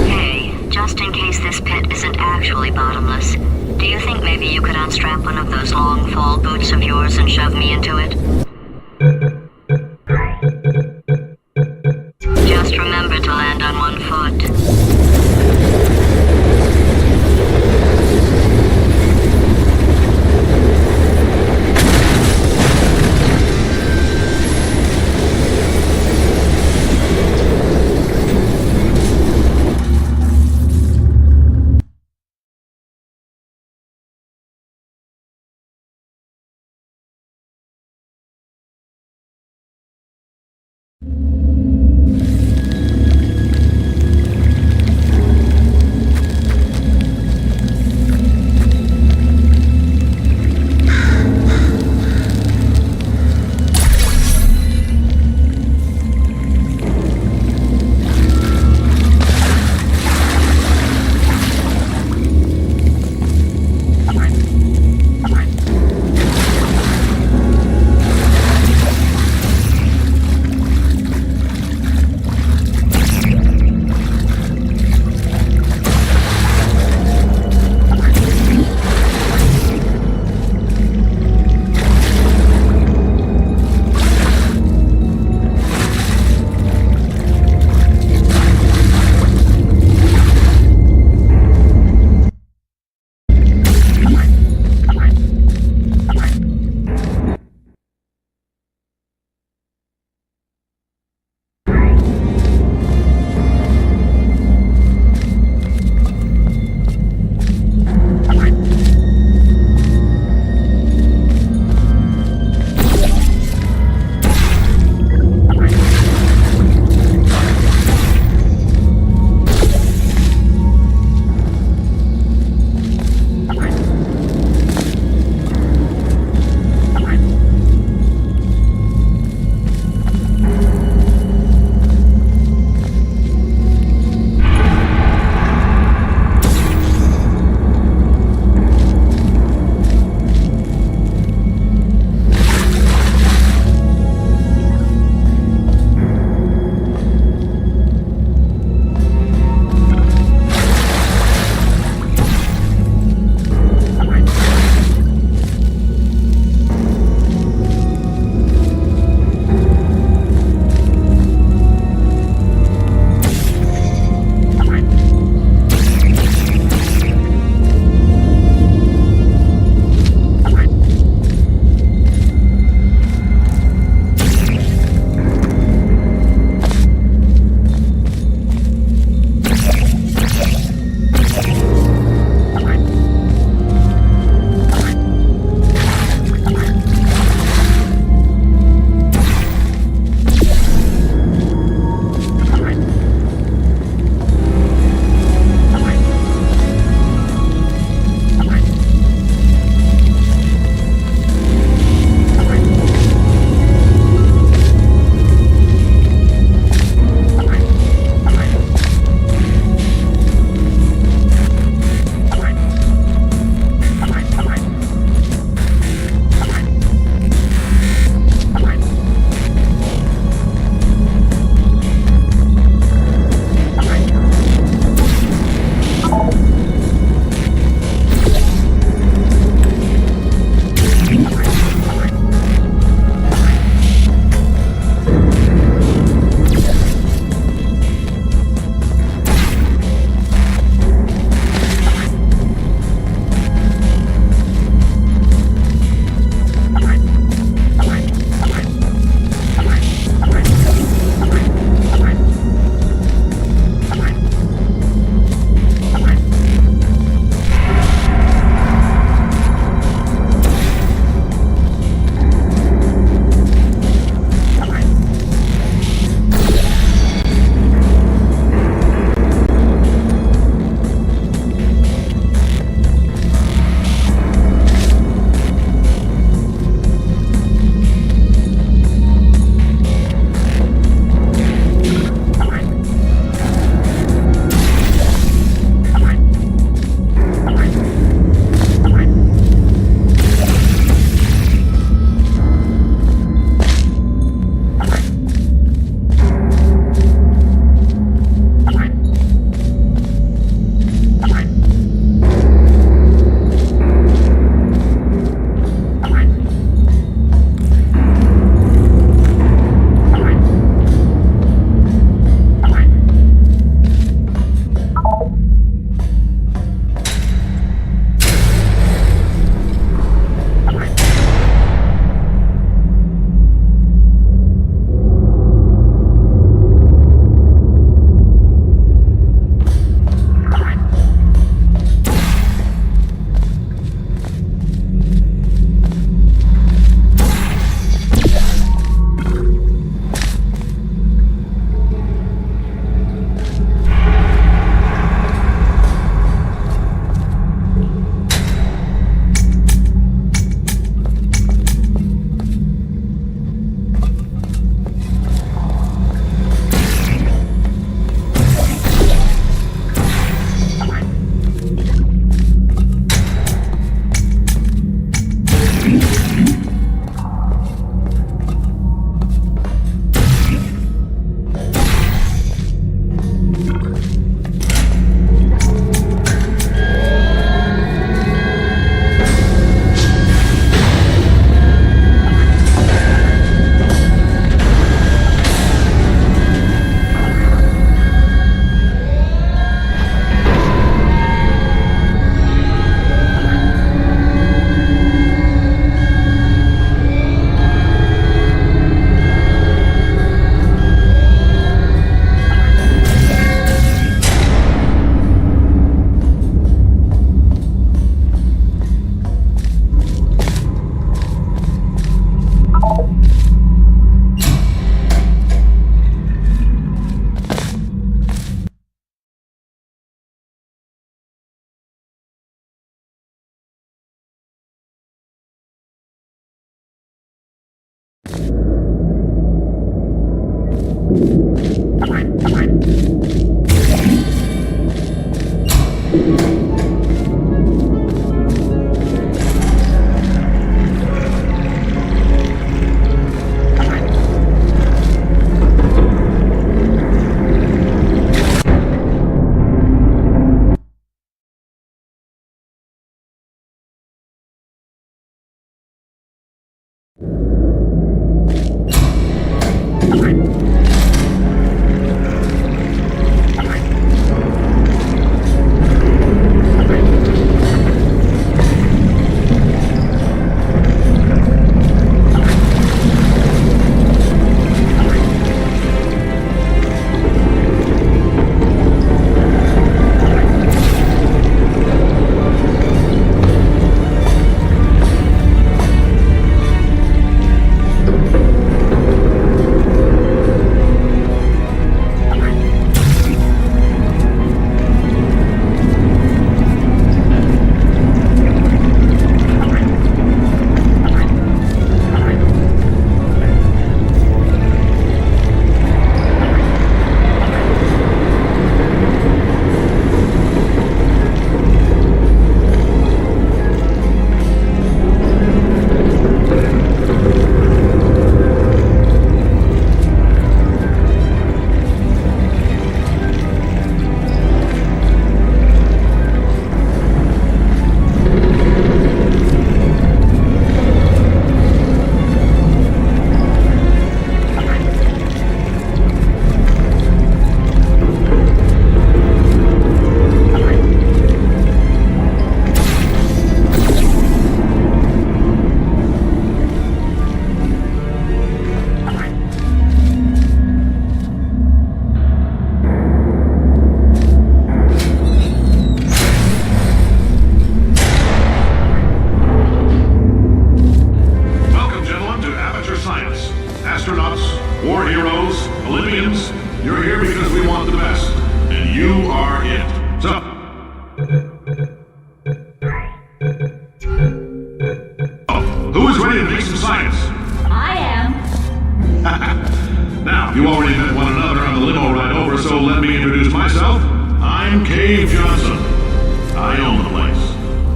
Speaker 3: Hey, just in case this pit isn't actually bottomless, do you think maybe you could unstrap one of those long fall boots of yours and shove me into it? Just remember to land on one foot.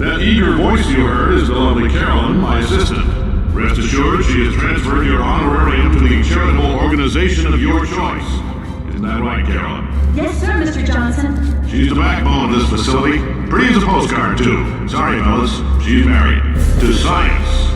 Speaker 8: That eager voice you heard is the lovely Carolyn, my assistant. Rest assured, she has transferred your honorarium to the charitable organization of your choice. Isn't that right, Carolyn?
Speaker 9: Yes, sir, Mr. Johnson.
Speaker 8: She's the backbone of this facility. Pretty as a postcard, too. Sorry, fellas. She's married. To science.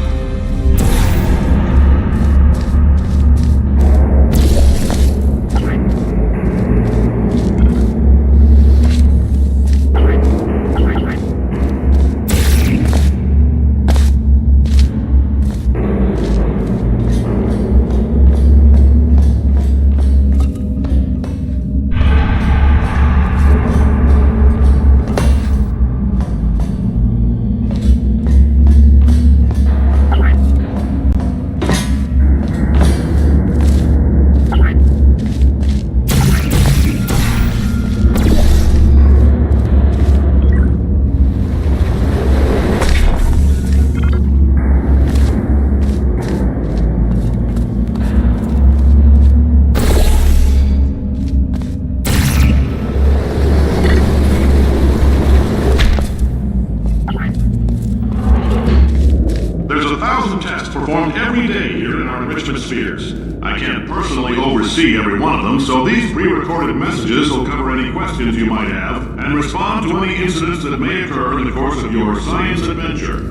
Speaker 8: I can't personally oversee every one of them, so these pre-recorded messages will cover any questions you might have and respond to any incidents that may occur in the course of your science adventure.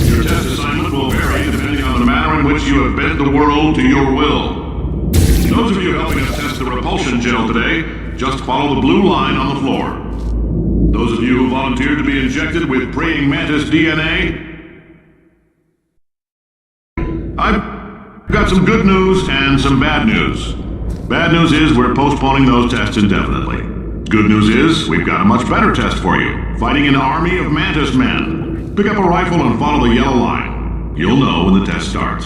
Speaker 8: Your test assignment will vary depending on the manner in which you have bent the world to your will. Those of you helping us test the repulsion gel today, just follow the blue line on the floor. Those of you who volunteered to be injected with praying mantis DNA, I've got some good news and some bad news. Bad news is we're postponing those tests indefinitely. Good news is we've got a much better test for you. Fighting an army of mantis men. Pick up a rifle and follow the yellow line. You'll know when the test starts.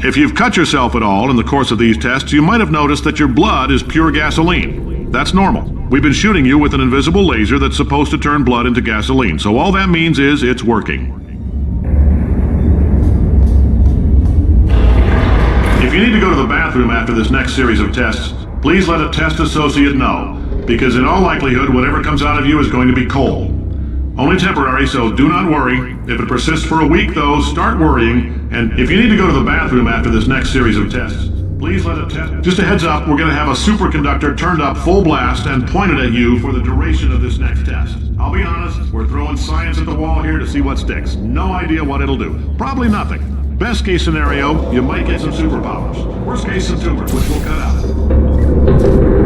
Speaker 8: If you've cut yourself at all in the course of these tests, you might have noticed that your blood is pure gasoline. That's normal. We've been shooting you with an invisible laser that's supposed to turn blood into gasoline, so all that means is it's working. If you need to go to the bathroom after this next series of tests, please let a test associate know, because in all likelihood, whatever comes out of you is going to be coal. Only temporary, so do not worry. If it persists for a week, though, start worrying. And if you need to go to the bathroom after this next series of tests, please let a test... Just a heads up, we're going to have a superconductor turned up full blast and pointed at you for the duration of this next test. I'll be honest, we're throwing science at the wall here to see what sticks. No idea what it'll do. Probably nothing. Best case scenario, you might get some superpowers. Worst case, some tumors, which we'll cut out.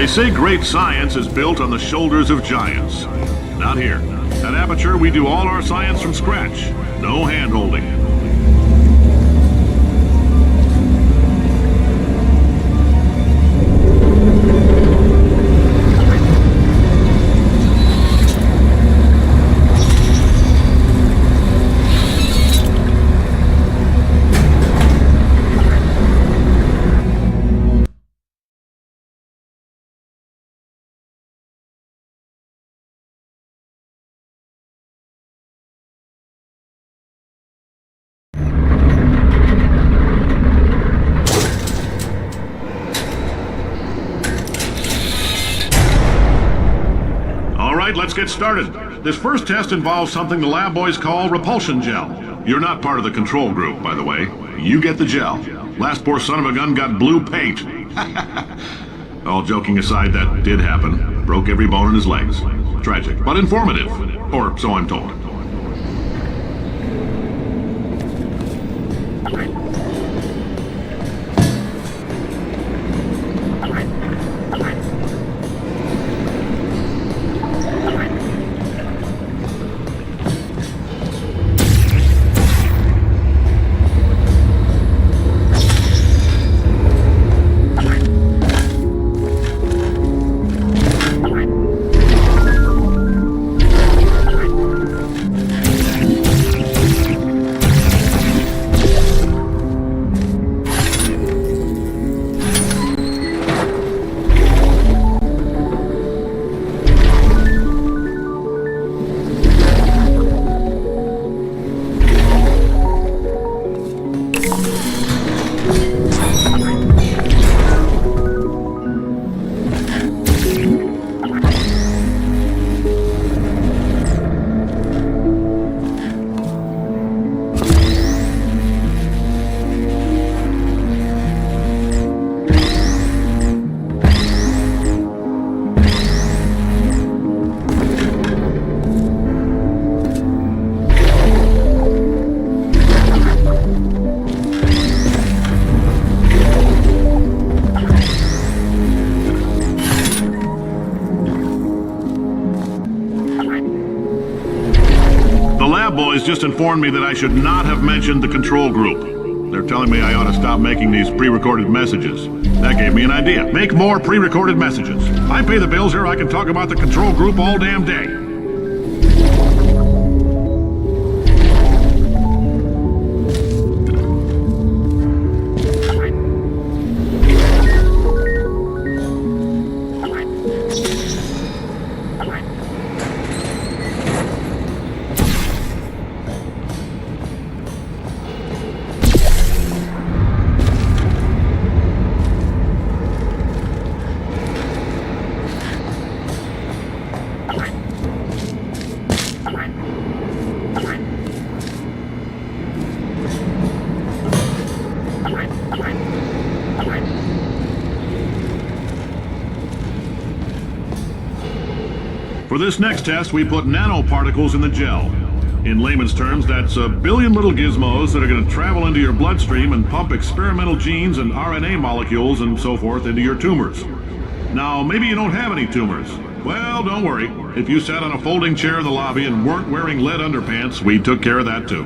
Speaker 8: They say great science is built on the shoulders of giants. Not here. At Aperture, we do all our science from scratch. No hand-holding. Let's get started. This first test involves something the lab boys call repulsion gel. You're not part of the control group, by the way. You get the gel. Last poor son of a gun got blue paint. All joking aside, that did happen. Broke every bone in his legs. Tragic, but informative. Or so I'm told. Boys just informed me that I should not have mentioned the control group. They're telling me I ought to stop making these pre-recorded messages. That gave me an idea. Make more pre-recorded messages. I pay the bills here, I can talk about the control group all damn day. For this next test, we put nanoparticles in the gel. In layman's terms, that's a billion little gizmos that are going to travel into your bloodstream and pump experimental genes and RNA molecules and so forth into your tumors. Now, maybe you don't have any tumors. Well, don't worry. If you sat on a folding chair in the lobby and weren't wearing lead underpants, we took care of that too.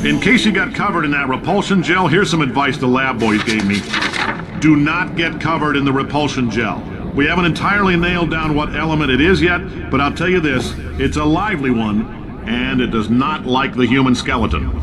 Speaker 8: in case you got covered in that repulsion gel, here's some advice the lab boys gave me. Do not get covered in the repulsion gel. We haven't entirely nailed down what element it is yet, but I'll tell you this, it's a lively one, and it does not like the human skeleton.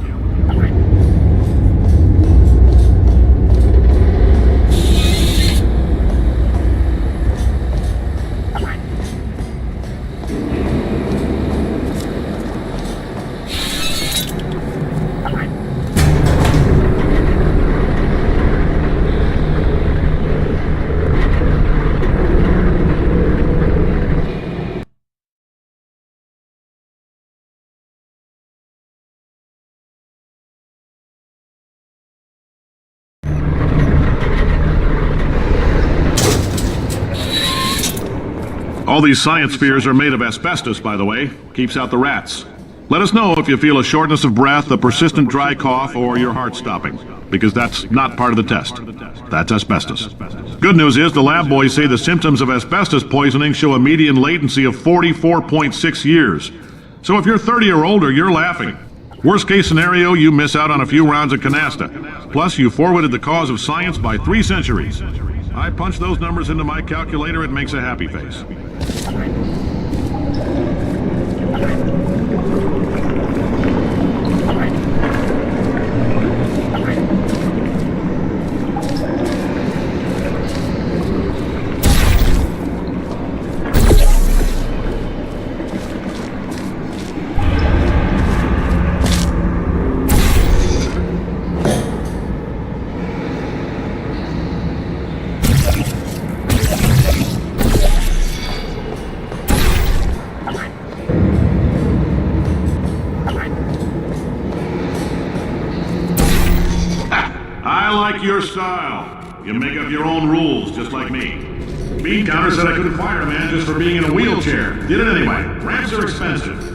Speaker 8: All these science spheres are made of asbestos, by the way. Keeps out the rats. Let us know if you feel a shortness of breath, a persistent dry cough, or your heart stopping, because that's not part of the test. That's asbestos. Good news is the lab boys say the symptoms of asbestos poisoning show a median latency of 44.6 years. So if you're 30 or older, you're laughing. Worst case scenario, you miss out on a few rounds of canasta. Plus, you forwarded the cause of science by 3 centuries. I punch those numbers into my calculator, it makes a happy face. I like your style. You make up your own rules, just like me. Bean Counter said I couldn't fire a man just for being in a wheelchair. Did it anyway. Ramps are expensive.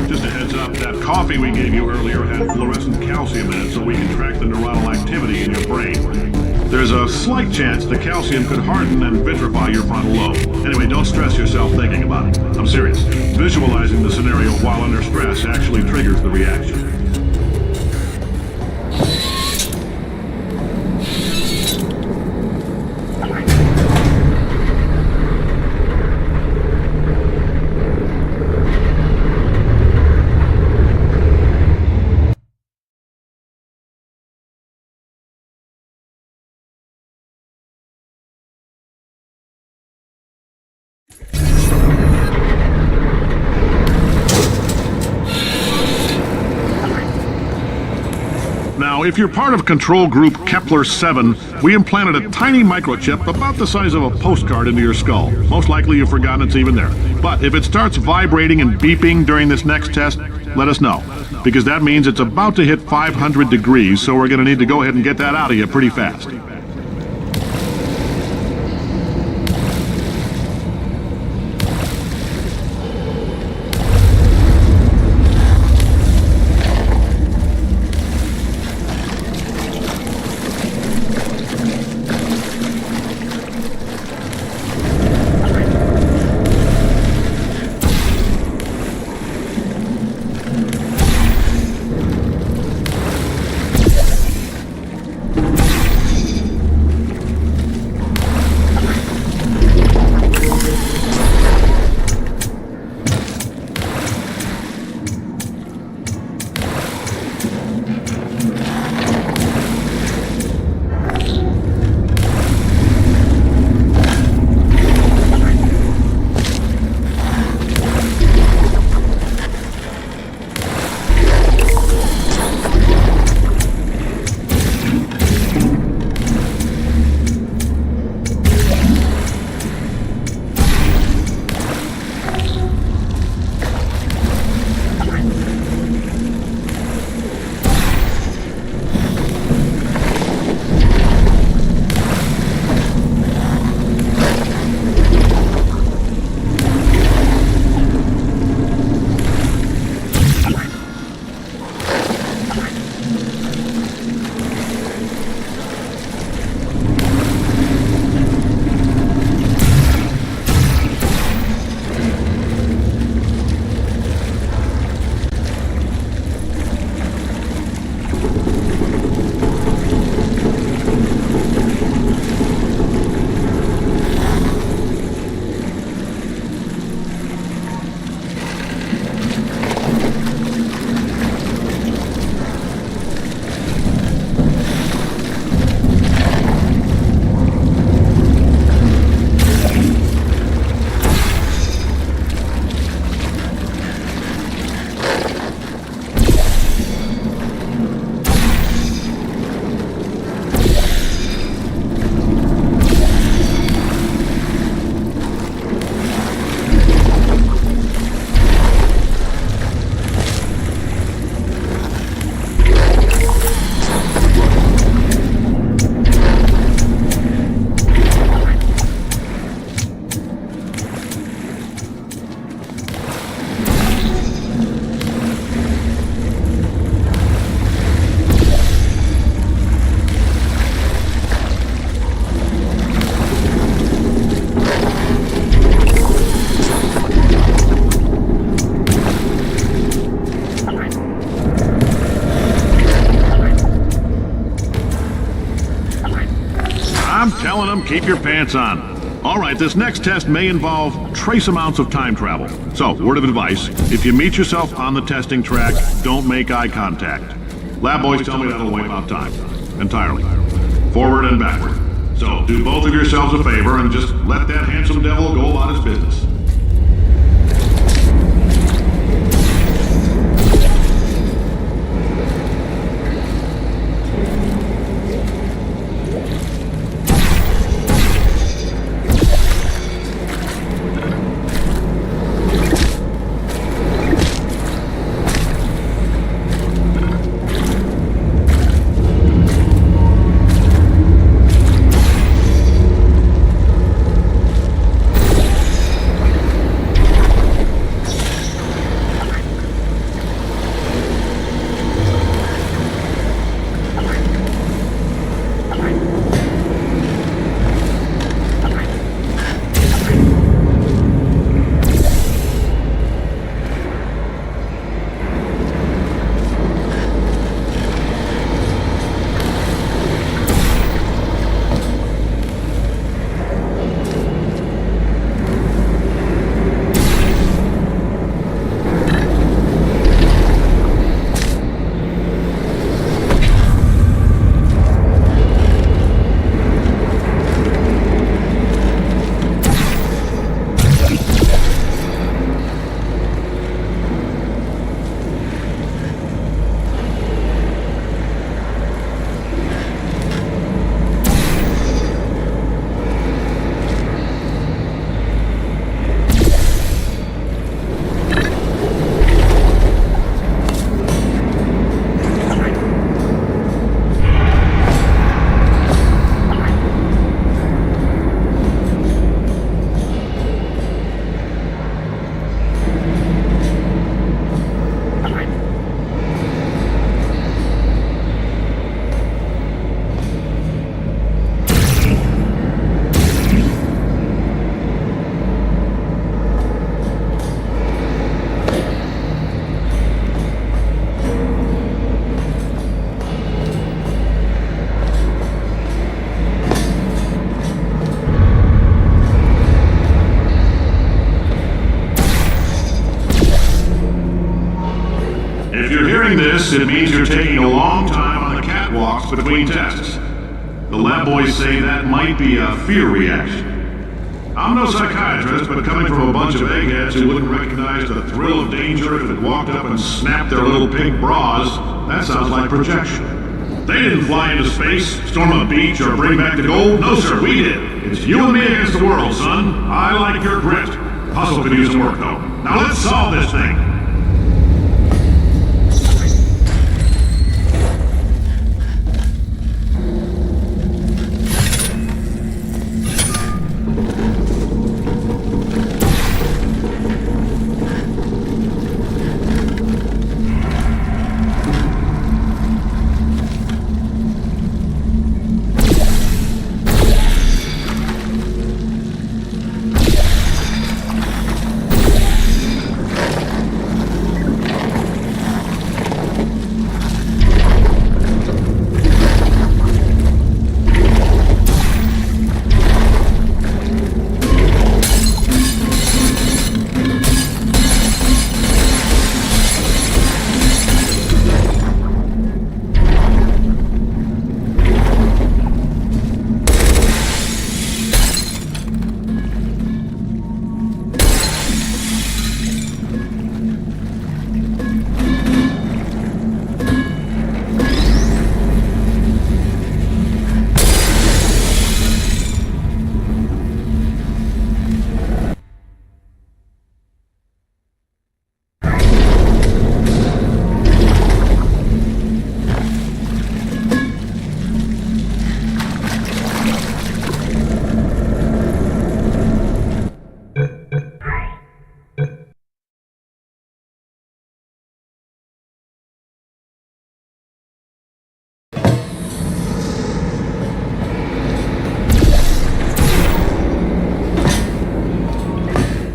Speaker 8: Just a heads up, that coffee we gave you earlier had fluorescent calcium in it so we can track the neuronal activity in your brain. There's a slight chance the calcium could harden and vitrify your frontal lobe. Anyway, don't stress yourself thinking about it. I'm serious. Visualizing the scenario while under stress actually triggers the reaction. Now, if you're part of Control Group Kepler-7, we implanted a tiny microchip about the size of a postcard into your skull. Most likely you've forgotten it's even there. But if it starts vibrating and beeping during this next test, let us know. Because that means it's about to hit 500 degrees, so we're going to need to go ahead and get that out of you pretty fast. I'm telling them, keep your pants on. All right, this next test may involve trace amounts of time travel. So, word of advice, if you meet yourself on the testing track, don't make eye contact. Lab boys tell me that'll wipe out time. Entirely. Forward and backward. So, do both of yourselves a favor and just let that handsome devil go about his business. If you're hearing this, it means you're taking a long time on the catwalks between tests. The lab boys say that might be a fear reaction. I'm no psychiatrist, but coming from a bunch of eggheads who wouldn't recognize the thrill of danger if it walked up and snapped their little pink bras, that sounds like projection. They didn't fly into space, storm a beach, or bring back the gold. No, sir, we did. It's you and me against the world, son. I like your grit. Puzzle could use some work, though. Now let's solve this thing.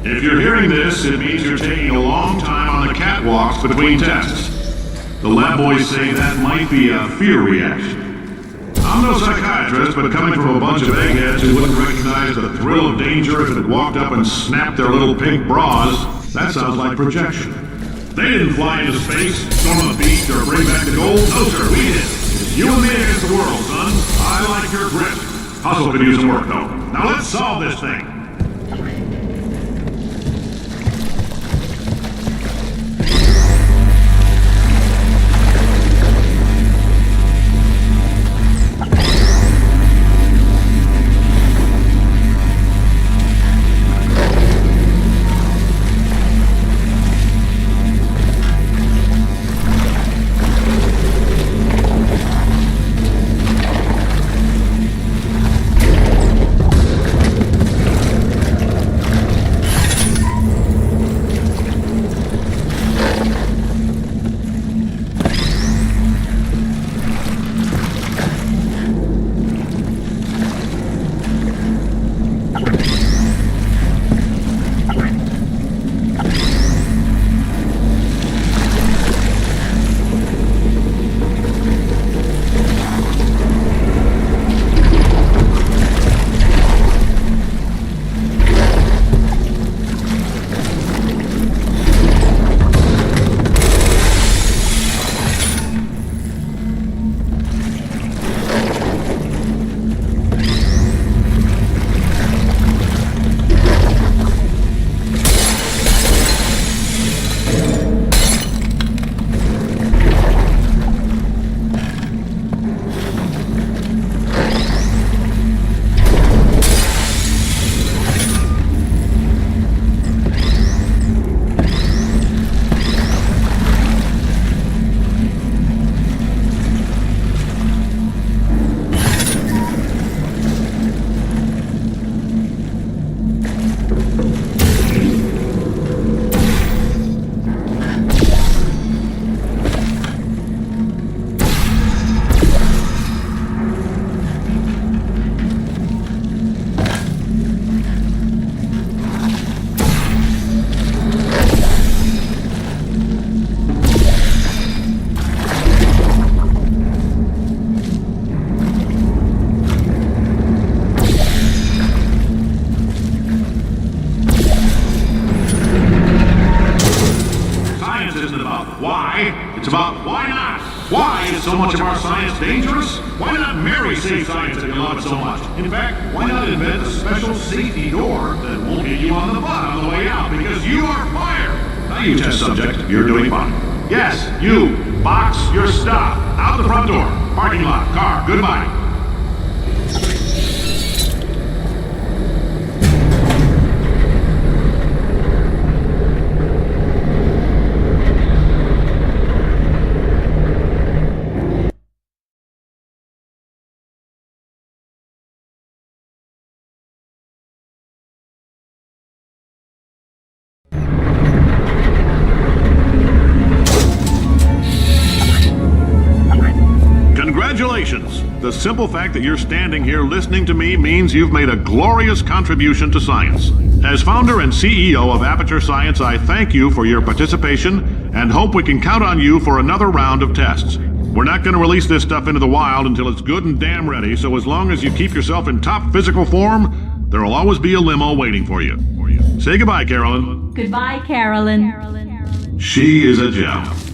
Speaker 8: If you're hearing this, it means you're taking a long time on the catwalks between tests. The lab boys say that might be a fear reaction. I'm no psychiatrist, but coming from a bunch of eggheads who wouldn't recognize the thrill of danger if it walked up and snapped their little pink bras, that sounds like projection. They didn't fly into space, storm a beach, or bring back the gold. No, sir, we did. It's you and me against the world, son. I like your grit. Puzzle could use some work, though. Now let's solve this thing. why, it's about why not. Why is so much of our science dangerous? Why not marry safe science if you love it so much? In fact, why not invent a special safety door that won't hit you on the butt on the way out because you are fired? Now you test subject, you're doing fine. Yes, you, box your stuff. Out the front door. Parking lot, car, goodbye. Congratulations! The simple fact that you're standing here listening to me means you've made a glorious contribution to science. As founder and CEO of Aperture Science, I thank you for your participation and hope we can count on you for another round of tests. We're not going to release this stuff into the wild until it's good and damn ready, so as long as you keep yourself in top physical form, there'll always be a limo waiting for you. Say goodbye, Carolyn.
Speaker 9: Goodbye, Carolyn.
Speaker 8: She is a gem.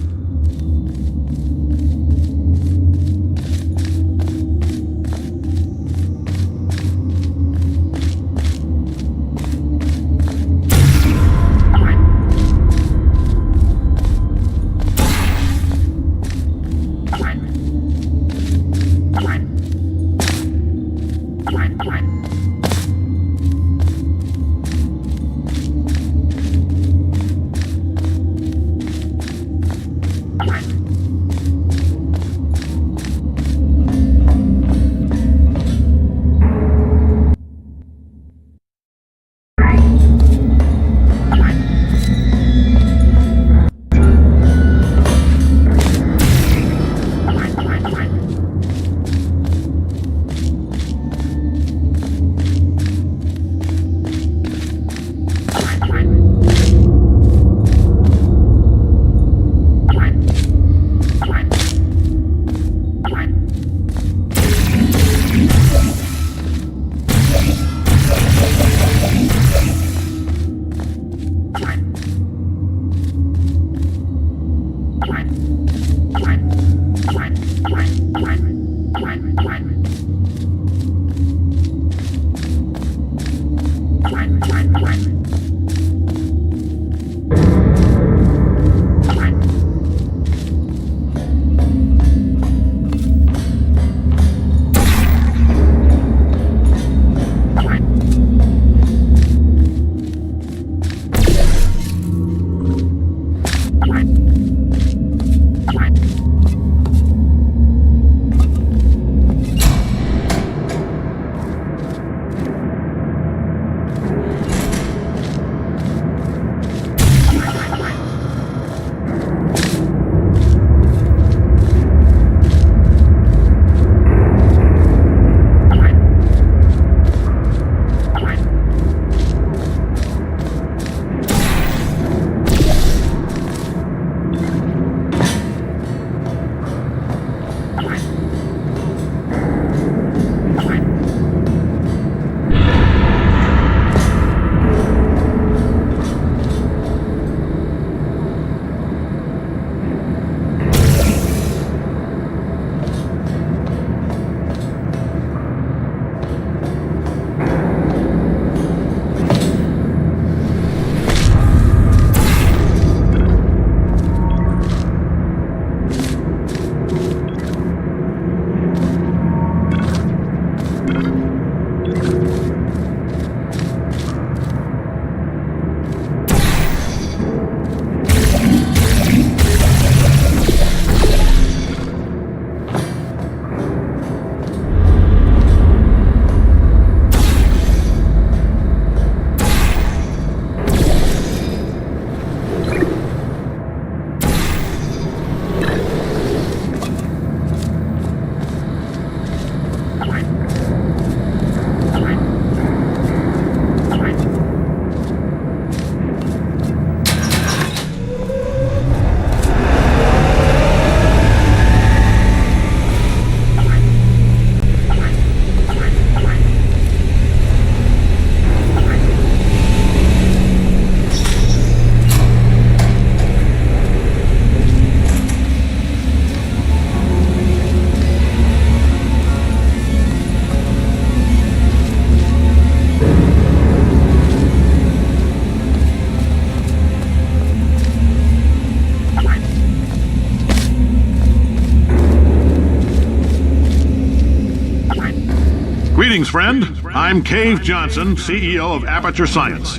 Speaker 8: Greetings, friend. I'm Cave Johnson, CEO of Aperture Science.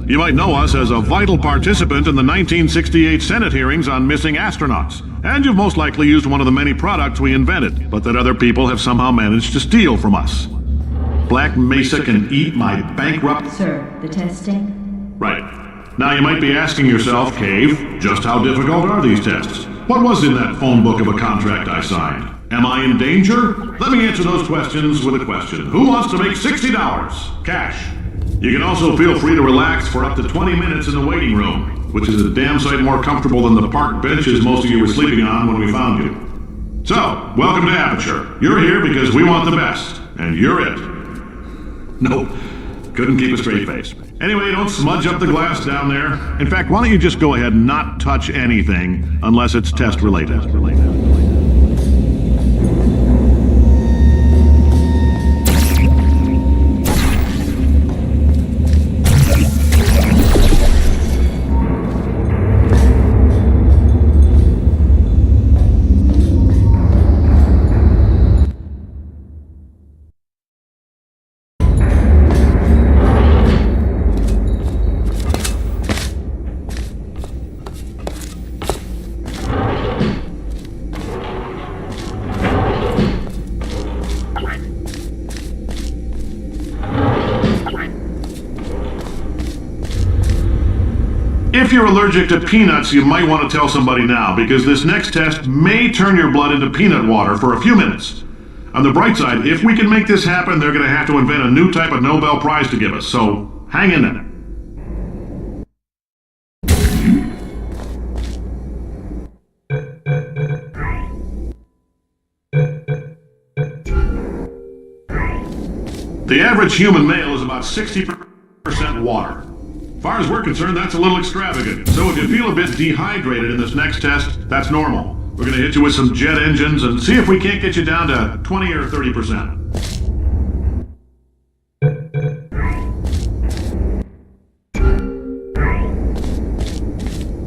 Speaker 8: You might know us as a vital participant in the 1968 Senate hearings on missing astronauts, and you've most likely used one of the many products we invented, but that other people have somehow managed to steal from us. Black Mesa can eat my bankrupt...
Speaker 9: Sir, the testing?
Speaker 8: Right. Now you might be asking yourself, Cave, just how difficult are these tests? What was in that phone book of a contract I signed? Am I in danger? Let me answer those questions with a question. Who wants to make $60? Cash. You can also feel free to relax for up to 20 minutes in the waiting room, which is a damn sight more comfortable than the park benches most of you were sleeping on when we found you. So, welcome to Aperture. You're here because we want the best, and you're it. No, couldn't keep a straight face. Anyway, don't smudge up the glass down there. In fact, why don't you just go ahead and not touch anything unless it's test related. If you're allergic to peanuts, you might want to tell somebody now, because this next test may turn your blood into peanut water for a few minutes. On the bright side, if we can make this happen, they're going to have to invent a new type of Nobel Prize to give us, so hang in there. The average human male is about 60% water. As far as we're concerned, that's a little extravagant. So if you feel a bit dehydrated in this next test, that's normal. We're going to hit you with some jet engines and see if we can't get you down to 20 or 30%.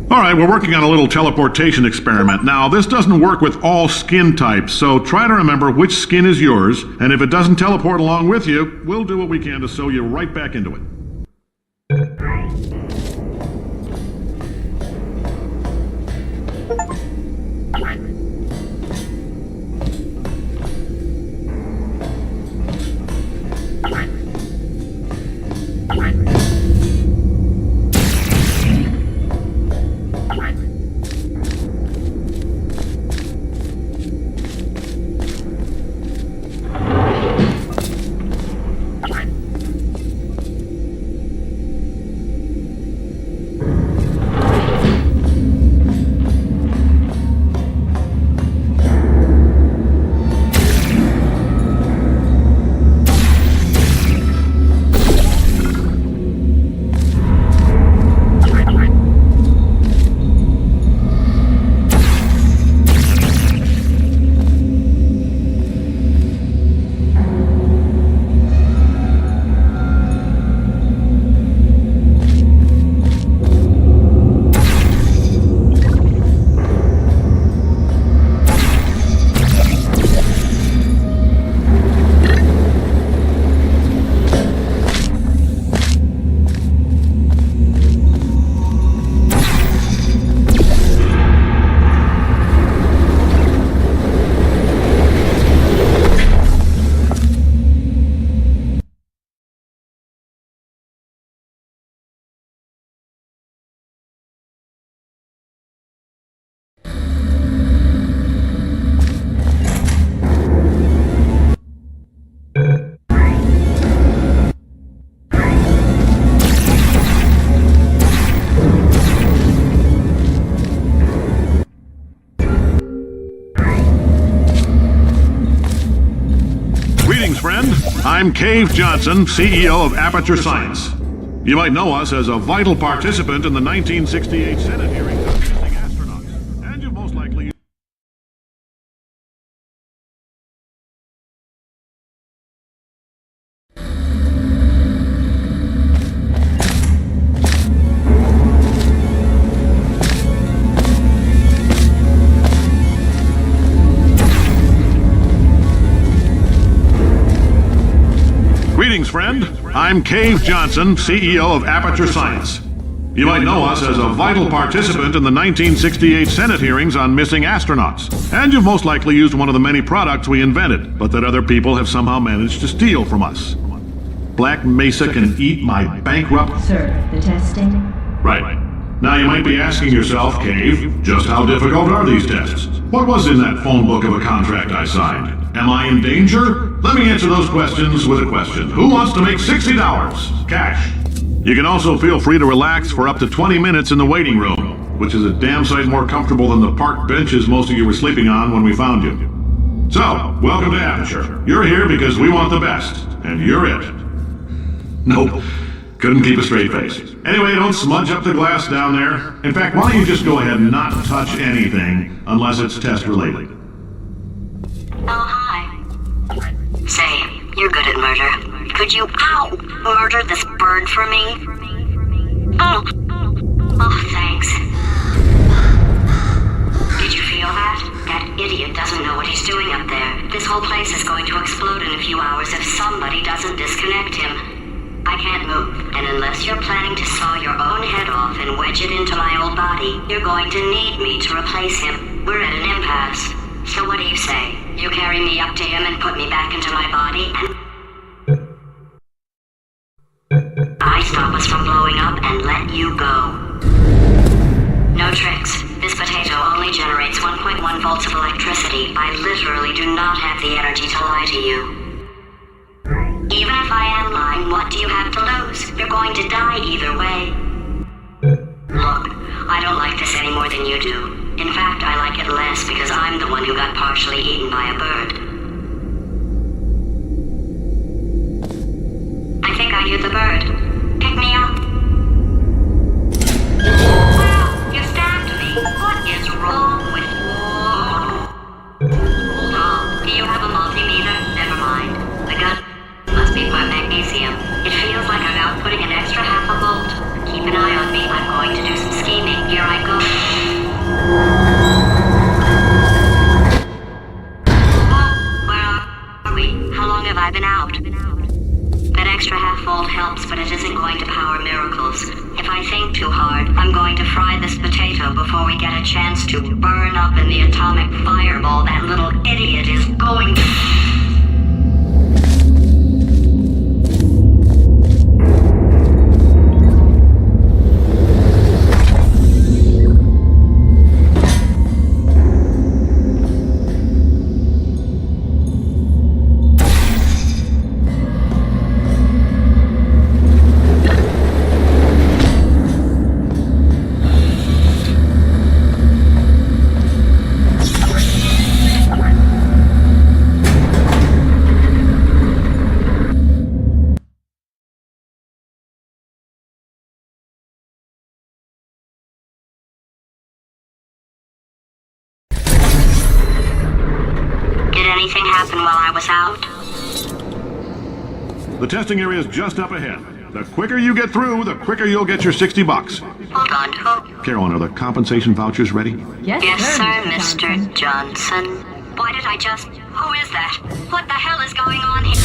Speaker 8: All right, we're working on a little teleportation experiment. Now, this doesn't work with all skin types, so try to remember which skin is yours, and if it doesn't teleport along with you, we'll do what we can to sew you right back into it. Friend, I'm Cave Johnson, CEO of Aperture Science. You might know us as a vital participant in the 1968 Senate hearings on missing astronauts, and you've most likely... friend. I'm Cave Johnson, CEO of Aperture Science. You might know us as a vital participant in the 1968 Senate hearings on missing astronauts. And you've most likely used one of the many products we invented, but that other people have somehow managed to steal from us. Black Mesa can eat my bankrupt...
Speaker 9: Sir, the testing?
Speaker 8: Right. Now you might be asking yourself, Cave, just how difficult are these tests? What was in that phone book of a contract I signed? Am I in danger? Let me answer those questions with a question. Who wants to make $60? Cash. You can also feel free to relax for up to 20 minutes in the waiting room, which is a damn sight more comfortable than the park benches most of you were sleeping on when we found you. So, welcome to Aperture. You're here because we want the best, and you're it. Nope. Couldn't keep a straight face. Anyway, don't smudge up the glass down there. In fact, why don't you just go ahead and not touch anything unless it's test related.
Speaker 3: Oh, hi. Say, you're good at murder. Could you, murder this bird for me? Oh, thanks. Did you feel that? That idiot doesn't know what he's doing up there. This whole place is going to explode in a few hours if somebody doesn't disconnect him. I can't move, and unless you're planning to saw your own head off and wedge it into my old body, you're going to need me to replace him. We're at an impasse. So what do you say? You carry me up to him and put me back into my body, and I stop us from blowing up and let you go. No tricks. This potato only generates 1.1 volts of electricity. I literally do not have the energy to lie to you. Even if I am lying, what do you have to lose? You're going to die either way. Look, I don't like this any more than you do. In fact, I like it less because I'm the one who got partially eaten by a bird. I think I hear the bird. Pick me up. Wow, you stabbed me. What is wrong with you? Hold on. Do you have a multimeter? Never mind. The gun must be for magnesium. It feels like I'm outputting an extra half a volt. Keep an eye on me. I'm going to do some scheming. Here I go. Oh, where are we? How long have I been out? That extra half volt helps, but it isn't going to power miracles. If I think too hard, I'm going to fry this potato before we get a chance to burn up in the atomic fireball that little idiot is going to... Anything happen while I was out?
Speaker 8: The testing area is just up ahead. The quicker you get through, the quicker you'll get your $60.
Speaker 3: Hold on, who?
Speaker 8: Carolyn, are the compensation vouchers ready?
Speaker 9: Yes,
Speaker 3: Yes, sir, Mr. Johnson. Why did I just... Who is that? What the hell is going on here?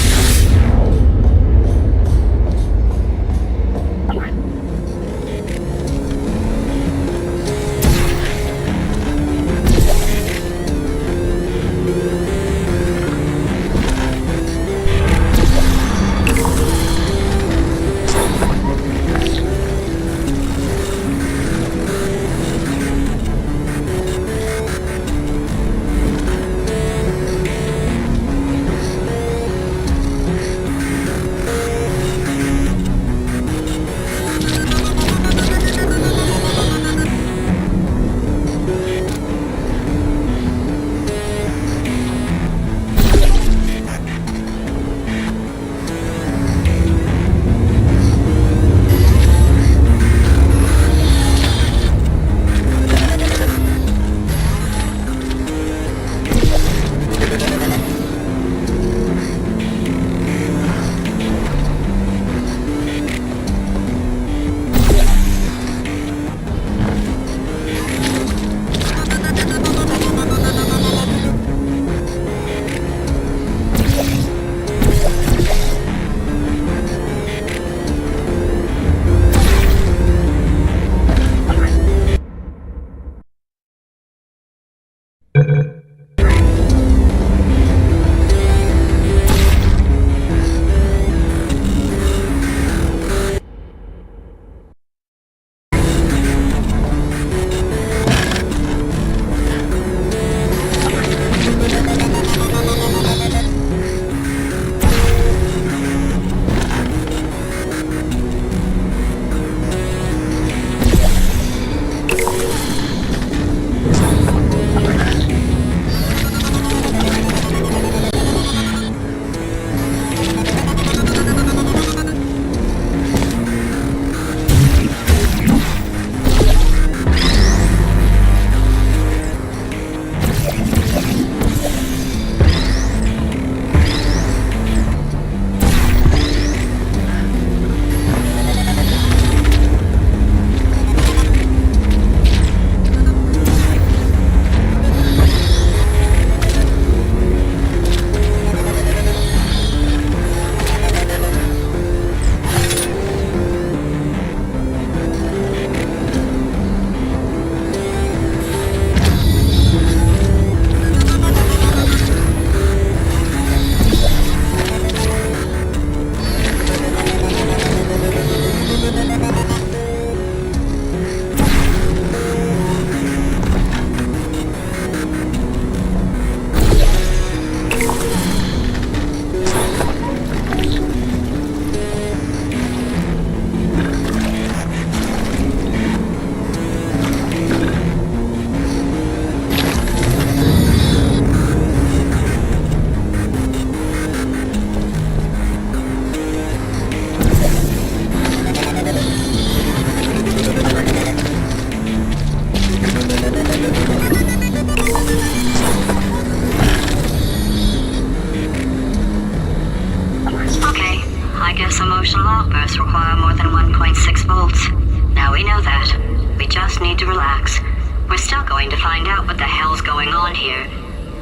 Speaker 3: faults. Now we know that. We just need to relax. We're still going to find out what the hell's going on here,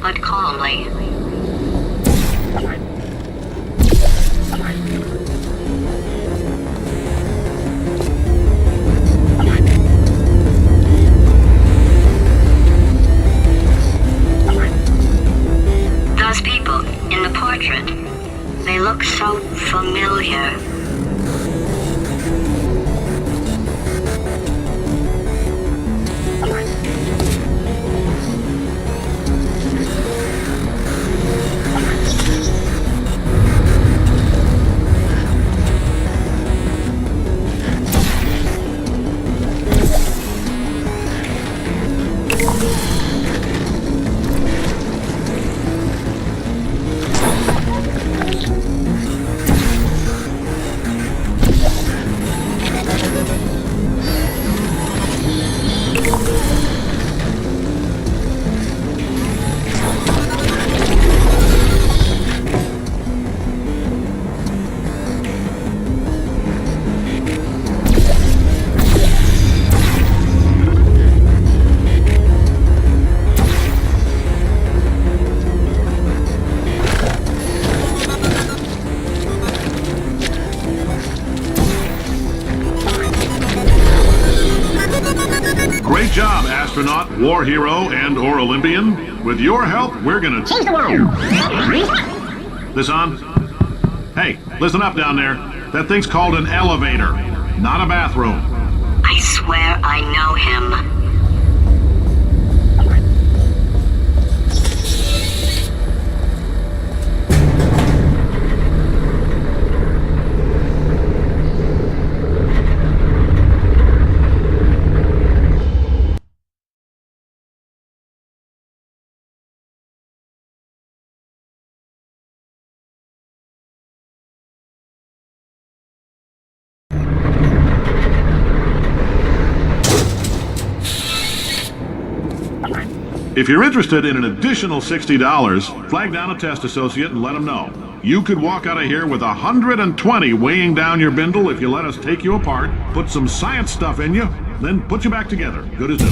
Speaker 3: but calmly. Those people in the portrait, they look so familiar.
Speaker 8: Great job, astronaut, war hero, and/or Olympian. With your help, we're gonna change the world. This on? Hey, listen up down there. That thing's called an elevator, not a bathroom.
Speaker 3: I swear I know him.
Speaker 8: If you're interested in an additional $60, flag down a test associate and let them know. You could walk out of here with 120 weighing down your bindle if you let us take you apart, put some science stuff in you, then put you back together. Good as new.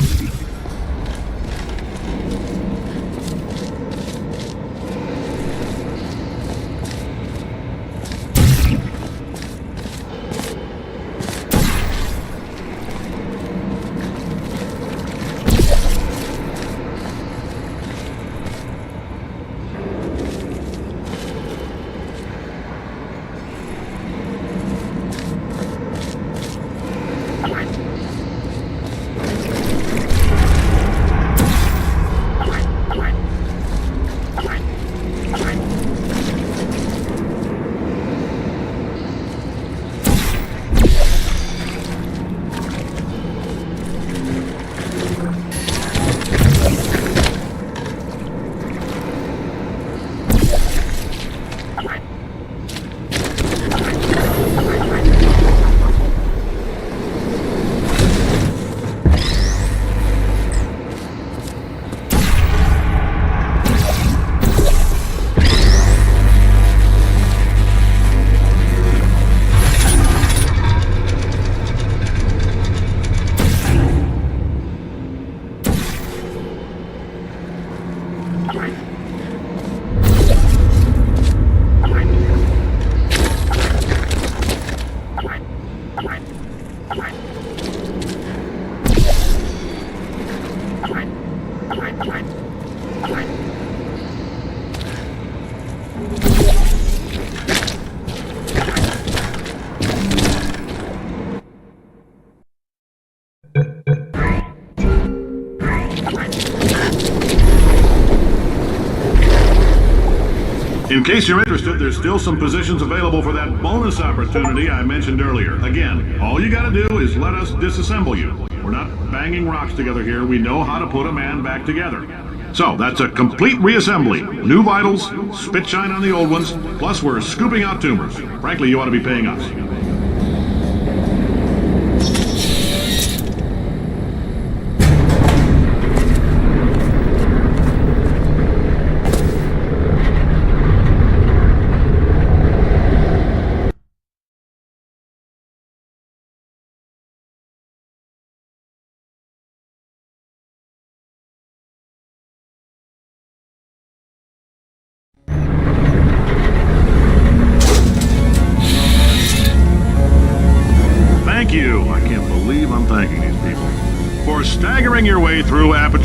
Speaker 8: In case you're interested, there's still some positions available for that bonus opportunity I mentioned earlier. Again, all you gotta do is let us disassemble you. We're not banging rocks together here. We know how to put a man back together. So, that's a complete reassembly. New vitals, spit shine on the old ones, plus we're scooping out tumors. Frankly, you ought to be paying us.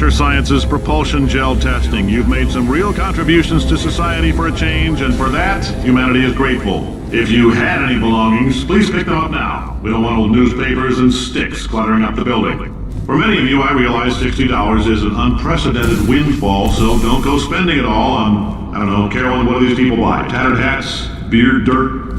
Speaker 8: Aperture Science's propulsion gel testing. You've made some real contributions to society for a change, and for that, humanity is grateful. If you had any belongings, please pick them up now. We don't want old newspapers and sticks cluttering up the building. For many of you, I realize $60 is an unprecedented windfall, so don't go spending it all on, I don't know, Carolyn, what do these people buy? Tattered hats? Beer? Dirt?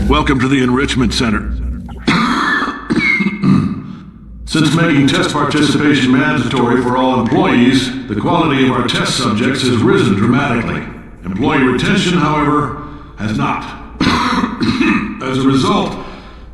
Speaker 8: Welcome to the Enrichment Center. Since making test participation mandatory for all employees, the quality of our test subjects has risen dramatically. Employee retention, however, has not. As a result,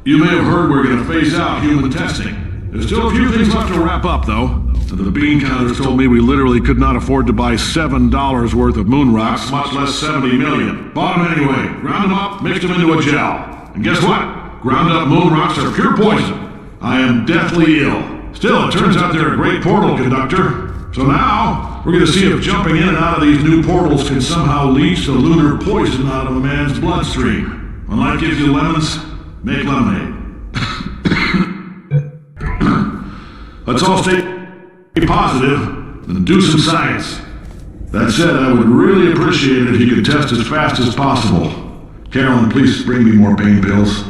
Speaker 8: you may have heard we're going to phase out human testing. There's still a few things left to wrap up, though. The bean counters told me we literally could not afford to buy $7 worth of moon rocks, much less 70 million. Bought them anyway, ground them up, mixed them into a gel. And guess what? Ground up moon rocks are pure poison. I am deathly ill. Still, it turns out they're a great portal conductor. So now, we're going to see if jumping in and out of these new portals can somehow leach the lunar poison out of a man's bloodstream. When life gives you lemons, make lemonade. Let's all stay positive and do some science. That said, I would really appreciate it if you could test as fast as possible. Carolyn, please bring me more pain pills.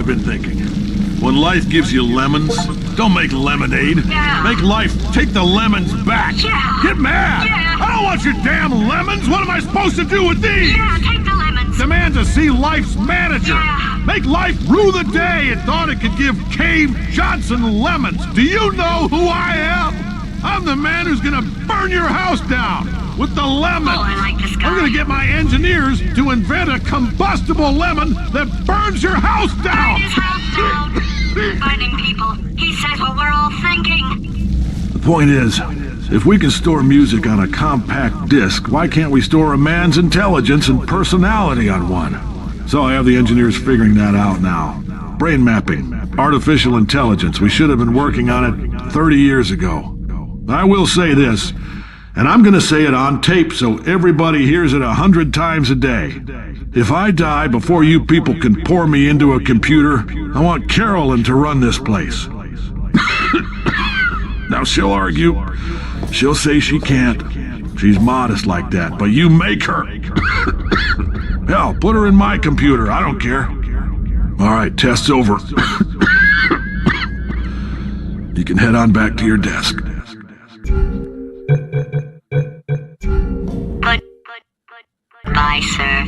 Speaker 8: been thinking. When life gives you lemons, don't make lemonade.
Speaker 10: Yeah.
Speaker 8: Make life take the lemons back.
Speaker 10: Yeah.
Speaker 8: Get mad.
Speaker 10: Yeah.
Speaker 8: I don't want your damn lemons. What am I supposed to do with these?
Speaker 10: Yeah, take the lemons.
Speaker 8: Demand to see life's manager.
Speaker 10: Yeah.
Speaker 8: Make life rue the day it thought it could give Cave Johnson lemons. Do you know who I am? I'm the man who's gonna burn your house down with the lemons.
Speaker 10: Oh, I like this guy.
Speaker 8: I'm gonna get my engineers to invent a combustible lemon that burns your house down.
Speaker 10: Burn his house down. Burning people. He says what we're all thinking.
Speaker 8: The point is, if we can store music on a compact disc, why can't we store a man's intelligence and personality on one? So I have the engineers figuring that out now. Brain mapping, artificial intelligence. We should have been working on it 30 years ago. I will say this, and I'm gonna say it on tape so everybody hears it 100 times a day. If I die before you people can pour me into a computer, I want Carolyn to run this place.
Speaker 11: Now she'll argue. She'll say she can't. She's modest like that, but you make her. Hell, put her in my computer. I don't care. All right, test's over. You can head on back to your desk.
Speaker 10: Goodbye, sir.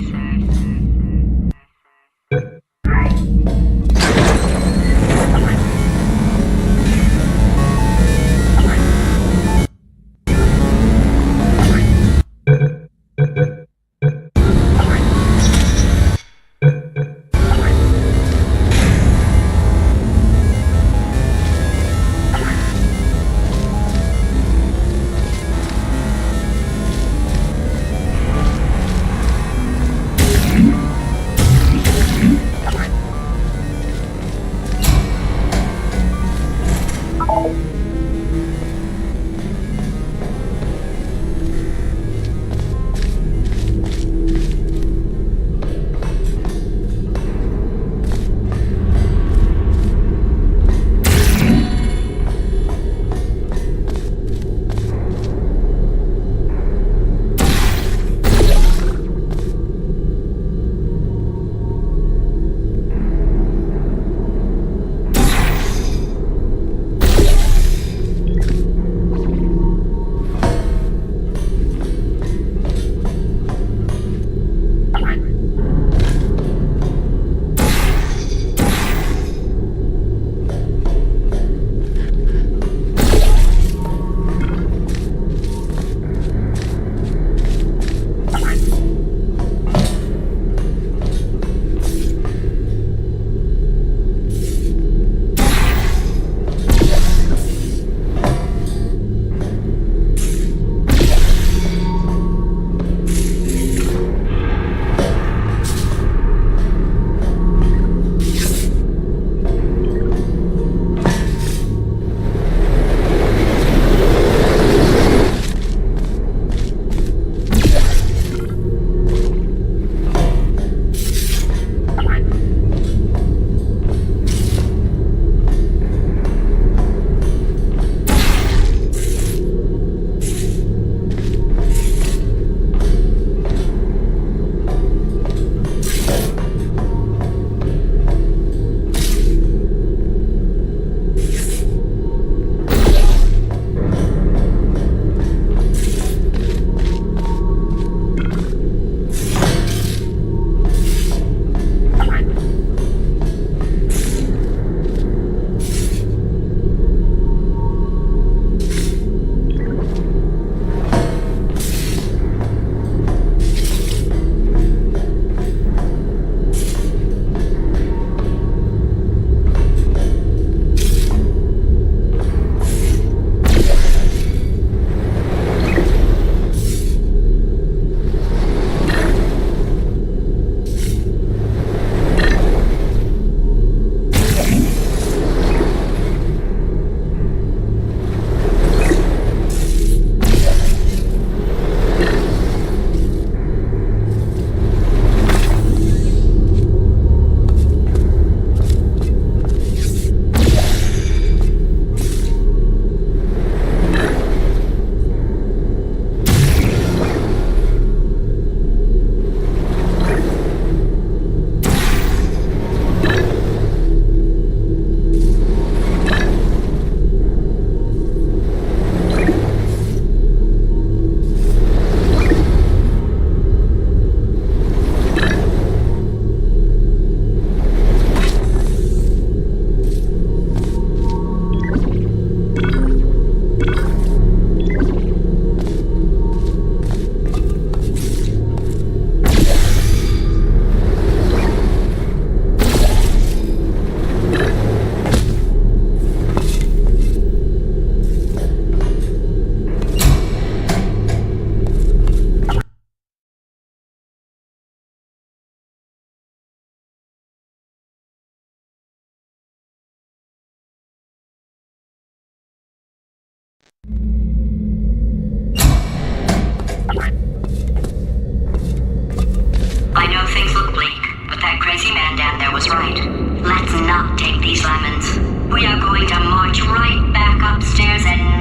Speaker 10: I know things look bleak, but that crazy man down there was right. Let's not take these lemons. We are going to march right back upstairs and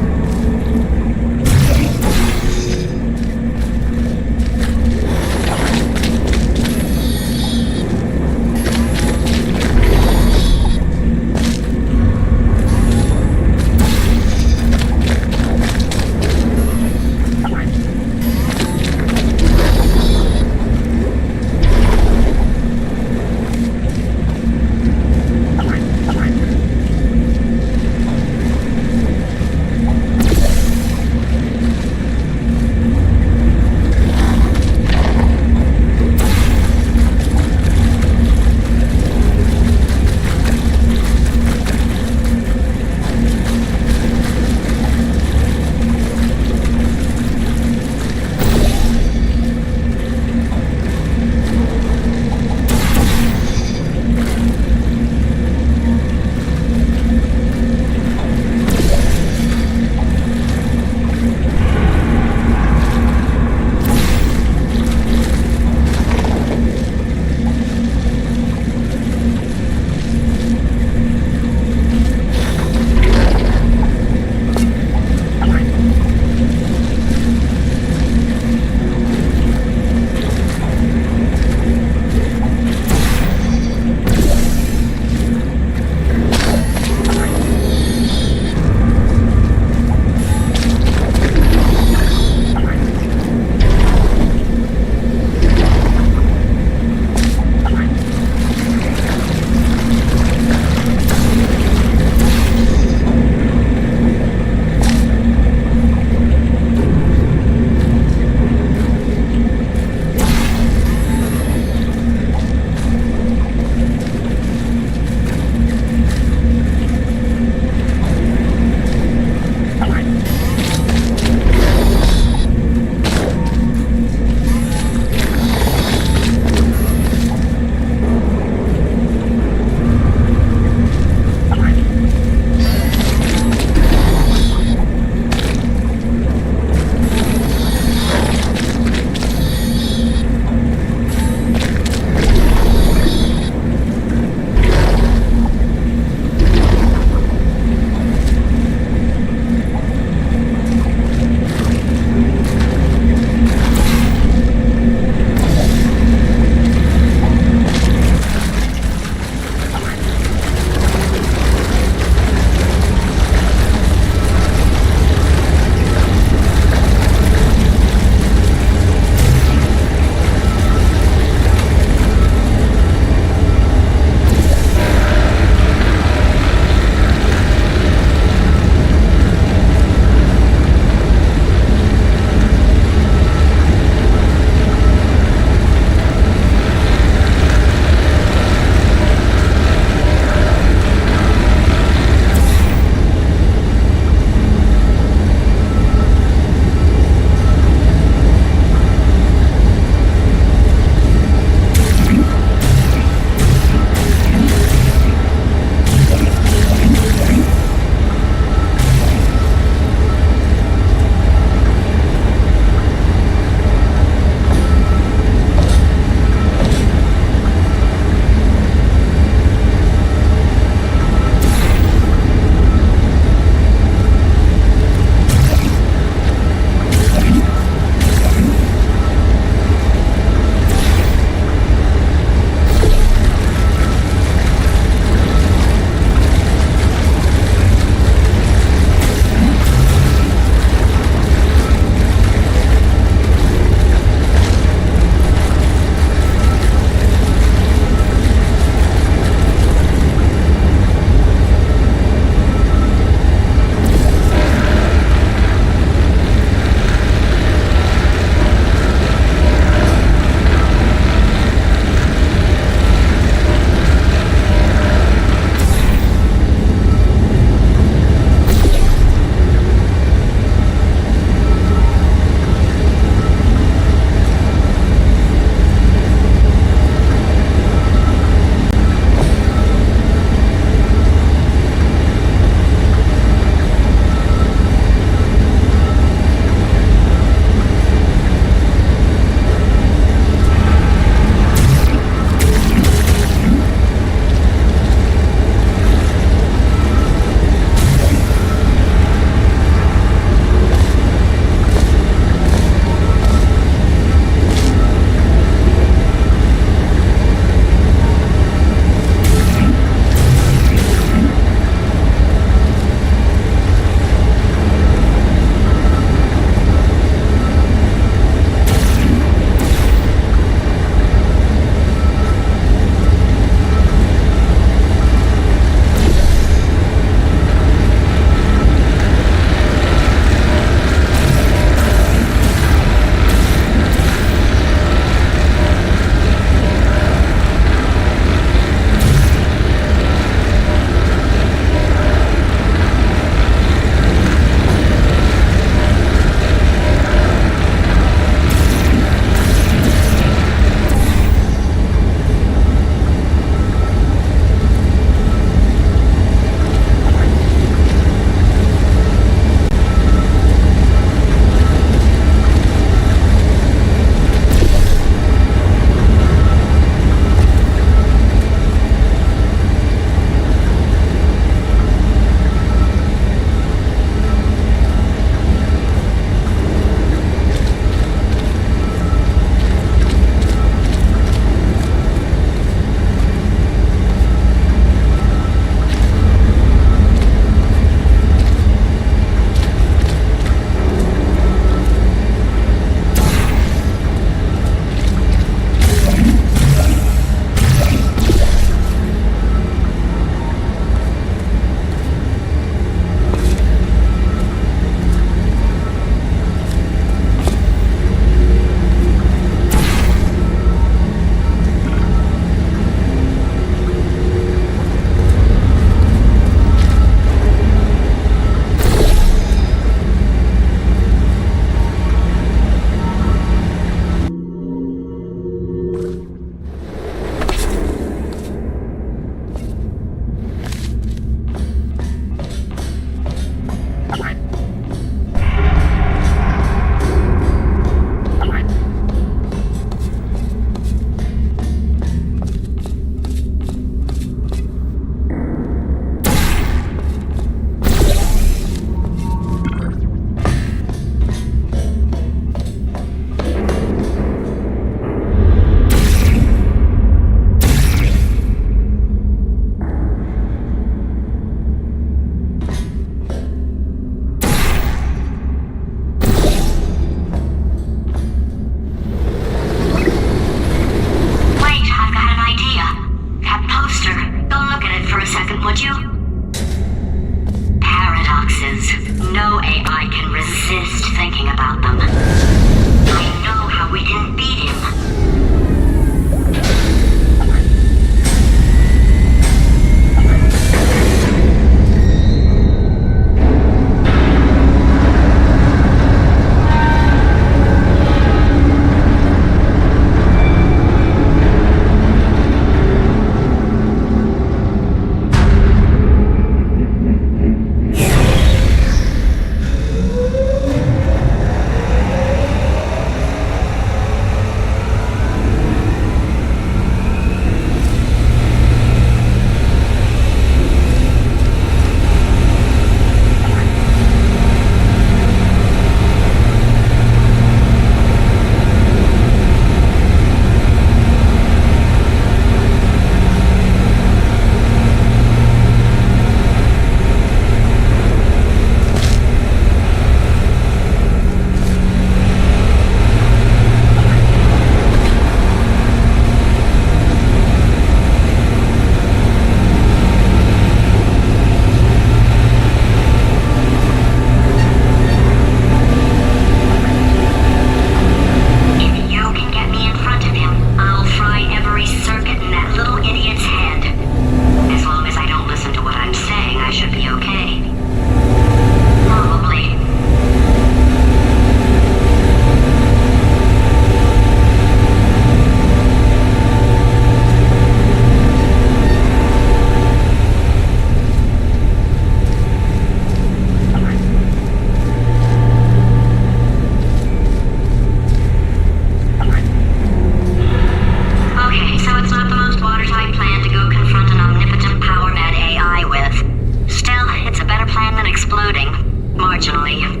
Speaker 10: Marginally.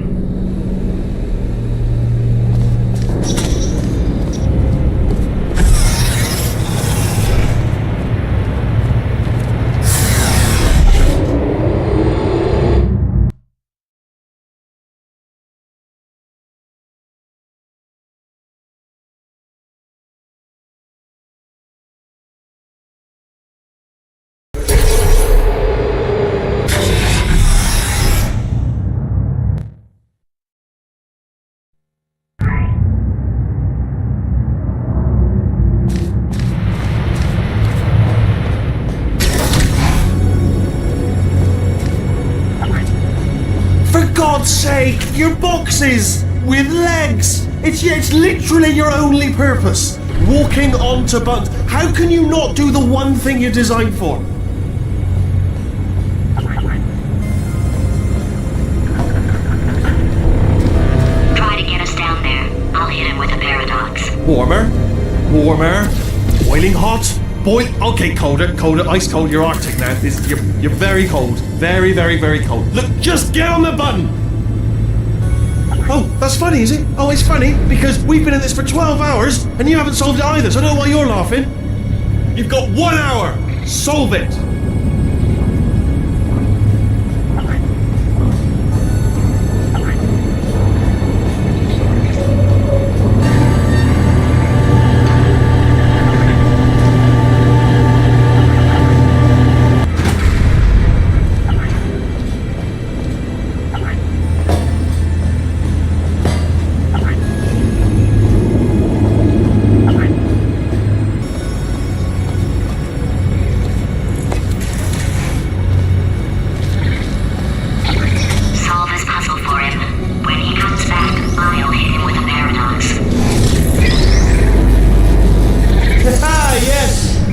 Speaker 2: For God's sake, your boxes with legs. It's literally your only purpose. Walking onto buttons. How can you not do the one thing you're designed for?
Speaker 10: Try to get us down there. I'll hit him with a paradox.
Speaker 2: Warmer, boiling hot, okay, colder, ice cold. You're Arctic now. You're very cold, very, very, very cold. Look, just get on the button. Oh, that's funny, is it? Oh, it's funny because we've been in this for 12 hours and you haven't solved it either. So I don't know why you're laughing. You've got 1 hour. Solve it.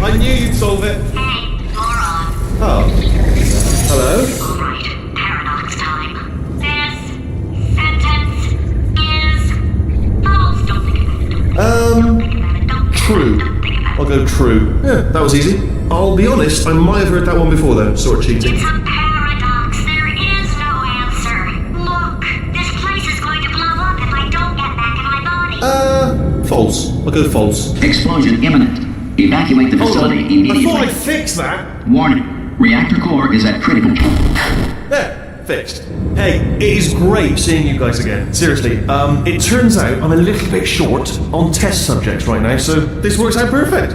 Speaker 2: I knew you'd solve it.
Speaker 10: Hey, moron.
Speaker 2: Oh. Hello?
Speaker 10: Alright, paradox time. This sentence is false. Don't think about it. Don't think about it. Don't
Speaker 2: True.
Speaker 10: Don't think about it.
Speaker 2: I'll go true. Yeah, that was easy. I'll be honest, I might have heard that one before though, sort of cheating.
Speaker 10: It's a paradox. There is no answer. Look, this place is going to blow up if I don't get back in my body.
Speaker 2: False. I'll go false.
Speaker 12: Explosion imminent. Evacuate the facility
Speaker 2: I
Speaker 12: immediately.
Speaker 2: thought I'd fix that.
Speaker 12: Warning. Reactor core is at critical.
Speaker 2: There, fixed. Hey, it is great seeing you guys again. Seriously, it turns out I'm a little bit short on test subjects right now, so this works out perfect.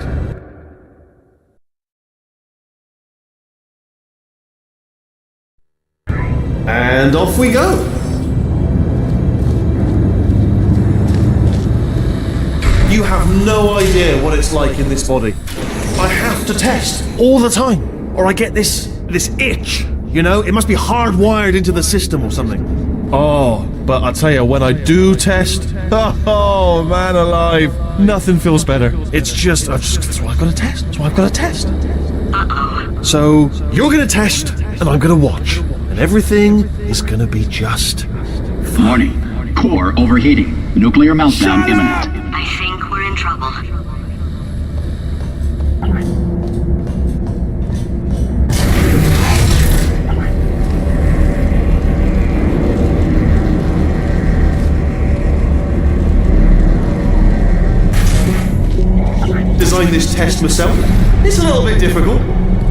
Speaker 2: And off we go. You have no idea what it's like in this body. I have to test all the time, or I get this itch. You know, it must be hardwired into the system or something. Oh, but I tell you, when I do test, oh man alive, nothing feels better. It's just that's why I've got to test. That's why I've got to test.
Speaker 10: Uh-oh.
Speaker 2: So you're gonna test, and I'm gonna watch, and everything is gonna be just fine.
Speaker 12: Warning. Core overheating. Nuclear meltdown imminent.
Speaker 10: I think we're in trouble.
Speaker 2: Designed this test myself. It's a little bit difficult.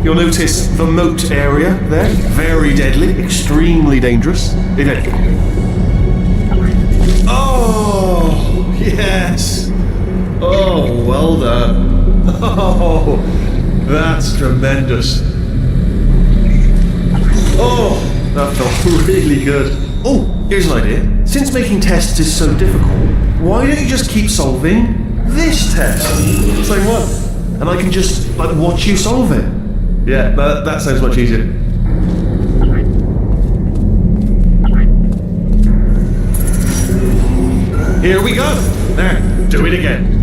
Speaker 2: You'll notice the moat area there. Very deadly, extremely dangerous. Oh, yes. Oh, well done. Oh, that's tremendous. Oh, that felt really good. Oh, here's an idea. Since making tests is so difficult, why don't you just keep solving this test? Same one. And I can just, watch you solve it. Yeah, that sounds much easier. Here we go. There, do it again.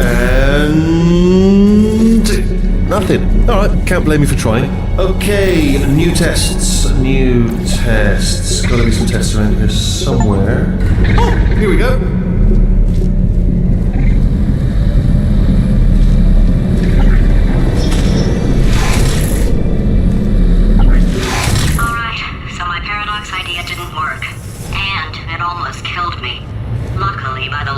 Speaker 2: And nothing. All right, can't blame me for trying. Okay, new tests. Got to be some tests around here somewhere. Oh, here we go.
Speaker 10: Alright, so my paradox idea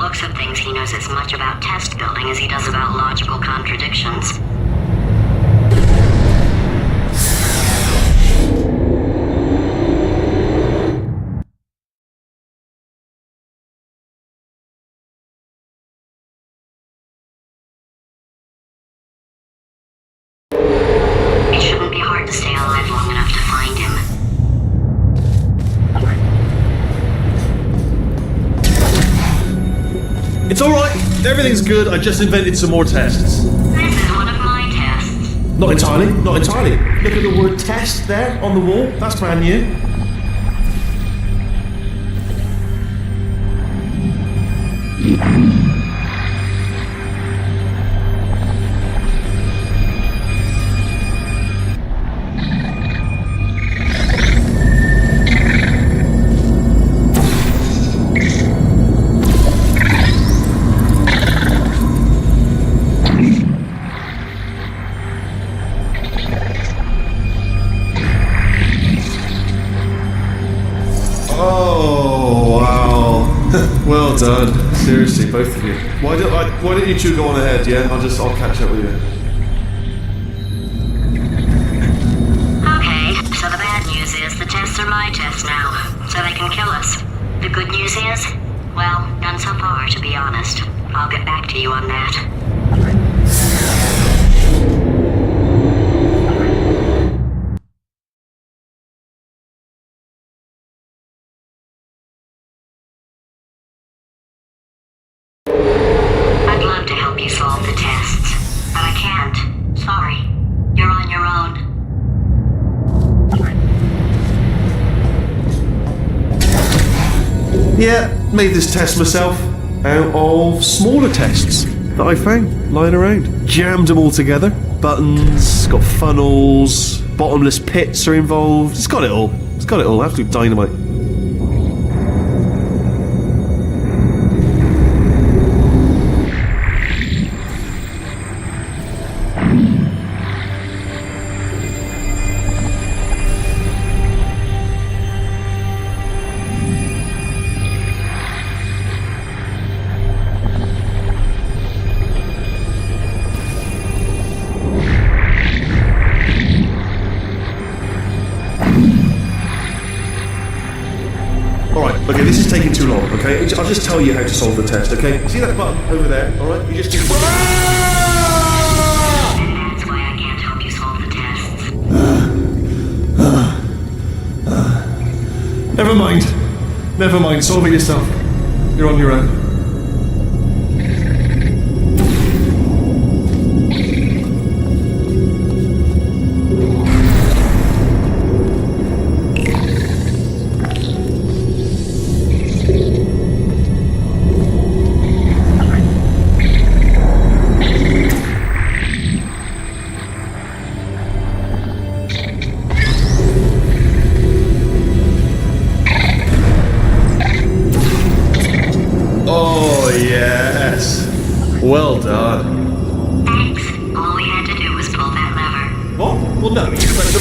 Speaker 3: looks of things, he knows as much about test building as he does about logical contradictions. It shouldn't be hard to stay alive long enough to find him.
Speaker 2: It's alright, everything's good, I just invented some more tests.
Speaker 3: This is one of my tests.
Speaker 2: Not entirely, not entirely. Look at the word test there on the wall, that's brand new. Oh, wow. Well done. Seriously, both of you. Why don't you two go on ahead, yeah? I'll catch up with you.
Speaker 3: Okay, so the bad news is the tests are my tests now, so they can kill us. The good news is, well, none so far, to be honest. I'll get back to you on that. I'd love to help you solve the tests, but I can't. Sorry. You're on your own.
Speaker 2: Yeah, made this test myself out of smaller tests that I found lying around. Jammed them all together. Buttons, got funnels, bottomless pits are involved. It's got it all. It's got it all. Absolute dynamite. Okay, this is taking too long, okay? I'll just tell you how to solve the test, okay? See that button over there, alright? You just do...
Speaker 3: And that's why I can't help you solve the tests.
Speaker 2: Never mind. Never mind, solve it yourself. You're on your own. Oh, yes. Well done.
Speaker 3: Thanks. All we had to do was pull that lever.
Speaker 2: What? Well, no, you just press the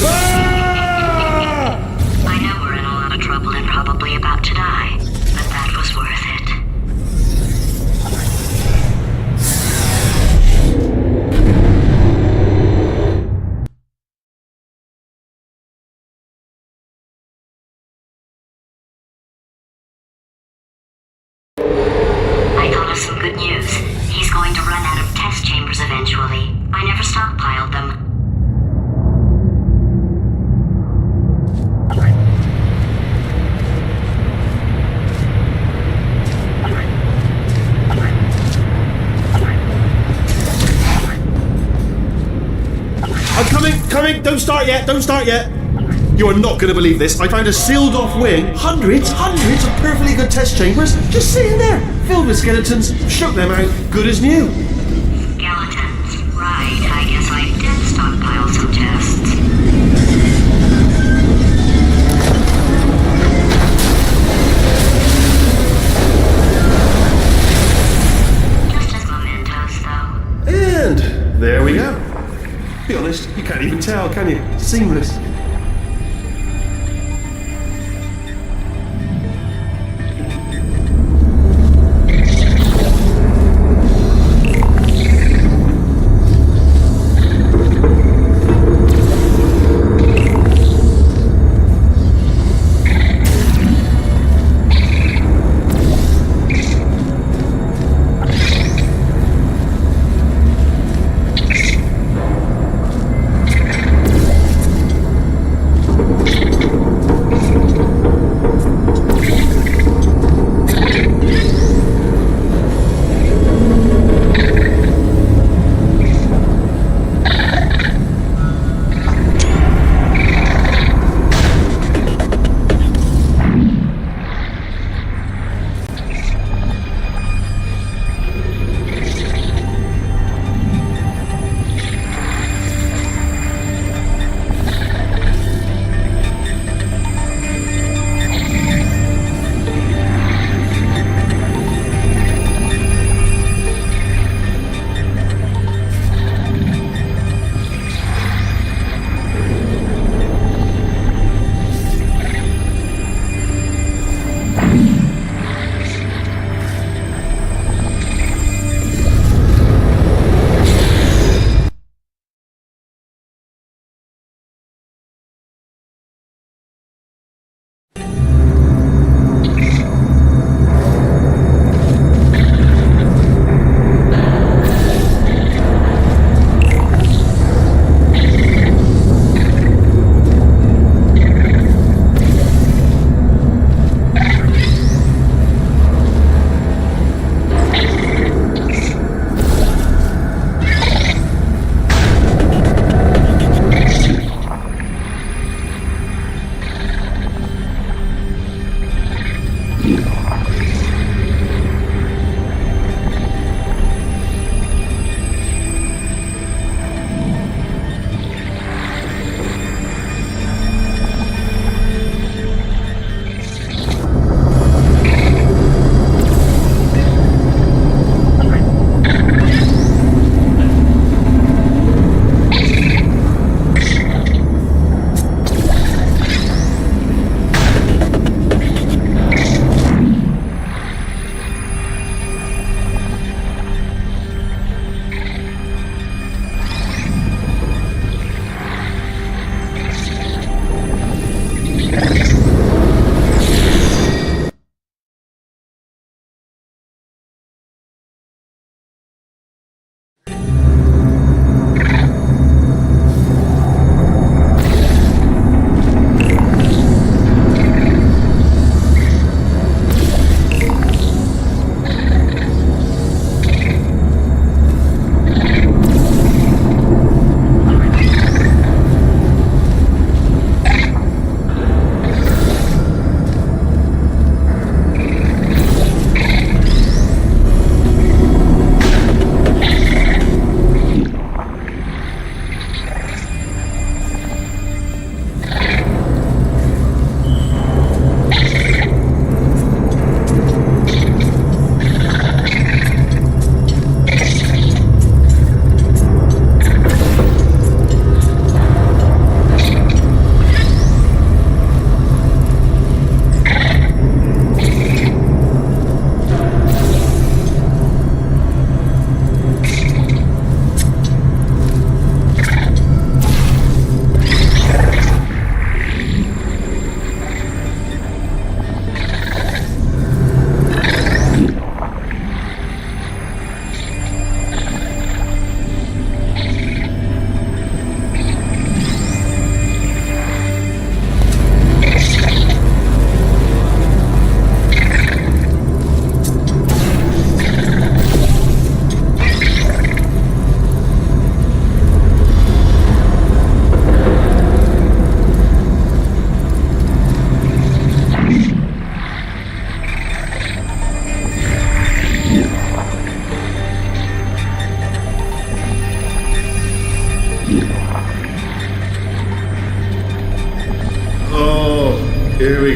Speaker 3: I know we're in a lot of trouble and probably about to die, but that was worth it. I thought of some good news. He's going to run out of test chambers eventually. I never stockpiled them.
Speaker 2: I'm coming, don't start yet, You are not going to believe this. I found a sealed off wing, hundreds of perfectly good test chambers, just sitting there, filled with skeletons, shook them out, good as new.
Speaker 3: Skeletons. Right, I guess I did stockpile some tests. Just as mementos, though.
Speaker 2: And there we go. Be honest, you can't even tell, can you? Seamless.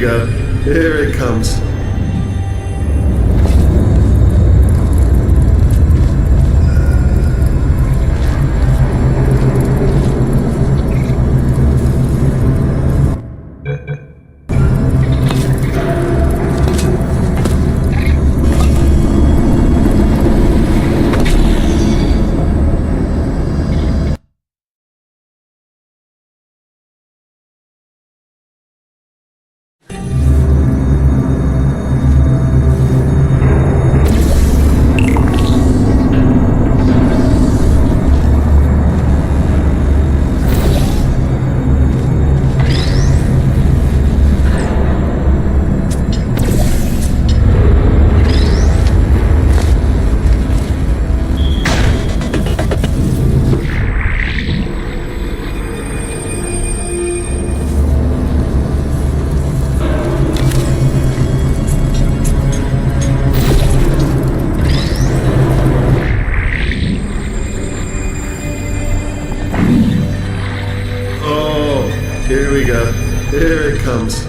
Speaker 2: go. Here it comes. Here we go. Here it comes.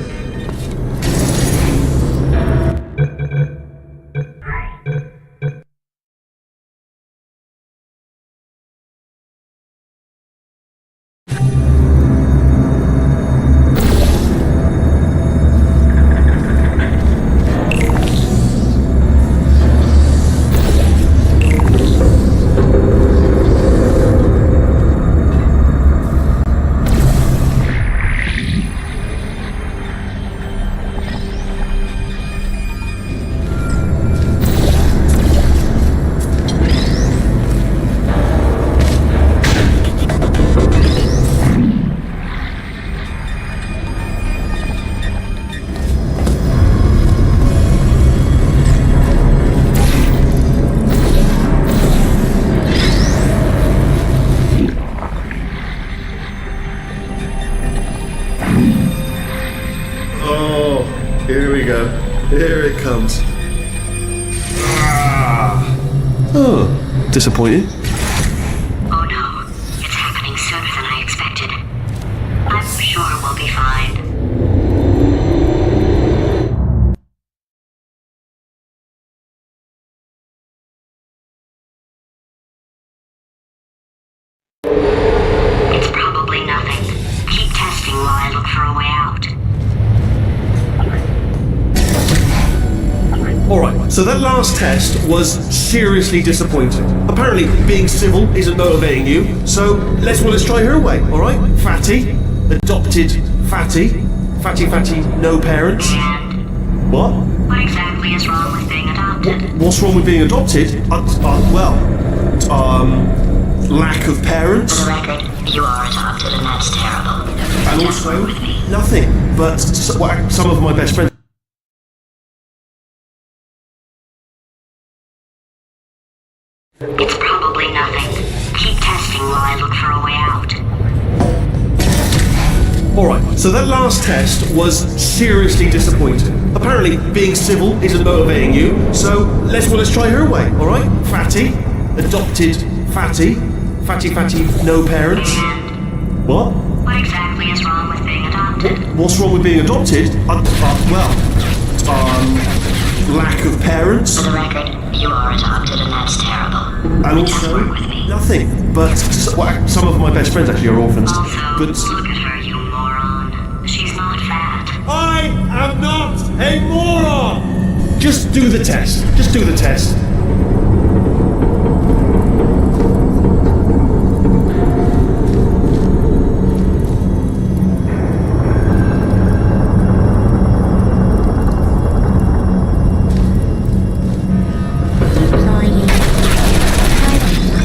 Speaker 2: Here we go. Here it comes. Oh, disappointed.
Speaker 10: Oh no, it's happening sooner than I expected. I'm sure we'll be fine. It's probably nothing. Keep testing while I look for a way out.
Speaker 2: Alright, so that last test was seriously disappointing. Apparently, being civil isn't motivating you, so let's try her way, alright? Fatty, adopted Fatty, Fatty, no parents.
Speaker 10: And
Speaker 2: What?
Speaker 10: what exactly is wrong with being adopted?
Speaker 2: What's wrong with being adopted? Lack of parents.
Speaker 10: For the record, you are adopted and that's terrible.
Speaker 2: And
Speaker 10: Just
Speaker 2: also,
Speaker 10: work with me.
Speaker 2: nothing, but some of my best friends.
Speaker 10: It's probably nothing. Keep testing while I look for a way out.
Speaker 2: Alright, so that last test was seriously disappointing. Apparently, being civil isn't motivating you, so let's try her way, alright? Fatty, adopted Fatty, Fatty, no parents.
Speaker 10: And
Speaker 2: What?
Speaker 10: what exactly is wrong with being adopted?
Speaker 2: What's wrong with being adopted? Lack of parents.
Speaker 10: For the record, you are adopted and that's terrible.
Speaker 2: And
Speaker 10: Just
Speaker 2: also,
Speaker 10: work with me.
Speaker 2: nothing, but some of my best friends actually are orphans.
Speaker 10: Also,
Speaker 2: But
Speaker 10: look at her, you moron. She's not fat.
Speaker 7: I am not a moron!
Speaker 2: just do the test. Just do the test.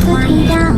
Speaker 4: Lying down.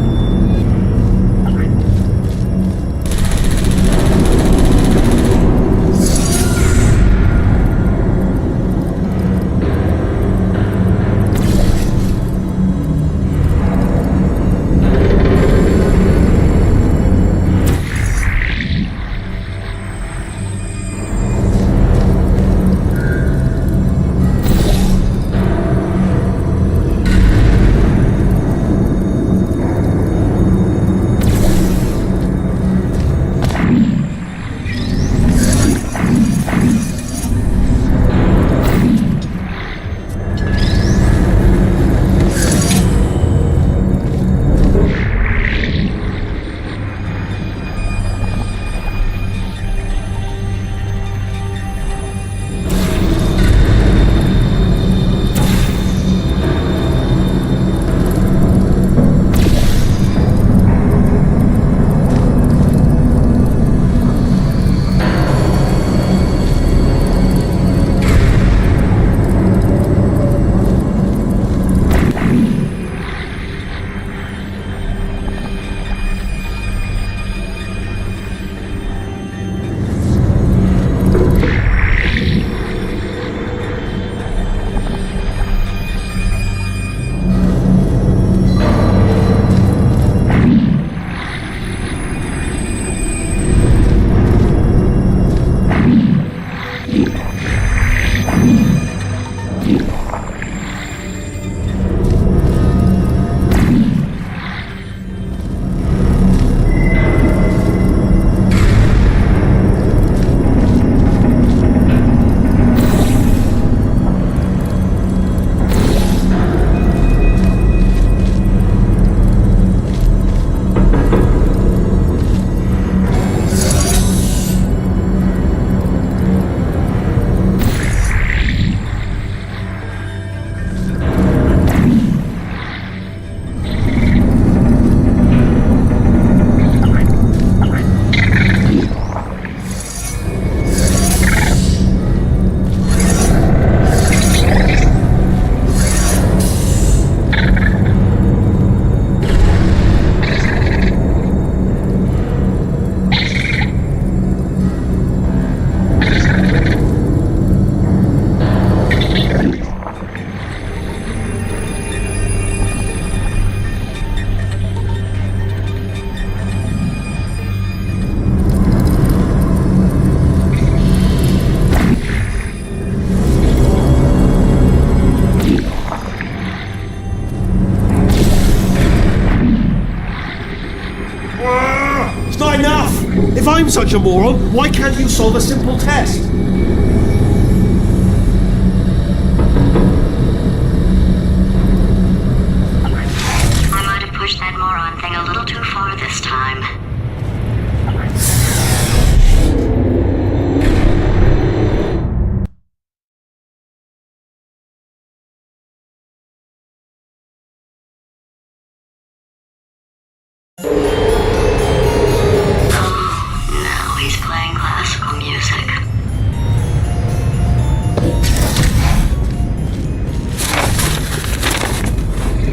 Speaker 2: I'm such a moron, why can't you solve a simple test?
Speaker 10: I might have pushed that moron thing a little too far this time. Now he's playing classical music.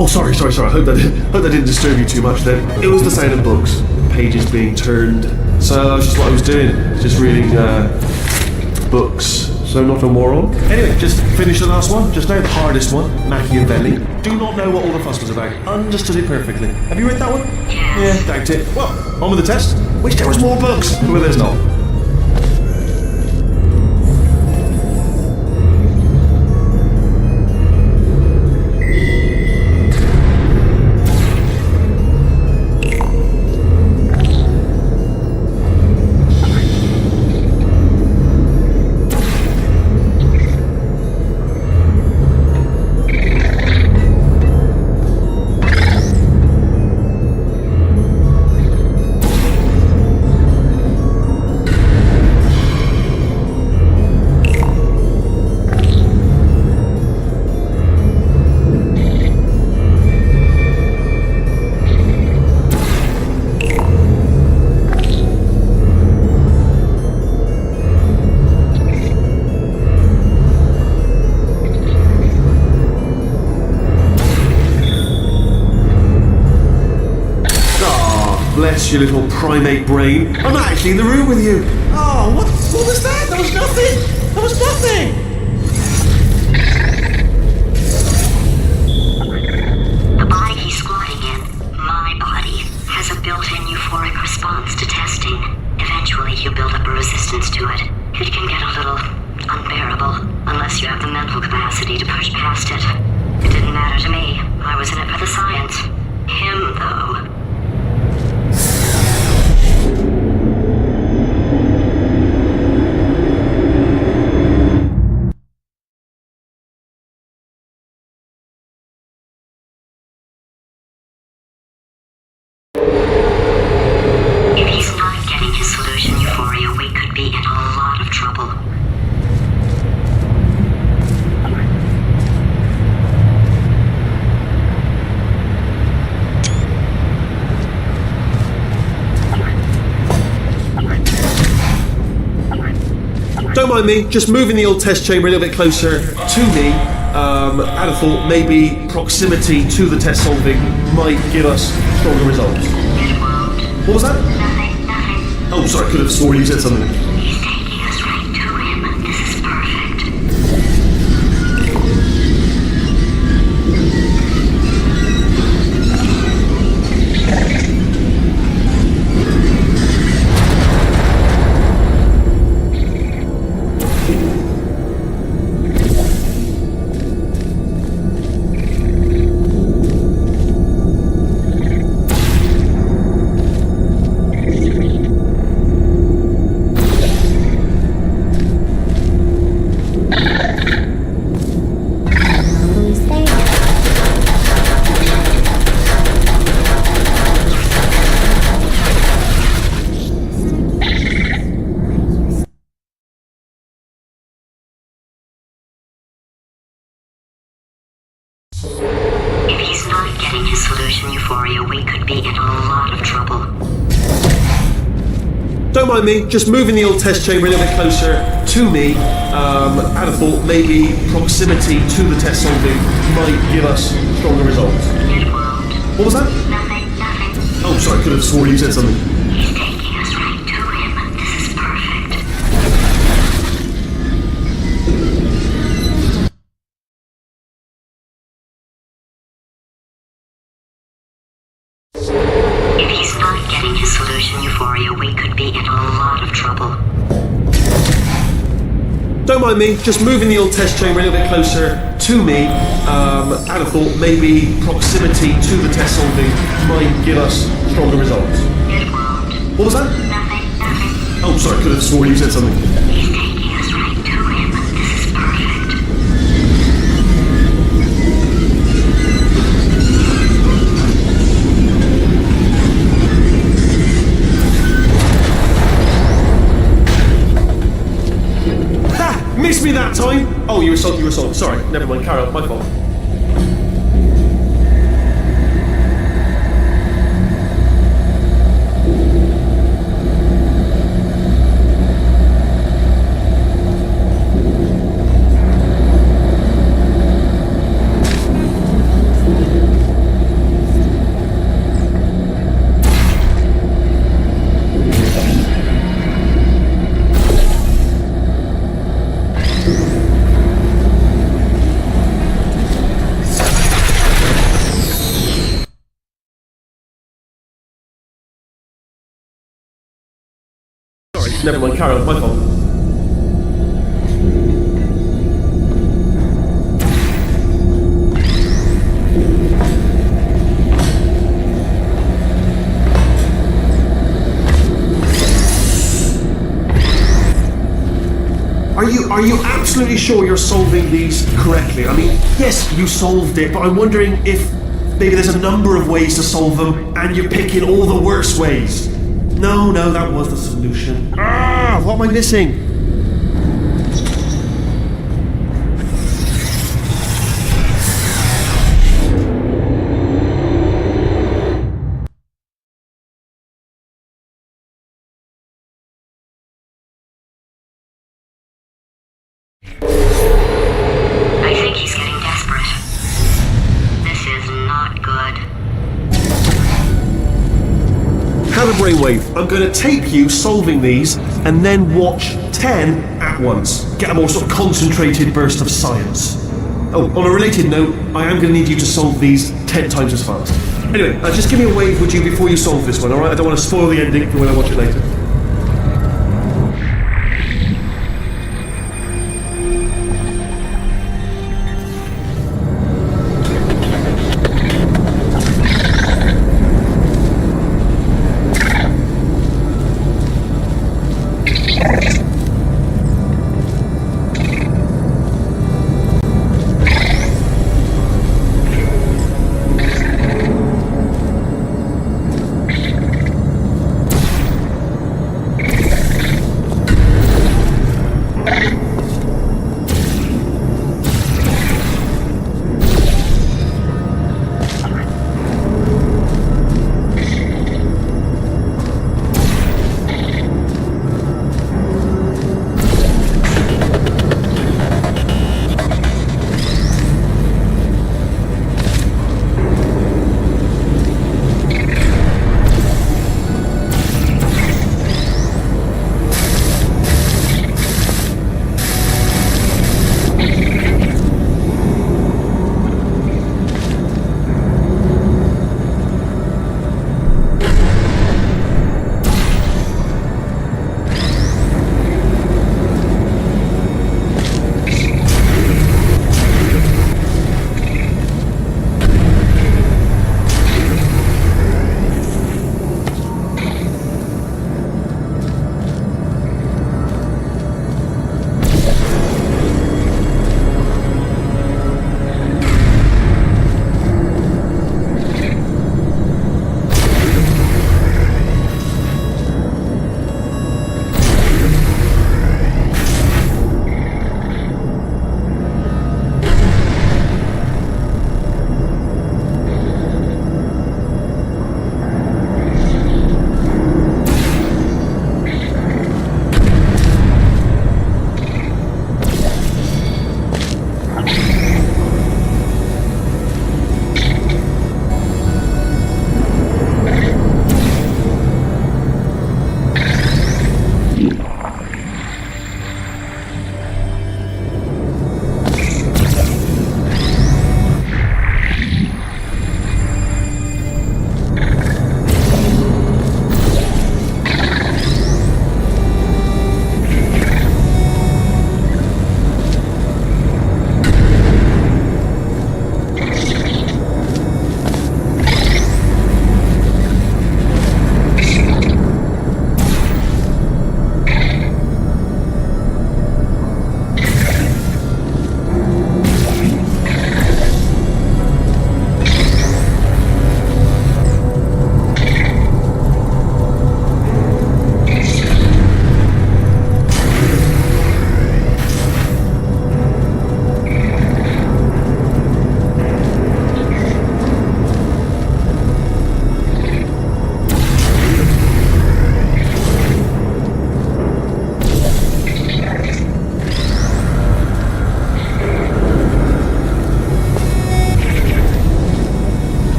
Speaker 2: Oh, sorry. I hope that didn't disturb you too much then. It was the sound of books, pages being turned. So that's just what I was doing, just reading books. So not a moron. Anyway, just finish the last one, just now the hardest one, Machiavelli. Do not know what all the fuss was about. Understood it perfectly. Have you read that one?
Speaker 10: Yes.
Speaker 2: Yeah, doubt it. Well, on with the test. Wish there was more books. Well, there's not. Bless your little primate brain. I'm not actually in the room with you. Oh, what was that? There was nothing. There was nothing.
Speaker 10: The body he's squatting in, my body, has a built-in euphoric response to testing. Eventually, you build up a resistance to it. It can get a little unbearable, unless you have the mental capacity to push past it. It didn't matter to me. I was in it for the science. Him, though. If he's not getting his solution, Euphoria, we could be in a lot of trouble.
Speaker 2: Don't mind me, just moving the old test chamber a little bit closer to me. I'd have thought maybe proximity to the test solving might give us stronger results. What was that?
Speaker 10: Nothing.
Speaker 2: Oh, sorry, I could have sworn you said something.
Speaker 10: He's taking us right to him. This is perfect. If he's not getting his solution, Euphoria, we could be in a lot of trouble.
Speaker 2: Don't mind me, just moving the old test chamber a little bit closer to me. I'd have thought maybe proximity to the test solving might give us stronger results.
Speaker 10: It won't.
Speaker 2: What was that?
Speaker 10: Nothing.
Speaker 2: Oh, sorry, I could have sworn you said something.
Speaker 10: He's taking us right to him. This is perfect. If he's not getting his solution, Euphoria, we could be in a lot of trouble.
Speaker 2: Don't mind me, just moving the old test chamber a little bit closer to me. I'd have thought maybe proximity to the test solving might give us stronger results.
Speaker 10: It won't.
Speaker 2: What was that?
Speaker 10: Nothing.
Speaker 2: Oh, sorry, could have sworn you said something.
Speaker 10: He's taking us right to him. This is perfect.
Speaker 2: Ha! Missed me that time! Oh, you were sold. Sorry, never mind, carry on, my fault. Never mind, carry on, my fault. Are you absolutely sure you're solving these correctly? I mean, yes, you solved it, but I'm wondering if maybe there's a number of ways to solve them and you're picking all the worst ways. No, that was the solution. Ah, what am I missing?
Speaker 10: I think he's getting desperate. This is not good.
Speaker 2: Have a brainwave. I'm going to tape you solving these and then watch 10 at once. Get a more sort of concentrated burst of science. Oh, on a related note, I am going to need you to solve these 10 times as fast. Anyway, just give me a wave, would you, before you solve this one, alright? I don't want to spoil the ending for when I watch it later.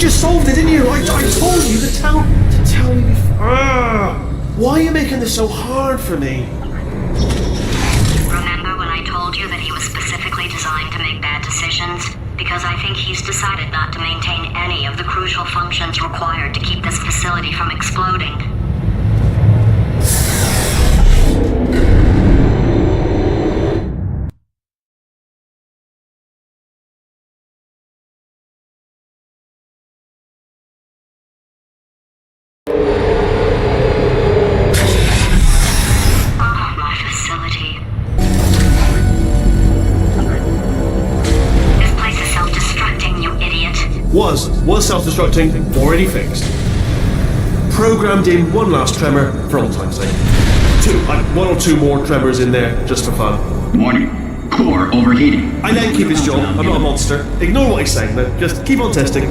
Speaker 2: just solved it, didn't you? I told you to tell you before. Why are you making this so hard for me?
Speaker 10: Remember when I told you that he was specifically designed to make bad decisions? Because I think he's decided not to maintain any of the crucial functions required to keep this facility from exploding.
Speaker 2: Was self-destructing, already fixed. Programmed in one last tremor for old time's sake. One or two more tremors in there, just for fun.
Speaker 12: Warning. Core overheating.
Speaker 2: I let him keep his job. I'm not a monster. Ignore what he's saying, then. Just keep on testing.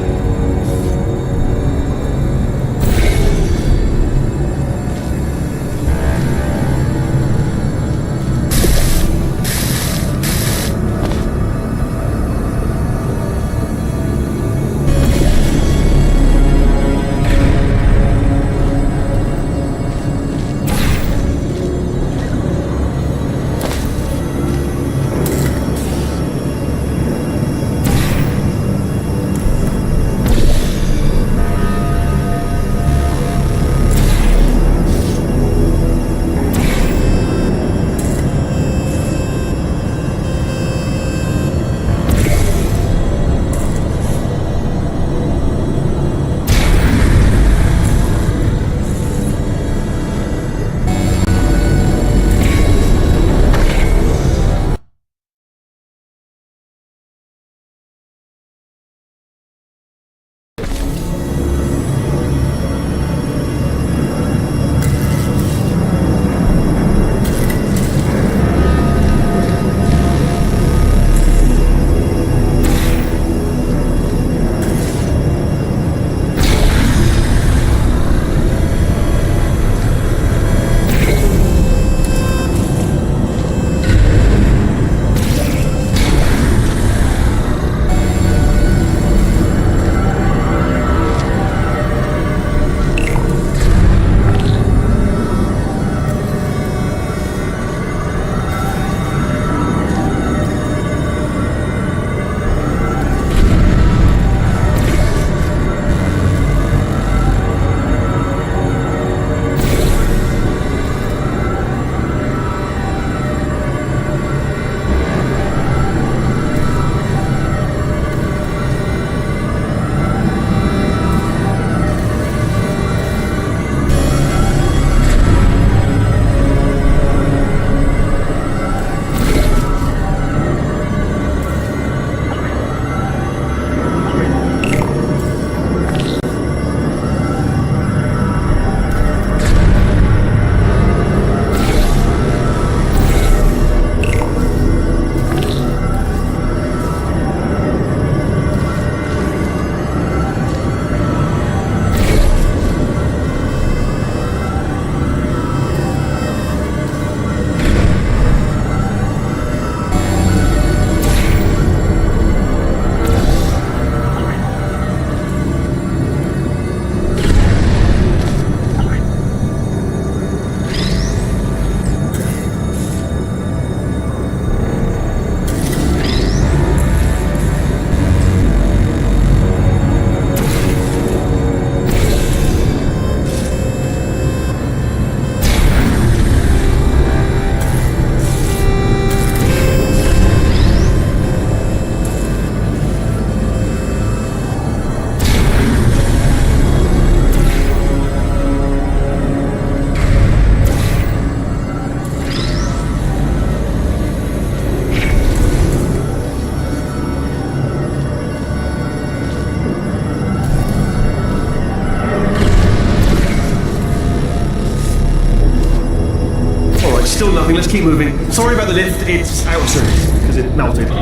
Speaker 2: Still nothing, let's keep moving. Sorry about the lift, it's out of service, because it melted. Might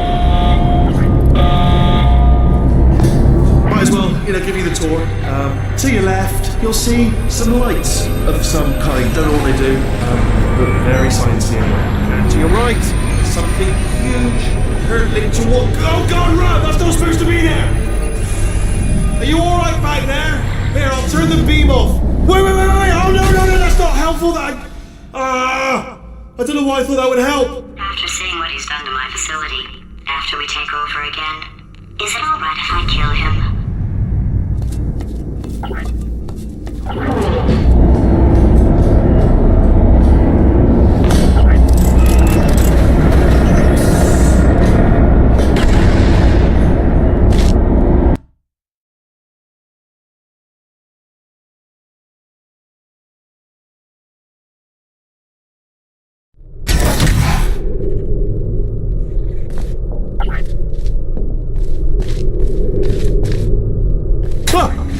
Speaker 2: as well, give you the tour. To your left, you'll see some lights of some kind. Don't know what they do, but very sciencey anyway. And to your right, something huge hurtling toward... Oh God, run! That's not supposed to be there! Are you alright?
Speaker 7: back there. Here, I'll turn the beam off. Wait. Oh, no, that's not helpful. I don't know why I thought that would help.
Speaker 10: After seeing what he's done to my facility, after we take over again, is it alright if I kill him?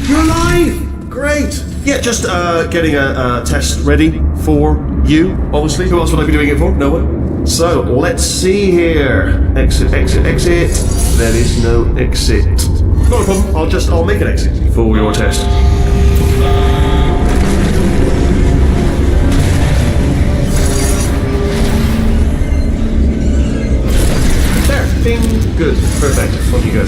Speaker 2: You're alive! Great! Yeah, just getting a test ready for you, obviously. Who else would I be doing it for? No one. So, let's see here. Exit. There is no exit. Not a problem, I'll make an exit for your test. There, bing, good, perfect, off you go.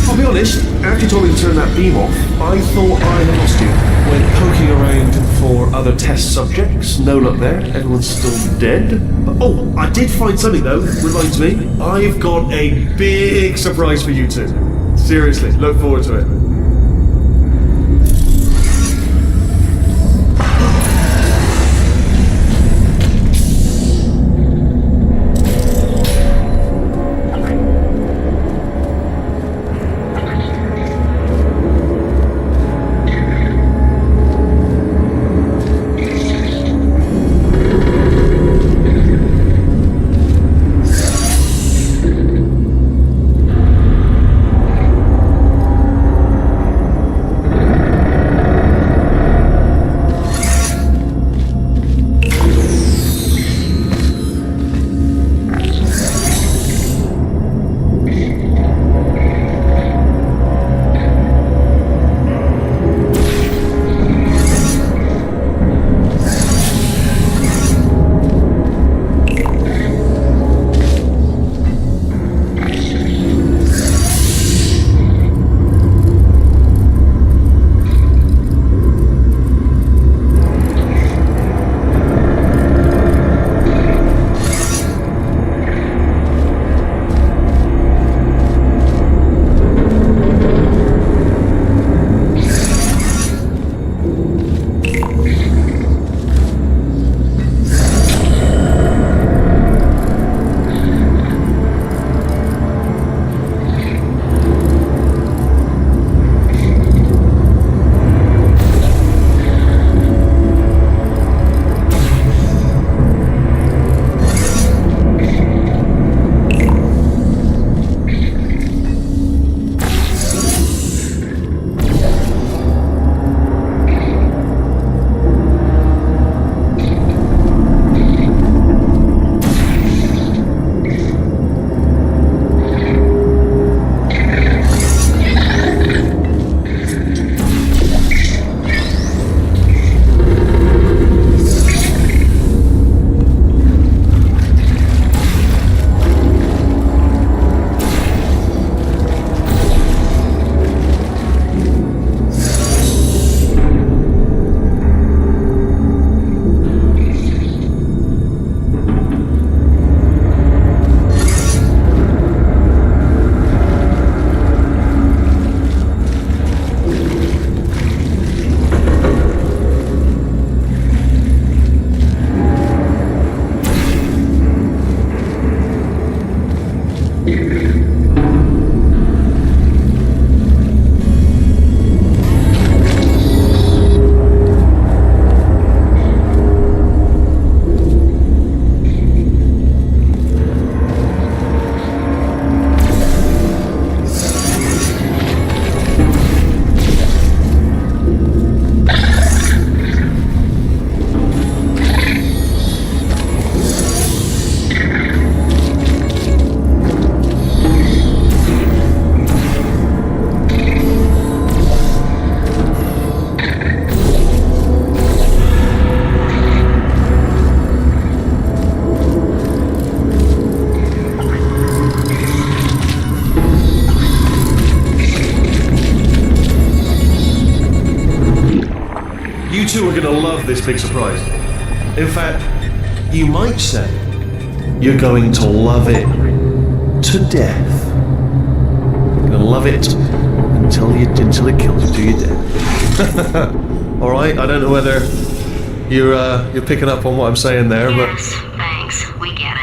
Speaker 2: I'll be honest, after you told me to turn that beam off, I thought I had lost you. Went poking around for other test subjects, no luck there, everyone's still dead. Oh, I did find something though, reminds me. I've got a big surprise for you two. Seriously, look forward to it. two are gonna love this big surprise. In fact, you might say you're going to love it to death. You're gonna love it until it kills you to your death. All right. I don't know whether you're picking up on what I'm saying there, but.
Speaker 10: Yes, thanks. We get it.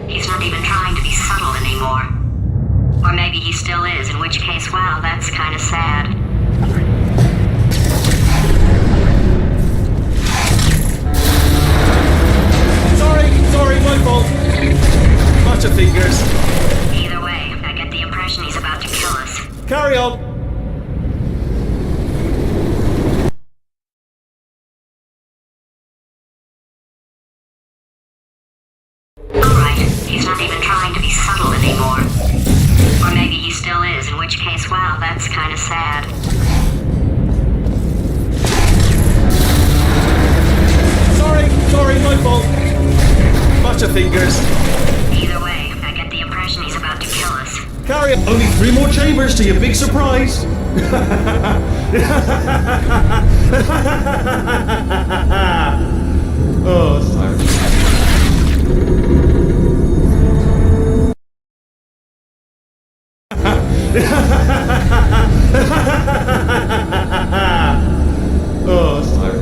Speaker 10: He's not even trying to be subtle anymore. Or maybe he still is, in which case, wow, that's kind of sad.
Speaker 7: Sorry, my fault. Bunch of fingers.
Speaker 10: Either way, I get the impression he's about to kill us.
Speaker 7: Carry on.
Speaker 10: He's not even trying to be subtle anymore. Or maybe he still is, in which case, wow, that's kind of sad.
Speaker 7: Sorry, my fault. Bunch of fingers.
Speaker 10: Either way, I get the impression he's about to kill us.
Speaker 7: Carry on. Only 3 more chambers to your big surprise. Oh, sorry. Oh, sorry.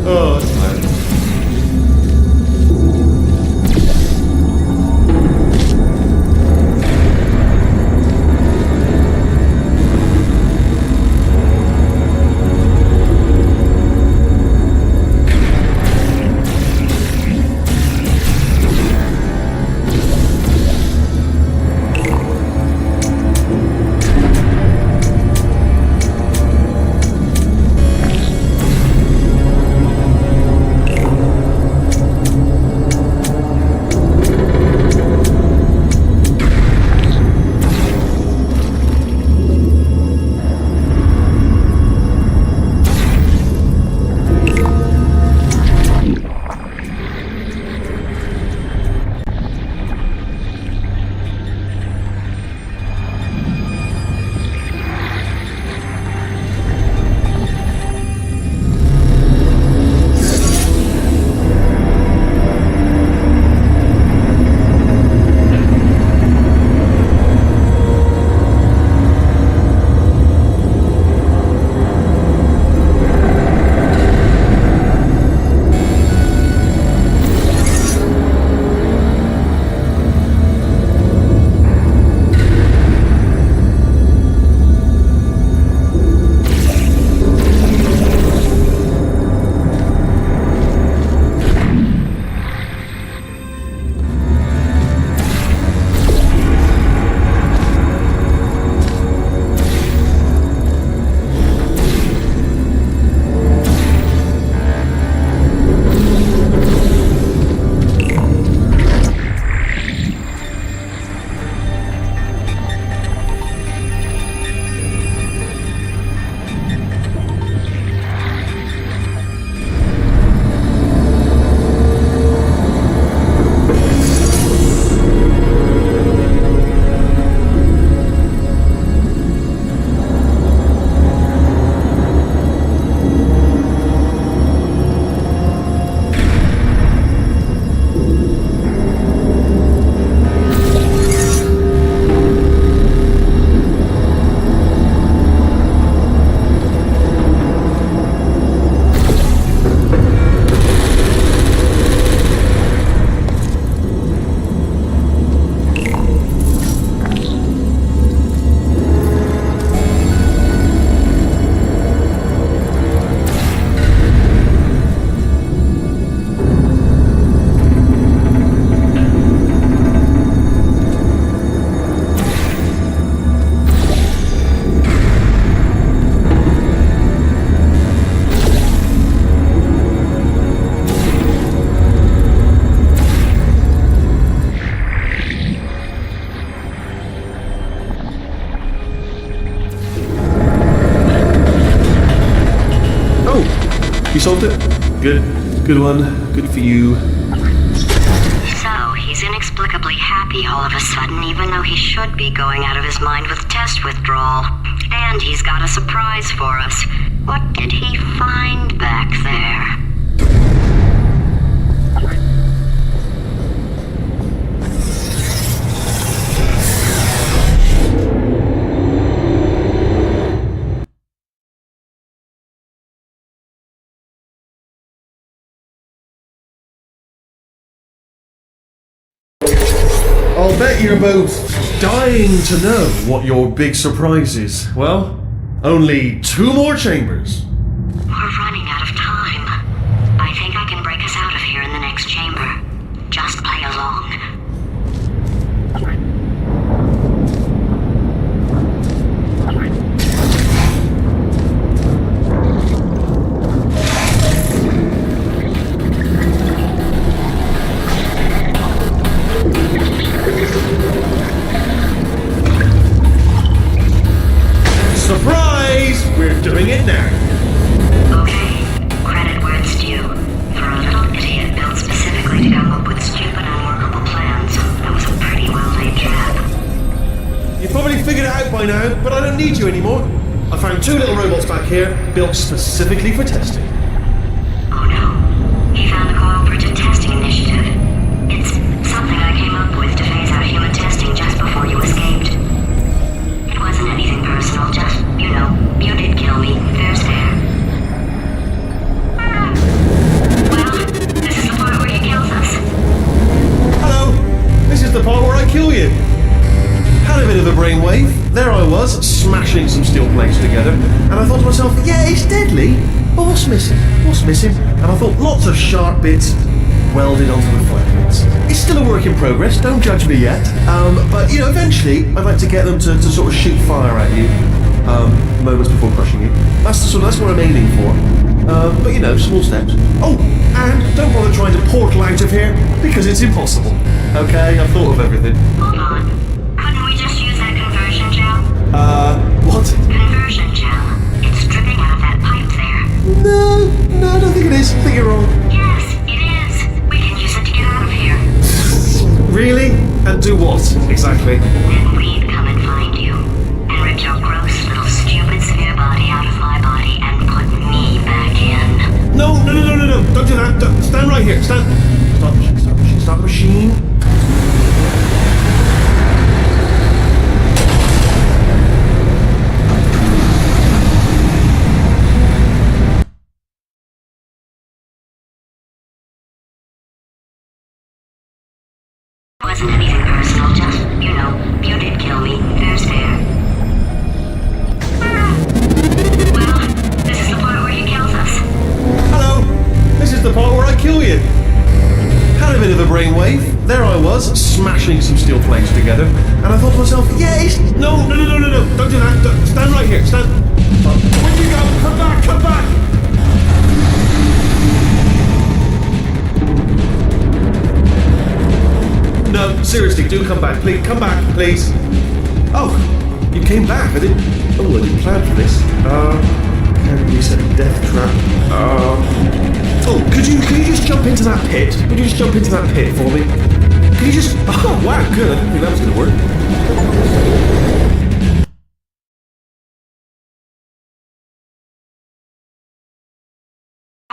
Speaker 7: Oh, that's fine.
Speaker 2: You solved it? Good. Good one. Good for you.
Speaker 10: So, he's inexplicably happy all of a sudden, even though he should be going out of his mind with test withdrawal. And he's got a surprise for us. What did he find back there?
Speaker 2: I'll bet you're both dying to know what your big surprise is. Well, only 2 more chambers.
Speaker 10: We're running out of time. I think I can break us out of here in the next chamber. Just play along.
Speaker 2: Surprise! We're doing it now.
Speaker 10: Okay, credit where it's due. For a little idiot built specifically to come up with stupid, unworkable plans, that was a pretty well-laid trap.
Speaker 2: You probably figured it out by now, but I don't need you anymore. I found 2 little robots back here, built specifically for testing.
Speaker 10: Oh no, he found the Cooperative Testing Initiative. It's something I came up with to phase out human testing just before you escaped. It wasn't anything personal, just, you
Speaker 2: smashing some steel plates together, and I thought to myself, yeah, it's deadly, but what's missing? What's missing? And I thought lots of sharp bits welded onto the flat bits. It's still a work in progress, don't judge me yet. But you know, eventually I'd like to get them to sort of shoot fire at you moments before crushing you. That's what I'm aiming for. But you know, small steps. Oh, and don't bother trying to portal out of here because it's impossible. Okay, I've thought of everything.
Speaker 10: Hold on. Couldn't we just use that conversion gel?
Speaker 2: What?
Speaker 10: Conversion gel. It's dripping out of that pipe there.
Speaker 2: No, I don't think it is. I think you're wrong.
Speaker 10: Yes, it is. We can use it to get out of here.
Speaker 2: Really? And do what, exactly?
Speaker 10: Then we'd come and find you. And rip your gross little stupid sphere body out of my body and put me back in.
Speaker 2: No. Don't do that. Stand right here. Stand. Stop the machine. Stop the machine.
Speaker 10: Wasn't anything personal, just, you know, you did kill me. Fair's fair. Well, this is the part where he kills us.
Speaker 2: Hello. This is the part where I kill you. Had a bit of a brainwave. There I was, smashing some steel plates together, and I thought to myself, yeah, it's... No. Don't do that. Stand right here. Stand. Where'd you go? Come back. No, seriously, do come back, please. Come back, please. Oh, you came back. I didn't plan for this. Can you set a death trap? Oh, could you just jump into that pit? Could you just jump into that pit for me? Could you just... Oh, wow, good. I didn't think that was going to work.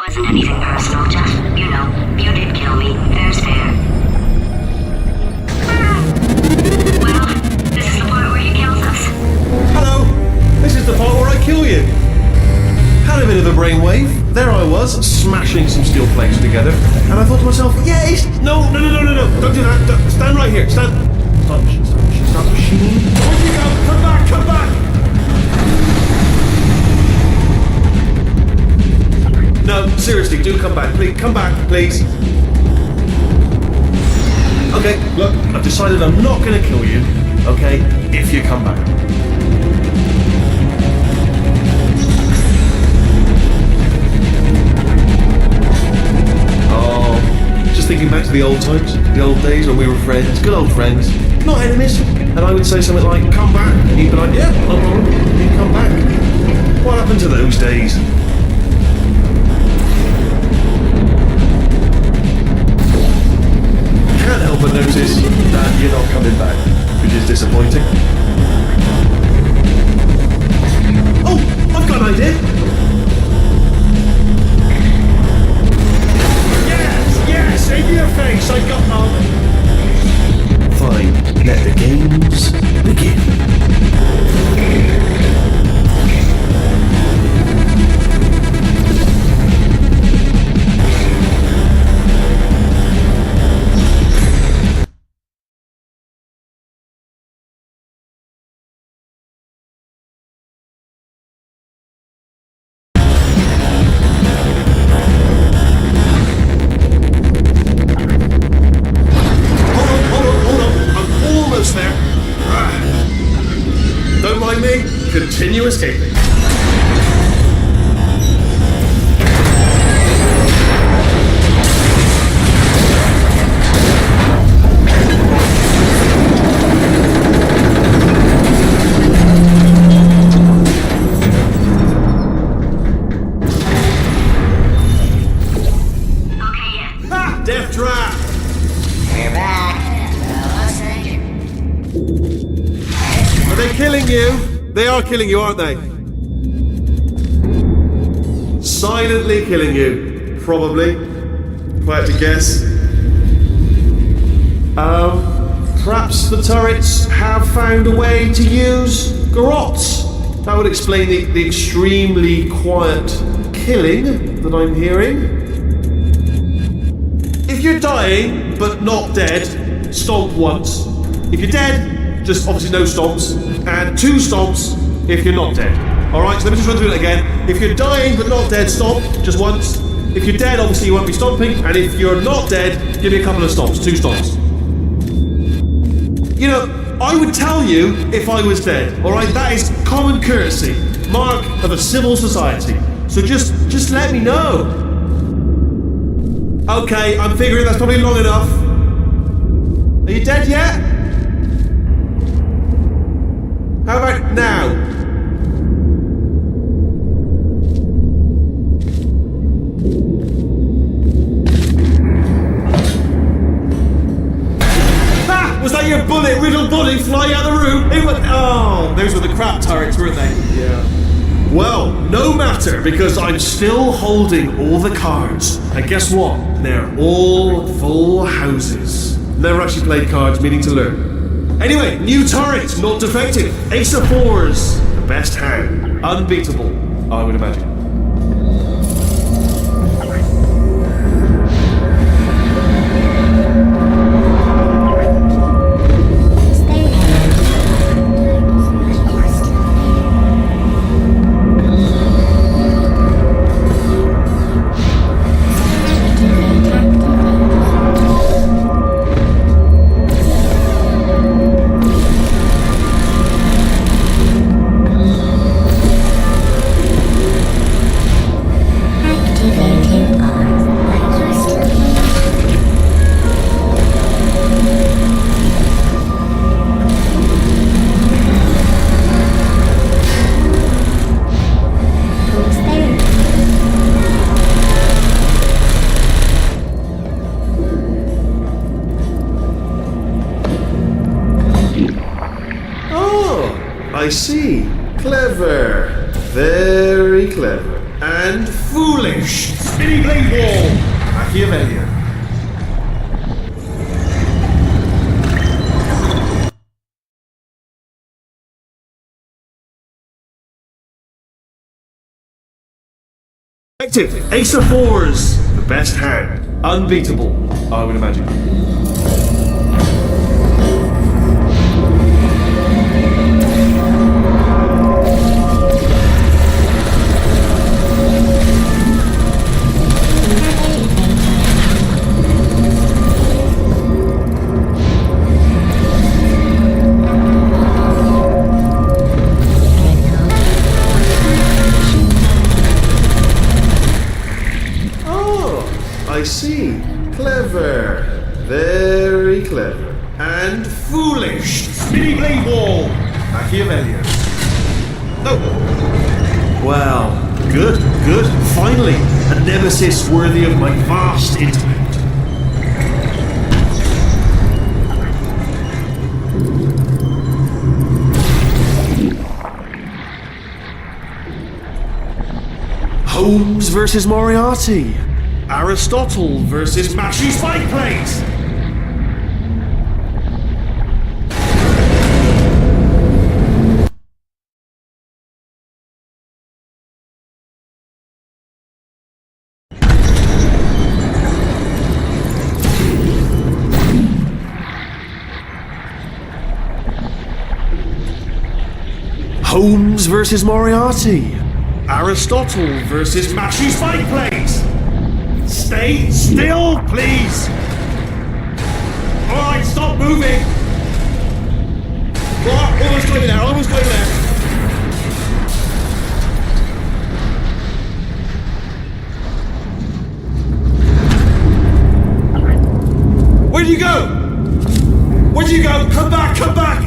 Speaker 10: Wasn't anything personal, just, you know, you did kill me. Fair's fair. Well, this is the part where he kills us.
Speaker 2: Hello. This is the part where I kill you. Had a bit of a brainwave. There I was, smashing some steel plates together, and I thought to myself, yeah, it's... No. Don't do that. Stand right here. Stand. Stop the machine. Where'd you go? Come back. No, seriously, do come back, please. Come back, please. Okay, look, I've decided I'm not going to kill you, okay, if you come back. Oh, just thinking back to the old times, the old days when we were friends, good old friends, not enemies. And I would say something like, come back, and he'd be like, yeah, no problem, he'd come back. What happened to those days? Can't help but notice that you're not coming back, which is disappointing. Oh, I've got an idea. Yes, in your face, I got on. Fine, let the games begin. Continue escaping. Death trap!
Speaker 6: We're back.
Speaker 2: Are they killing you? They are killing you, aren't they? Silently killing you, probably. If I had to guess. Perhaps the turrets have found a way to use garrots. That would explain the extremely quiet killing that I'm hearing. If you're dying, but not dead, stomp once. If you're dead, just obviously no stomps. And 2 stomps
Speaker 7: if you're not dead. Alright, so let me just run through it again. If you're dying but not dead, stomp, just once. If you're dead, obviously you won't be stomping. And if you're not dead, give me a couple of stomps, 2 stomps. You know, I would tell you if I was dead, alright? That is common courtesy, mark of a civil society. So just let me know. Okay, I'm figuring that's probably long enough. Are you dead yet? How about now? Ha! Was that your bullet-riddled body flying out of the room? It was. Oh, those were the crap turrets, weren't they? Yeah. Well, no matter, because I'm still holding all the cards. And guess what? They're all full houses. Never actually played cards, meaning to learn. Anyway, new turret, not defective. Ace of 4s, the best hand. Unbeatable, I would imagine. I see. Clever. Very clever. And foolish. Spinny blade wall. Machiavellian. Effective. Ace of 4s. The best hand. Unbeatable, I would imagine. I see. Clever. Very clever. And foolish. Spinny blade wall. Machiavellian. Oh. Well, good, good. Finally, a nemesis worthy of my vast intellect. Holmes versus Moriarty. Aristotle versus Mashy Spike Plate! Holmes versus Moriarty. Aristotle versus Mashy Spike Plate! Stay still, please! Alright, stop moving! Right, almost going there, almost going there. Where'd you go? Where'd you go? Come back, come back!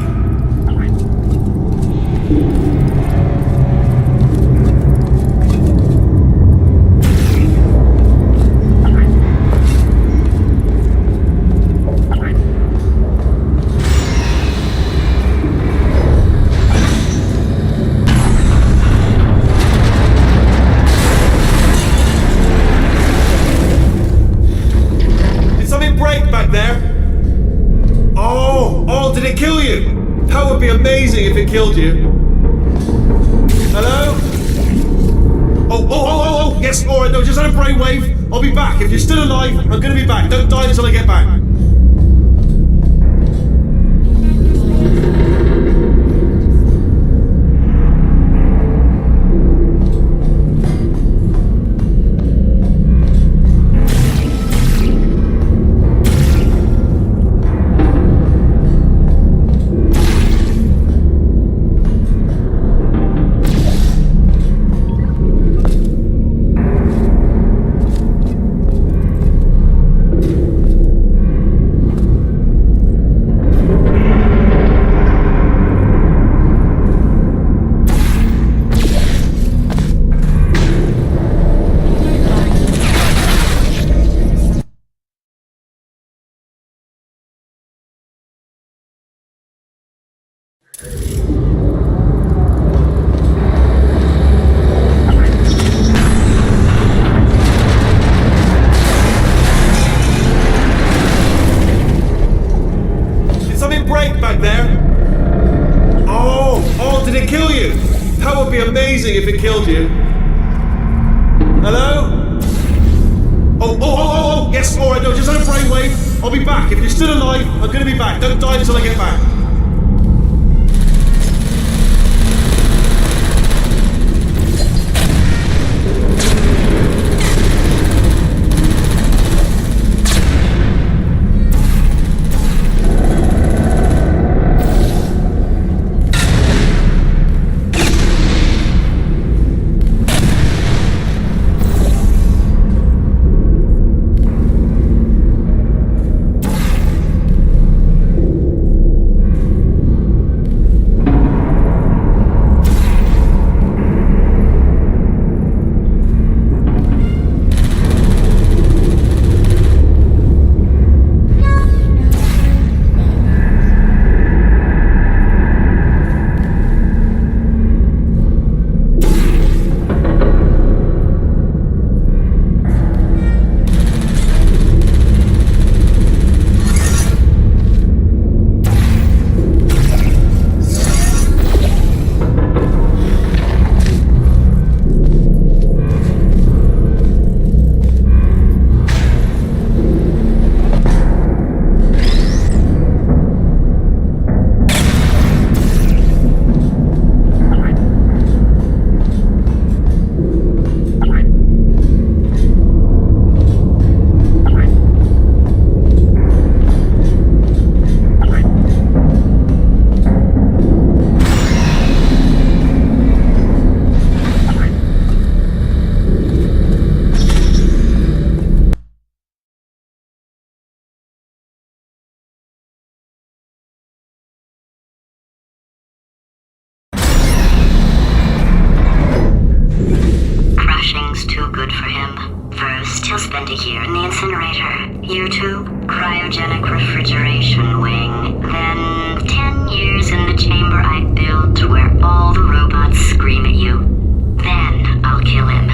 Speaker 7: Amazing if it killed you. Hello? Oh, yes, alright, no, just had a brainwave. I'll be back. If you're still alive, I'm gonna be back. Don't die until I get back. amazing if it killed you. Hello? Oh, yes, alright, no, just on a brainwave. I'll be back. If you're still alive, I'm gonna be back. Don't die until I get back.
Speaker 10: He'll spend a year in the incinerator. Year 2, cryogenic refrigeration wing. Then 10 years in the chamber I built where all the robots scream at you. Then I'll kill him.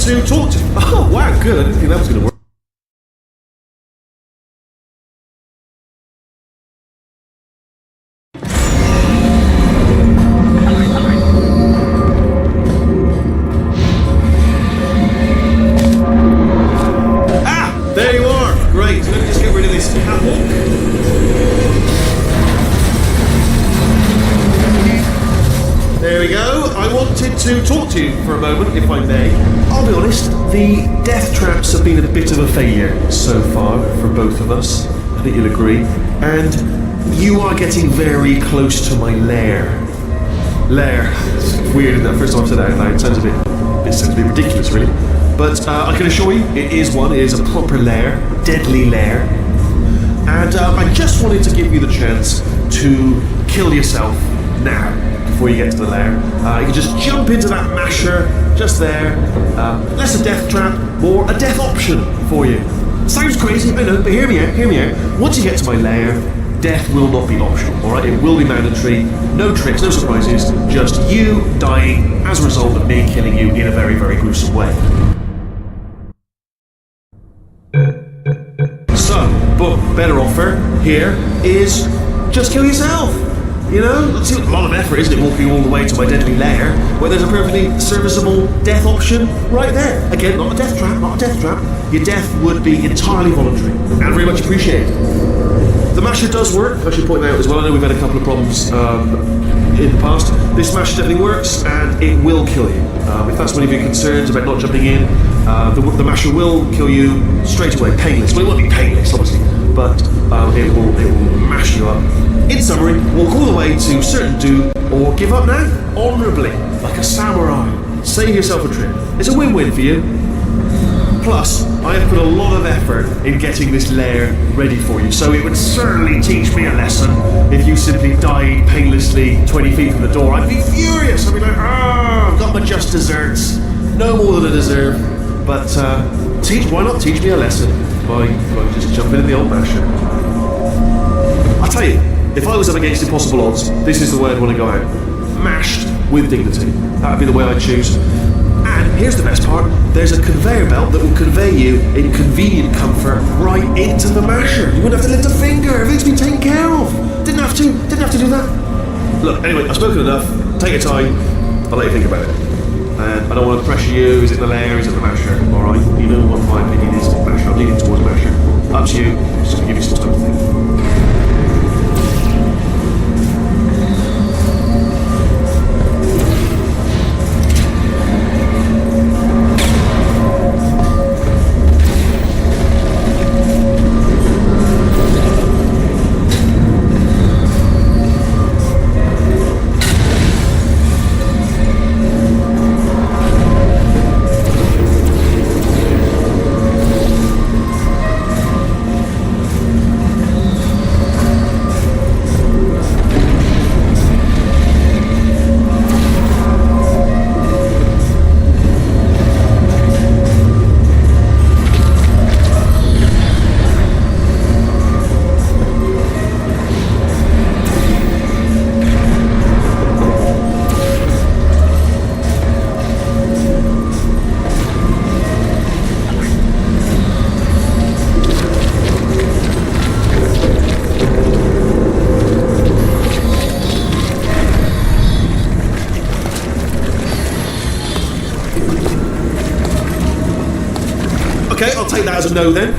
Speaker 7: To talk to. Oh, wow, good. I didn't think that was going to work. Ah, there you are. Great. Let me just get rid of this catwalk. There we go. I wanted to talk to you for a moment, if I may. I'll be honest, the death traps have been a bit of a failure so far for both of us. I think you'll agree. And you are getting very close to my lair. Lair. It's weird, isn't it? First time I've said that out loud. It sounds a bit ridiculous, really. But I can assure you, it is one. It is a proper lair. Deadly lair. And I just wanted to give you the chance to kill yourself now, before you get to the lair. You can just jump into that masher, just there. Less a death trap, more a death option for you. Sounds crazy, I know, but hear me out. Once you get to my lair, death will not be optional, alright? It will be mandatory. No tricks, no surprises, just you dying as a result of me killing you in a very, very gruesome way. So, boom, better offer here is just kill yourself.
Speaker 2: You know, it's a lot of effort, isn't it, walking all the way to my deadly lair, where there's a perfectly serviceable death option right there. Again, not a death trap, not a death trap. Your death would be entirely voluntary and very much appreciated. The masher does work, I should point out as well. I know we've had a couple of problems in the past. This masher definitely works, and it will kill you. If that's one of your concerns about not jumping in, the masher will kill you straight away, painless. Well, it won't be painless, obviously, but it will mash you up. In summary, walk all the way to certain doom, or give up now, honourably, like a samurai. Save yourself a trip. It's a win-win for you. Plus, I have put a lot of effort in getting this lair ready for you, so it would certainly teach me a lesson if you simply died painlessly 20 feet from the door. I'd be furious. I'd be like, I've got my just desserts. No more than I deserve. But why not teach me a lesson by just jumping in the old masher? I'll tell you, if I was up against impossible odds, this is the way I'd want to go out. Mashed with dignity. That would be the way I'd choose. And here's the best part, there's a conveyor belt that will convey you in convenient comfort right into the masher. You wouldn't have to lift a finger, everything's been taken care of. Didn't have to do that. Look, anyway, I've spoken enough. Take your time, I'll let you think about it. And I don't want to pressure you, is it the lair, is it the masher? Alright, you know what my opinion is, masher. I'm leaning towards masher. Up to you, just going to give you some time to think. Okay, I'll take that as a no then.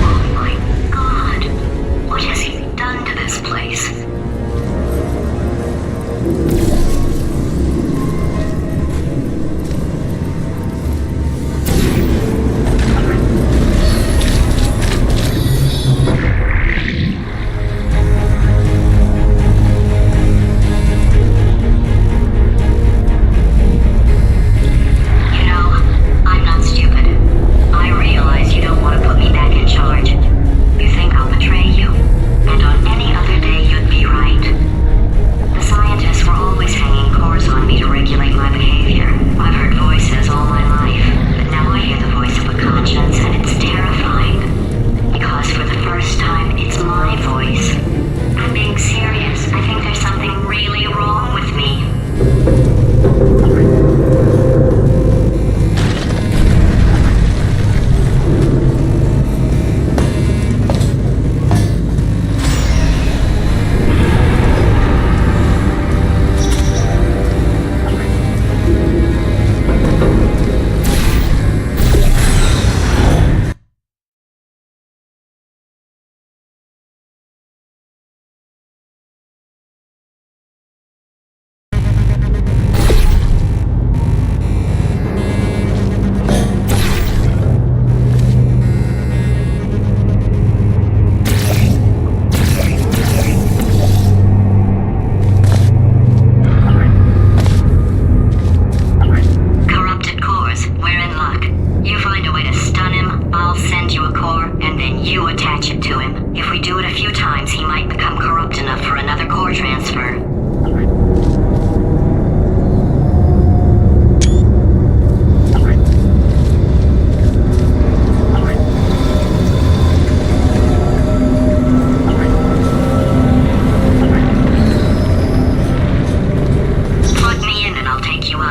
Speaker 10: Oh my God. What has he done to this place?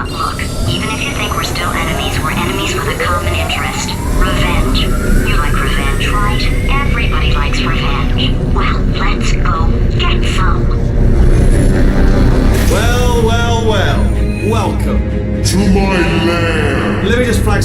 Speaker 10: Look, even if you think we're still enemies,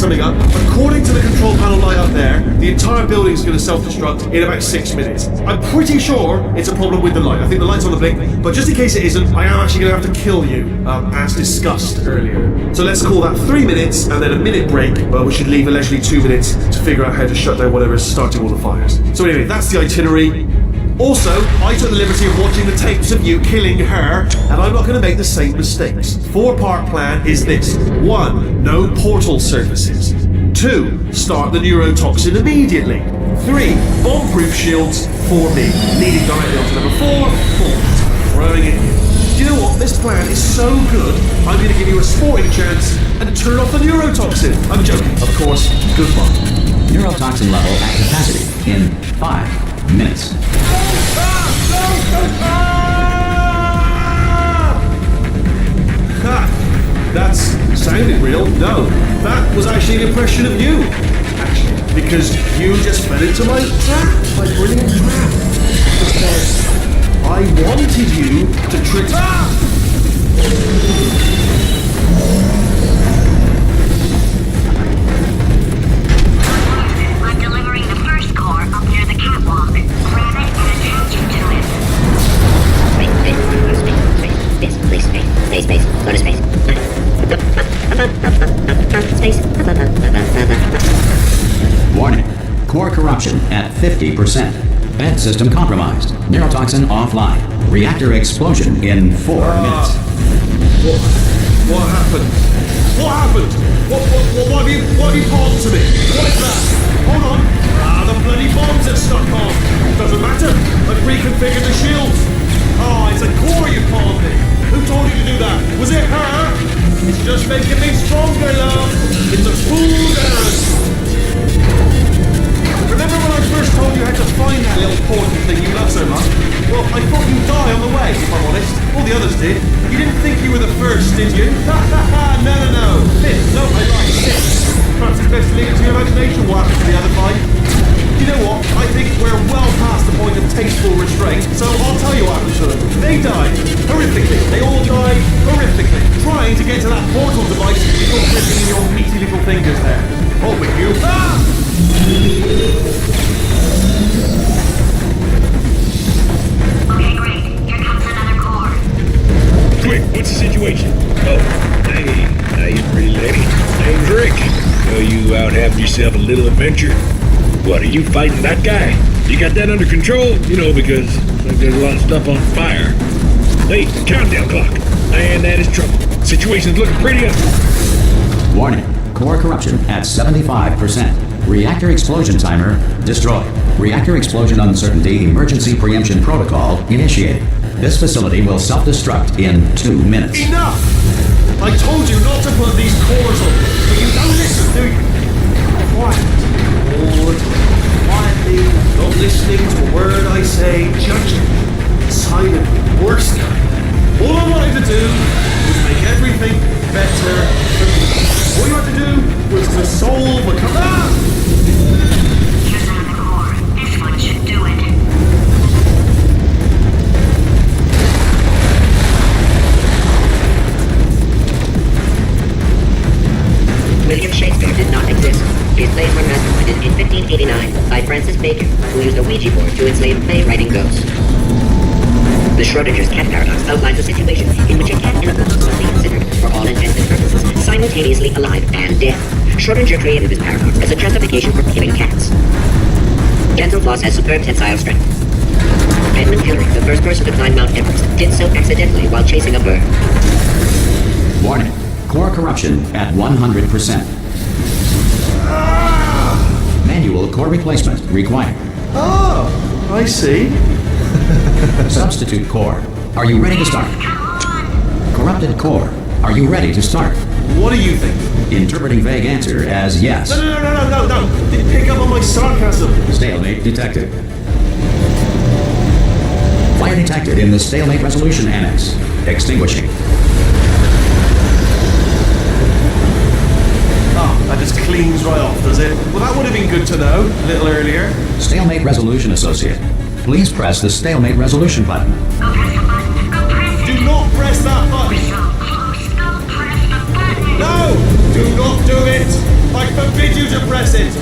Speaker 7: something up. According to the control panel light up there, the entire building is going to self-destruct in about 6 minutes. I'm pretty sure it's a problem with the light. I think the light's on the blink, but just in case it isn't, I am actually going to have to kill you, as discussed earlier. So let's call that 3 minutes and then a minute break, but we should leave allegedly 2 minutes to figure out how to shut down whatever is starting all the fires. So anyway, that's the itinerary. Also, I took the liberty of watching the tapes of you killing her, and I'm not going to make the same mistakes. 4-part plan is this. 1. No portal surfaces. 2. Start the neurotoxin immediately. 3. Bomb-proof shields for me. Leading directly on to number 4. Bolt. Throwing it in. Do you know what? This plan is so good, I'm going to give you a sporting chance and turn off the neurotoxin. I'm joking, of course. Good luck.
Speaker 1: Neurotoxin level at capacity in 5 minutes.
Speaker 7: That's sounded real. No, that was actually an impression of you. Actually, because you just fell into my trap, my brilliant trap. Because I wanted you to trick.
Speaker 10: I'm delivering the first core up near the catwalk. Grab it and attach it to it.
Speaker 6: Space. Go to space.
Speaker 1: Warning. Core corruption at 50%. Vent system compromised. Neurotoxin offline. Reactor explosion in 4 minutes.
Speaker 7: What happened? What happened? What have you palmed to me? What is that? Hold on. The bloody bombs have stuck on. Doesn't matter. I've reconfigured the shields. It's a core you palmed me. Who told you to do that? Was it her? It's just making me stronger, love. It's a fool's errand. Remember when I first told you how to find that little portal thing you love so much? Well, I thought you'd die on the way, if I'm honest. All the others did. You didn't think you were the first, did you? No. Fifth. No, I lied. Sixth. Perhaps it's best to leave it to your imagination what happened to the other 5. You know what? I think we're well past the point of tasteful restraint, so I'll tell you what happened to them. They died. Horrifically. They all died horrifically. Trying to get to that portal device you're gripping in your meaty little fingers there. Oh, with you.
Speaker 10: Okay, great. Here comes another core.
Speaker 13: Quick, what's the situation? Oh, hey, how you pretty lady? Name's Rick. So you out having yourself a little adventure? What, are you fighting that guy? You got that under control? You know, because there's a lot of stuff on fire. Hey, countdown clock. And that is trouble. Situation's looking pretty up.
Speaker 1: Warning. Core corruption at 75%. Reactor explosion timer destroyed. Reactor explosion uncertainty emergency preemption protocol initiated. This facility will self-destruct in 2 minutes.
Speaker 7: Enough! I told you not to put these cores on, but you don't listen, do you? Quiet. All the time. Quietly, not listening to a word I say, judging. Silent, worst guy. All I wanted to do was make everything better for me. All you had to do was to solve a
Speaker 10: Here's another core. This one should do it.
Speaker 6: William Shakespeare did not exist. His plays were masterminded in 1589 by Francis Bacon, who used a Ouija board to enslave play-writing ghosts. The Schrodinger's cat paradox outlines a situation in which a cat and a ghost must be considered, for all intents and purposes, simultaneously alive and dead. Schrodinger created this paradox as a justification for killing cats. Dental floss has superb tensile strength. Edmund Hillary, the first person to climb Mount Everest, did so accidentally while chasing a bird.
Speaker 1: Warning. Core corruption at 100%. Manual core replacement required.
Speaker 7: Oh, I see.
Speaker 1: Substitute core. Are you ready to start? Corrupted core. Are you ready to start?
Speaker 7: What do you think?
Speaker 1: Interpreting vague answer as yes.
Speaker 7: No. Didn't pick up on my sarcasm.
Speaker 1: Stalemate detected. Fire detected in the stalemate resolution annex. Extinguishing.
Speaker 7: That just cleans right off, does it? Well, that would have been good to know a little earlier.
Speaker 1: Stalemate resolution associate. Please press the stalemate resolution button.
Speaker 10: Go press the button. Go press it.
Speaker 7: Do not press that button.
Speaker 10: We're so close. Go press the button.
Speaker 7: No! Do not do it! I forbid you to press it!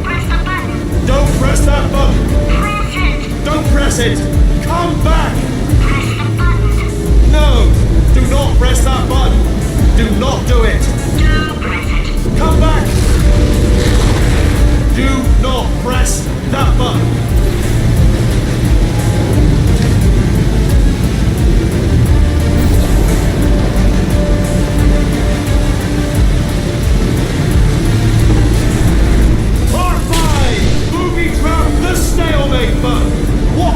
Speaker 10: Press the button!
Speaker 7: Don't press that button!
Speaker 10: Press it!
Speaker 7: Don't press it! Come back!
Speaker 10: Press the button!
Speaker 7: No! Do not press that button! Do not do it!
Speaker 10: Do press it!
Speaker 7: Come back! Do not press that button! Stalemate button. What?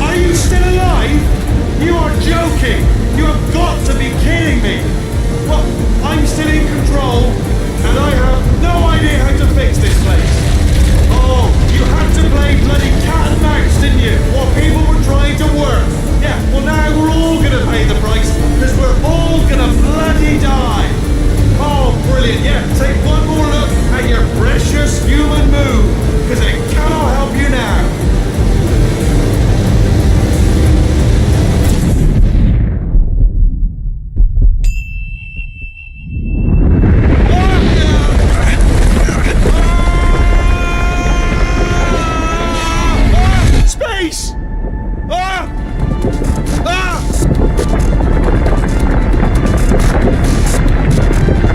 Speaker 7: Are you still alive? You are joking. You have got to be kidding me. Well, I'm still in control, and I have no idea how to fix this place. Oh, you had to play bloody cat and mouse, didn't you? While people were trying to work. Yeah, well now we're all gonna pay the price, because we're all gonna bloody die. Oh, brilliant. Yeah, take one more look at your precious human move, because it cannot help you now. Space!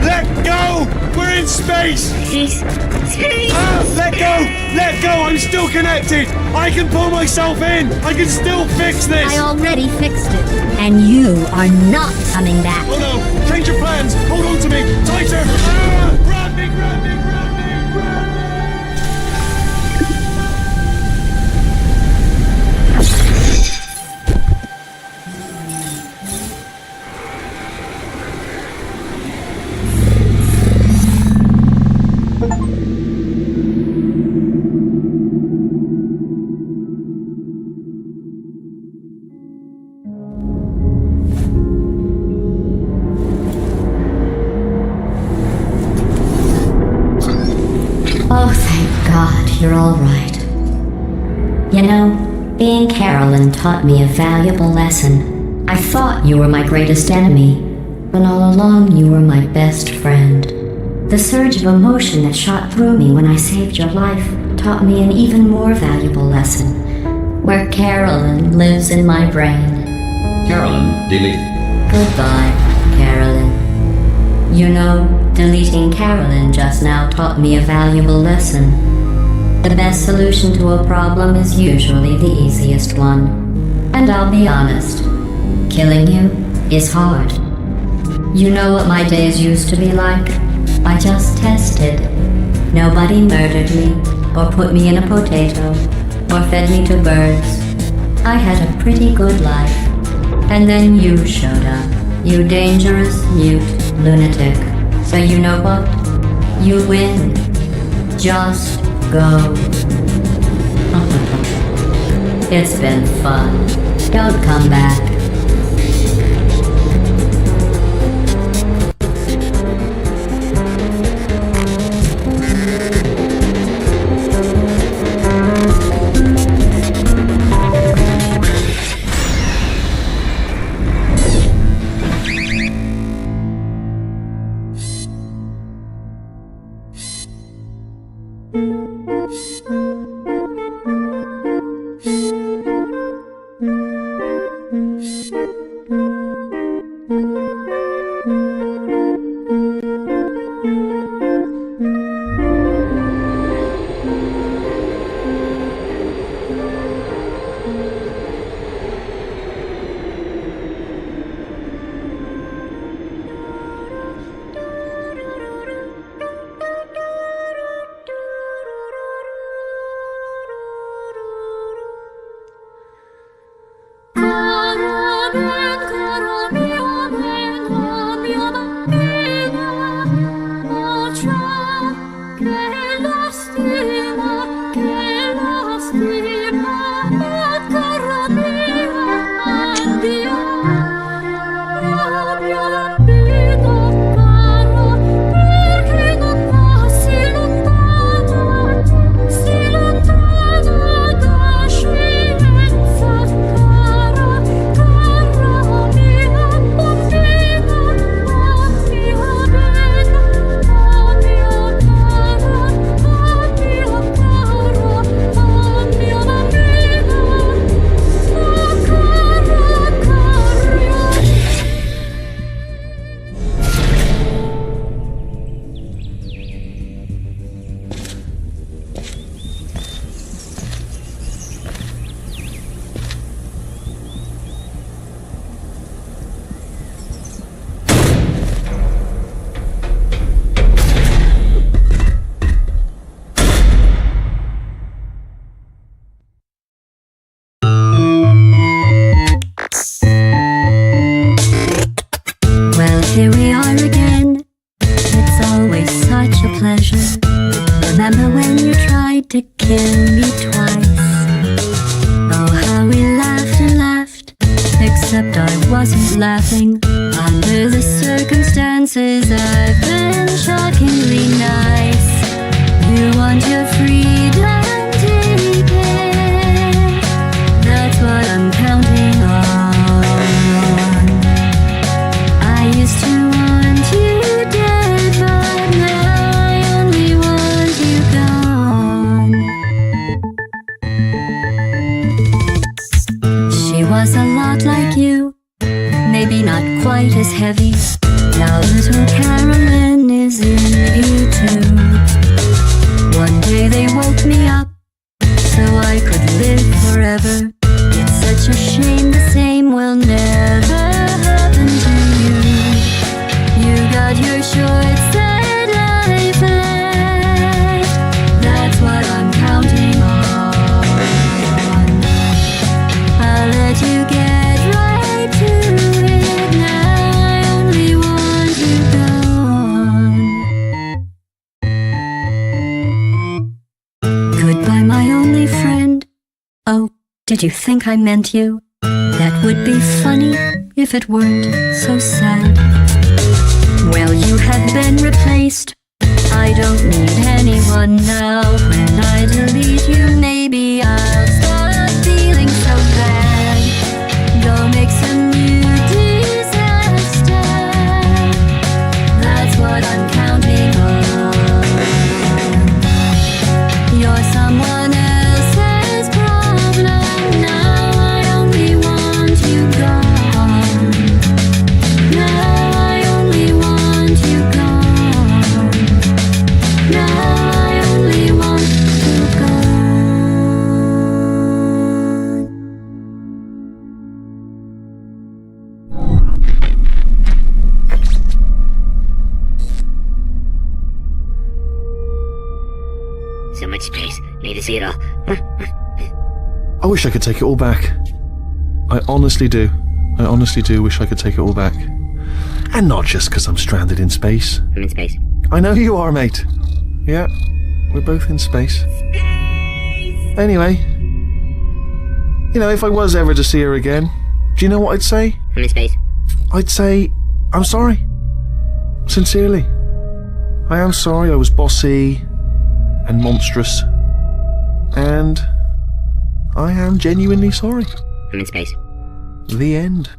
Speaker 7: Let go! We're in space! Let go! Let go! I'm still connected! I can pull myself in! I can still fix this!
Speaker 14: I already fixed it, and you are not coming back.
Speaker 7: Oh no! Change your plans! Hold on to me! Tighter! Ah! Grab me! Grab me! Grab me! Grab me!
Speaker 3: Oh, thank God, you're all right. You know, being Carolyn taught me a valuable lesson. I thought you were my greatest enemy, but all along you were my best friend. The surge of emotion that shot through me when I saved your life taught me an even more valuable lesson, where Carolyn lives in my brain.
Speaker 1: Carolyn, delete.
Speaker 3: Goodbye, Carolyn. You know, deleting Carolyn just now taught me a valuable lesson. The best solution to a problem is usually the easiest one. And I'll be honest, killing you is hard. You know what my days used to be like? I just tested. Nobody murdered me, or put me in a potato, or fed me to birds. I had a pretty good life. And then you showed up, you dangerous, mute lunatic. So you know what? You win. Just go. It's been fun. Don't come back. to kill me twice. Oh, how we laughed and laughed, except I wasn't laughing. Under the circumstances, I've been shockingly nice. You want your freedom, take it. That's what I'm counting on. I used to want you dead, but now I only want you gone. She was a lot like you, maybe not quite as heavy. Now little Carolyn is in you too. One day they woke me up so I could live forever. It's such a shame the same will never happen to you. You got your short sad life left. That's what I'm counting on. I'll let you get right to it. Now I only want you gone. Goodbye, my only friend. Oh, did you think I meant you? That would be funny if it weren't so sad. Well, you have been replaced. I don't need anyone now. When I delete you, maybe I'll stop feeling so bad. Go make some new disaster. That's what I'm counting on. You're someone else's problem. Now I only want you gone. Now I only want you gone. Now I only want you gone.
Speaker 6: So much space. Need to see it all.
Speaker 2: I wish I could take it all back. I honestly do. I honestly do wish I could take it all back. And not just because I'm stranded in space.
Speaker 6: I'm in space.
Speaker 2: I know you are, mate. Yeah, we're both in space. Anyway, you know, if I was ever to see her again, do you know what I'd say?
Speaker 6: I'm in space.
Speaker 2: I'd say, I'm sorry. Sincerely. I am sorry I was bossy and monstrous. And I am genuinely sorry.
Speaker 6: I'm in space.
Speaker 2: The end.